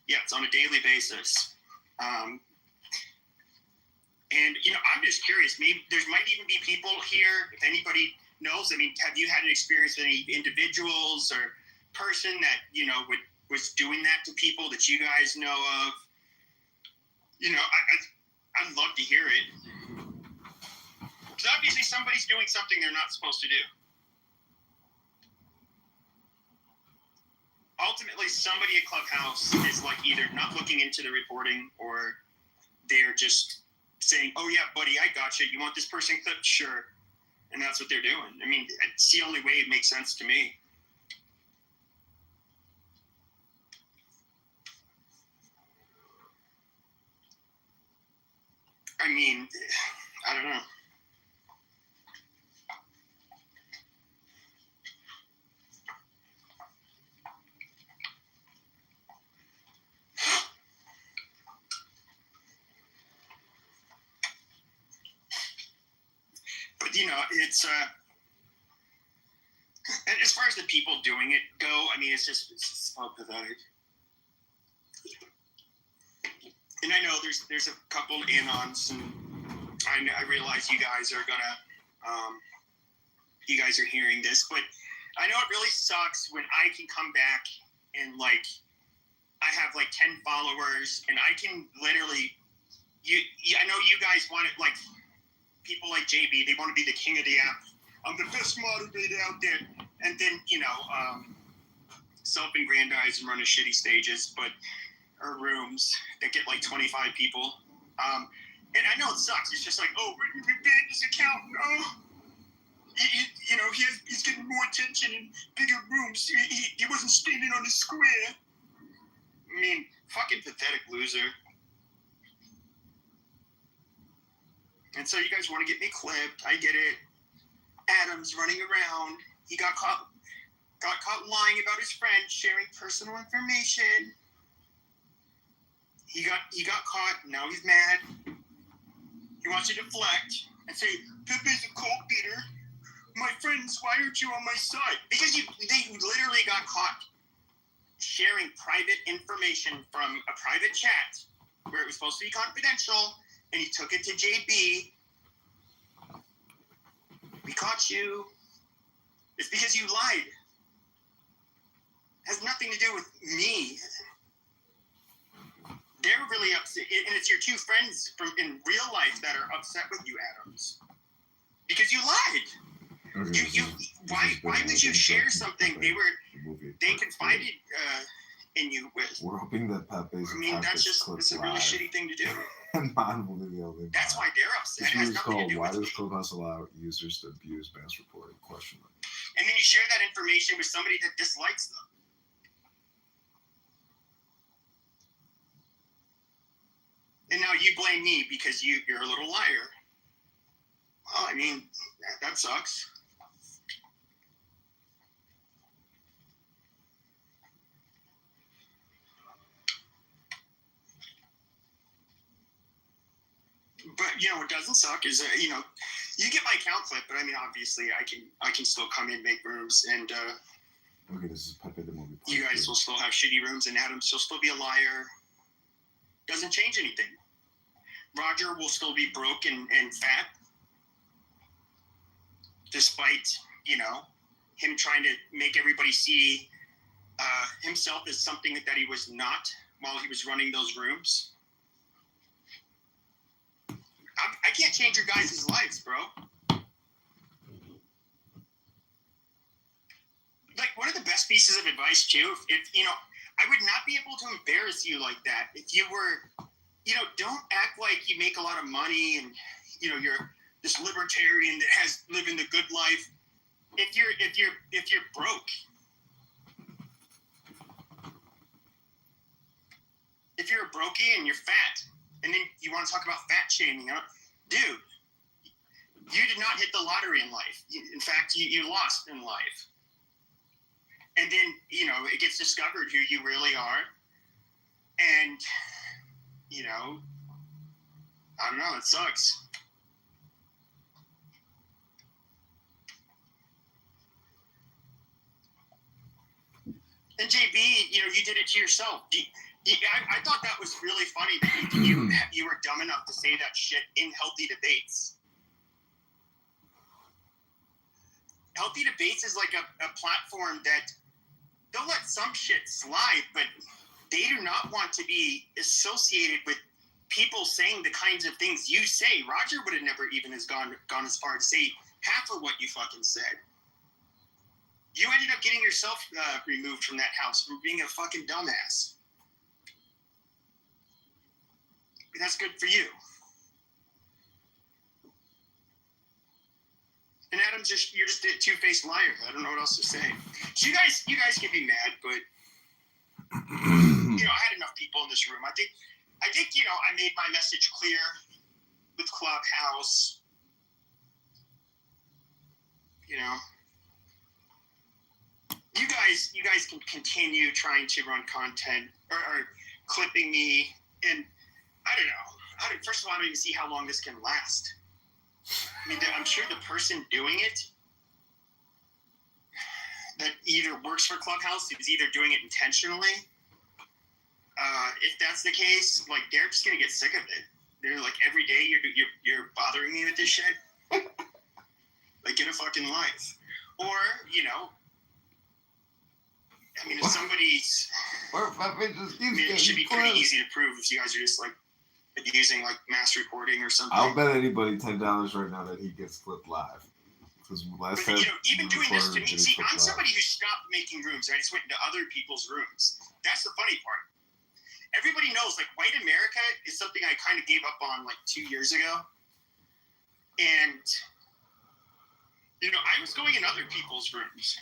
it's on a daily basis, and you know, I'm just curious. Maybe there might even be people here. If anybody knows, I mean, have you had an experience with any individuals or person that you know was doing that to people that you guys know of? You know, I'd love to hear it. Because obviously somebody's doing something they're not supposed to do. Ultimately, somebody at Clubhouse is like either not looking into the reporting or they're just saying, oh yeah, buddy, I gotcha. You want this person clipped? Sure. And that's what they're doing. I mean, it's the only way it makes sense to me. I mean, I don't know. But, you know, it's, and as far as the people doing it go, I mean, it's just so pathetic. And I know there's a couple anons, and I realize you guys are gonna, you guys are hearing this, but I know it really sucks when I can come back and like, I have like 10 followers, and I can literally, I know you guys want it, like people like JB, they want to be the king of the app. I'm the best moderator out there, and then you know, self-aggrandize and run a shitty stages, or rooms that get like 25 people. And I know it sucks. It's just like, oh, we banned his account. No. You know, he's getting more attention in bigger rooms. He wasn't standing on the square. I mean, fucking pathetic loser. And so you guys want to get me clipped. I get it. Adam's running around. He got caught lying about his friend, sharing personal information. He got caught. Now he's mad. He wants to deflect and say, Pepe's a cult leader. My friends, why aren't you on my side? Because they literally got caught sharing private information from a private chat where it was supposed to be confidential, and he took it to JB. We caught you. It's because you lied. It has nothing to do with me. They're really upset, and it's your two friends from in real life that are upset with you, Adams, because you lied. Why would you share something they confided in you with? We're hoping that Pepe's it's a really shitty thing to do. And mine will be the only. That's why they're upset. This It has is nothing called to do "Why with Does Clubhouse Allow Users to Abuse Mass Reporting?" Question mark. And then you share that information with somebody that dislikes them. And now you blame blame me because you're a little liar. Well, I mean, that sucks. But what doesn't suck is you get my account clip, but I mean obviously I can still come in, make rooms, and Okay, this is Pepe the movie. you guys will still have shitty rooms, and Adams will still be a liar. Doesn't change anything. Roger will still be broke and fat, despite him trying to make everybody see himself as something that he was not while he was running those rooms. I can't change your guys' lives, bro. Like, one of the best pieces of advice, too, if I would not be able to embarrass you like that if you were, don't act like you make a lot of money and, you're this libertarian that has living the good life. If you're broke, if you're a brokey and you're fat, and then you want to talk about fat shaming, dude, you did not hit the lottery in life. In fact, you lost in life. And then, it gets discovered who you really are. And, I don't know, it sucks. And JB, you did it to yourself. I thought that was really funny that you were dumb enough to say that shit in Healthy Debates. Healthy Debates is like a platform that they'll let some shit slide, but they do not want to be associated with people saying the kinds of things you say. Roger would have never even gone as far to say half of what you fucking said. You ended up getting yourself removed from that house for being a fucking dumbass. That's good for you. And Adam's you're just a two-faced liar. I don't know what else to say. So you guys can be mad, but I had enough people in this room. I think I made my message clear with Clubhouse. You guys can continue trying to run content or clipping me, and I don't know. First of all, I don't even see how long this can last. I mean, I'm sure the person doing it that either works for Clubhouse is either doing it intentionally. If that's the case, like, they're just gonna get sick of it. They're like, every day you're bothering me with this shit. Like, get a fucking life. Or, I mean, if somebody's... it should be pretty easy to prove if you guys are just, like, using, like, mass recording or something. I'll bet anybody $10 right now that he gets clipped live. Because last time, even doing this to me, see, I'm somebody who stopped making rooms. I just went into other people's rooms. That's the funny part. Everybody knows, like, white America is something I kind of gave up on, like, 2 years ago. And, I was going in other people's rooms.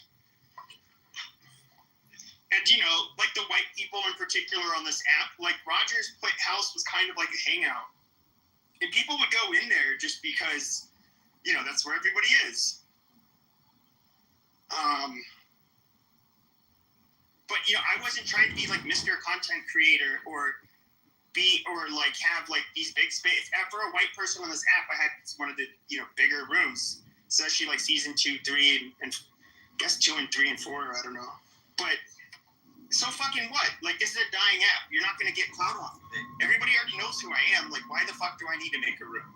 And, like the white people in particular on this app, like Roger's house was kind of like a hangout. And people would go in there just because, that's where everybody is. But, I wasn't trying to be like Mr. Content Creator or like have like these big space. For a white person on this app, I had one of the, bigger rooms. Especially like season 2, 3, and I guess 2 and 3 and 4, I don't know. But so fucking what? Like, this is a dying app. You're not going to get clout off of it. Everybody already knows who I am. Like, why the fuck do I need to make a room?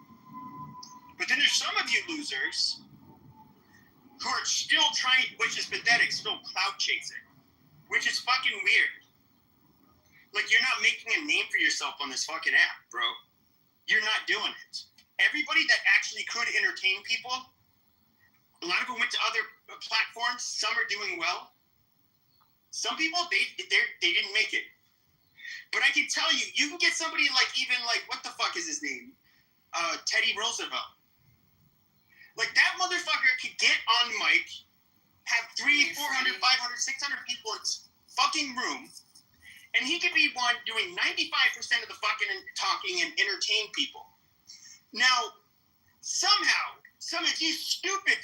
But then there's some of you losers who are still trying, which is pathetic, still clout chasing, which is fucking weird. Like, you're not making a name for yourself on this fucking app, bro. You're not doing it. Everybody that actually could entertain people, a lot of them went to other platforms. Some are doing well. Some people, they didn't make it. But I can tell you, you can get somebody like, even like, what the fuck is his name? Teddy Roosevelt. Like, that motherfucker could get on mic, have 300, 400, 500, 600 people in his fucking room, And he could be one doing 95% of the fucking talking and entertain people. Now, somehow, some of these stupid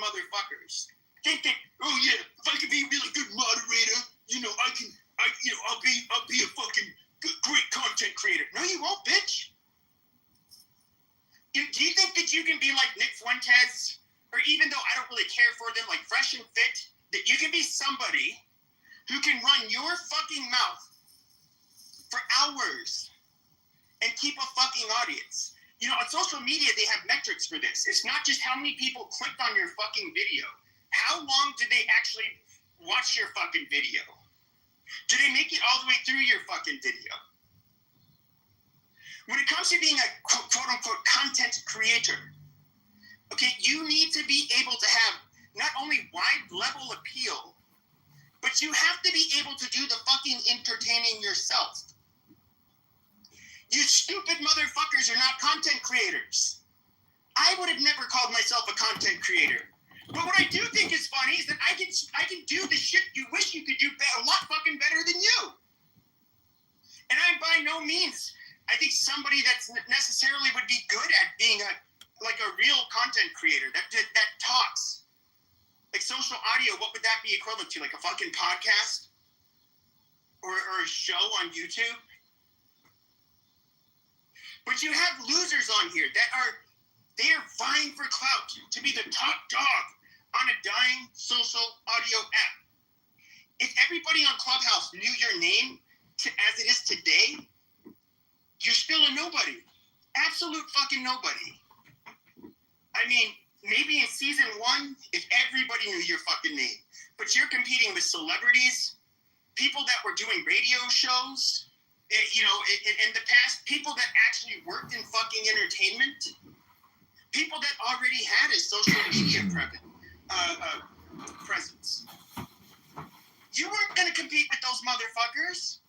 motherfuckers think that, oh yeah, if I could be a really good moderator, I'll be a fucking great content creator. No, you won't, bitch. Do you think that you can be like Nick Fuentes, or even though I don't really care for them, like Fresh and Fit, that you can be somebody who can run your fucking mouth for hours and keep a fucking audience? On social media, they have metrics for this. It's not just how many people clicked on your fucking video. How long did they actually watch your fucking video? Do they make it all the way through your fucking video? When it comes to being a quote-unquote content creator, okay, you need to be able to have not only wide-level appeal, but you have to be able to do the fucking entertaining yourself. You stupid motherfuckers are not content creators. I would have never called myself a content creator. But what I do think is funny is that I can do the shit you wish you could do a lot fucking better than you. And I'm by no means, I think, somebody that's necessarily would be good at being a real content creator that talks. Like social audio, what would that be equivalent to? Like a fucking podcast? Or a show on YouTube? But you have losers on here that are vying for clout to be the top dog on a dying social audio app. If everybody on Clubhouse knew your name as it is today, you're still a nobody. Absolute fucking nobody. I mean, maybe in season 1, if everybody knew your fucking name, but you're competing with celebrities, people that were doing radio shows, in the past, people that actually worked in fucking entertainment, people that already had a social media presence. You weren't going to compete with those motherfuckers.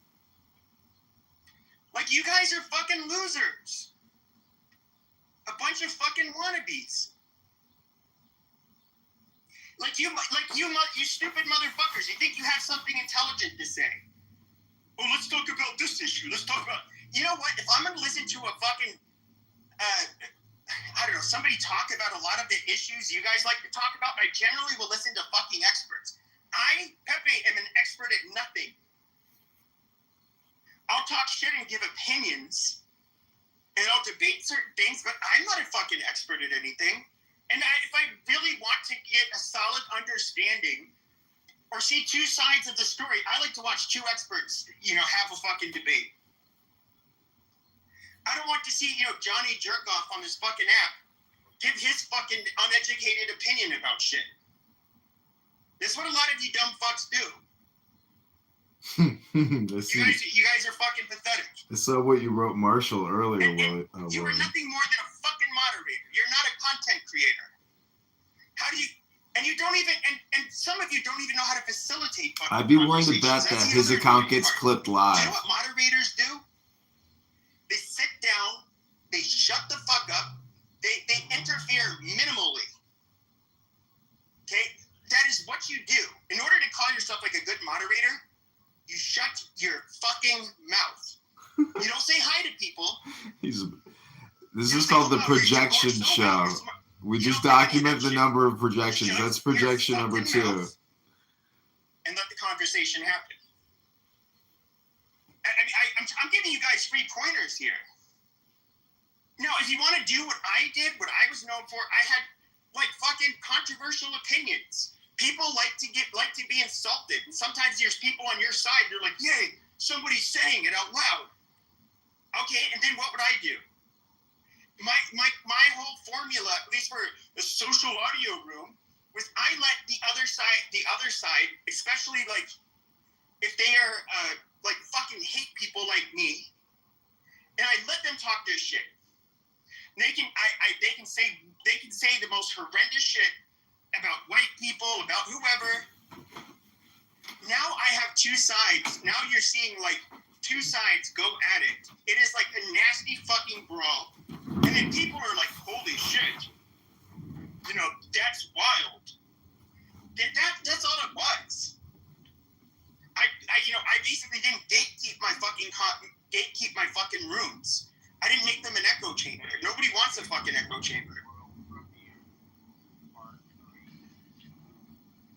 Like, you guys are fucking losers. A bunch of fucking wannabes. Like you stupid motherfuckers. You think you have something intelligent to say. Oh, let's talk about this issue. Let's talk about... You know what? If I'm going to listen to a fucking... somebody talk about a lot of the issues you guys like to talk about, I generally will listen to fucking experts. I, Pepe, am an expert at nothing. I'll talk shit and give opinions, and I'll debate certain things, but I'm not a fucking expert at anything. And if I really want to get a solid understanding or see two sides of the story, I like to watch two experts, have a fucking debate. I don't want to see, Johnny Jerkoff on this fucking app give his fucking uneducated opinion about shit. That's what a lot of you dumb fucks do. You guys are fucking pathetic. I saw what you wrote Marshall earlier. You are nothing more than a fucking moderator. You're not a content creator. How do you... And you don't even... And some of you don't even know how to facilitate fucking I'd be willing to bet conversations. that his account gets clipped live. Do you know what moderators do? They sit down, they shut the fuck up, they interfere minimally. Okay? That is what you do. In order to call yourself like a good moderator, you shut your fucking mouth. You don't say hi to people. This is called the projection show. We just document the number of projections. That's projection number 2. And let the conversation happen. I'm giving you guys free pointers here. Now, if you want to do what I did, what I was known for, I had like fucking controversial opinions. People like to be insulted. And sometimes there's people on your side, they're like, yay, somebody's saying it out loud. Okay, and then what would I do? My whole formula, at least for the social audio room, was I let the other side, especially like if they are like fucking hate people like me, and I let them talk their shit. They can say the most horrendous shit about white people, about whoever. Now I have two sides. Now you're seeing like two sides go at it. It is like a nasty fucking brawl. And then people are like, holy shit. That's wild. That's all it was. I basically didn't gatekeep my fucking rooms. I didn't make them an echo chamber. Nobody wants a fucking echo chamber.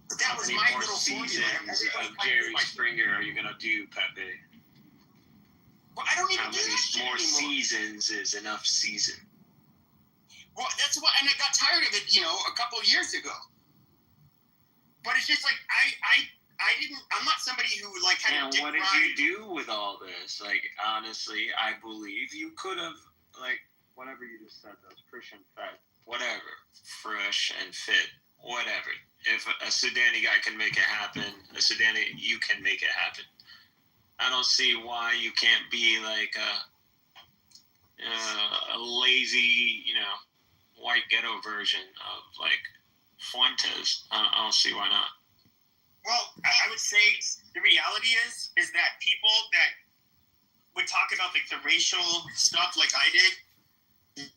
But that was my little seasons of Jerry Springer are you gonna do, Pepe? Well, I don't even How do many that shit more anymore. seasons is enough season? Well, that's why, and I got tired of it, a couple of years ago. But it's just like I'm not somebody who like had And a dick what did ride. you do with all this? Like, honestly, I believe you could have, like, whatever you just said, those Christian fed, whatever, fresh and fit, whatever. If a Sudani guy can make it happen, you can make it happen. I don't see why you can't be like a lazy, white ghetto version of like Fuentes. I don't see why not. Well, I would say the reality is that people that would talk about like the racial stuff like I did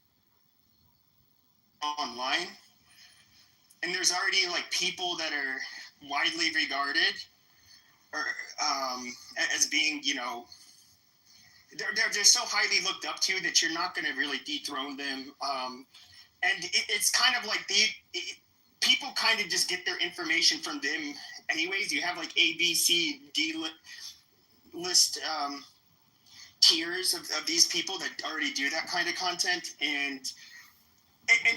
online, and there's already like people that are widely regarded or as being, they're so highly looked up to that you're not going to really dethrone them. And it's kind of like people kind of just get their information from them anyways. You have like A, B, C, D list tiers of these people that already do that kind of content. And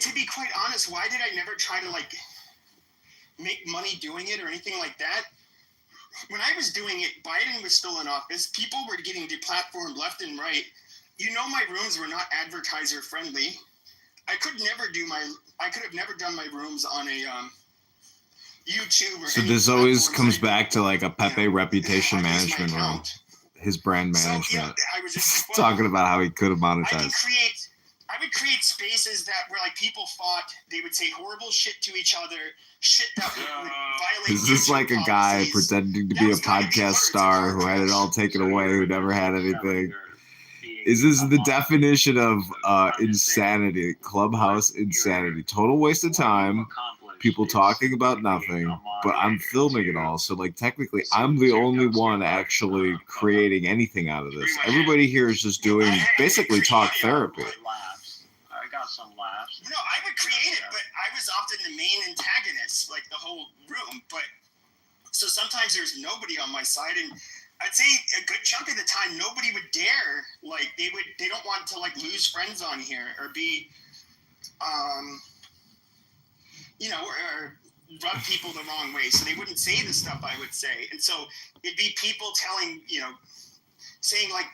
to be quite honest, why did I never try to like make money doing it or anything like that? When I was doing it, Biden was still in office. People were getting deplatformed left and right. My rooms were not advertiser friendly. I could have never done my rooms on a YouTube. So this always comes back to like a Pepe reputation management room, his brand management. So, I was just like, talking about how he could have monetized. I would create spaces that where like people fought. They would say horrible shit to each other, shit that would violate. Is this like a guy pretending to be a podcast star who had it all taken away, who never had anything? Is this the definition of insanity? Clubhouse insanity. Total waste of time. People talking about nothing, but I'm filming it all. So like technically I'm the only one actually creating anything out of this. Everybody here is just doing basically talk therapy. I got some laughs. No, I would create it, but I was often the main antagonist, like the whole room. But so sometimes there's nobody on my side, and I'd say a good chunk of the time nobody would dare. Like they don't want to like lose friends on here or be, or rub people the wrong way. So they wouldn't say the stuff I would say, and so it'd be people telling, saying like.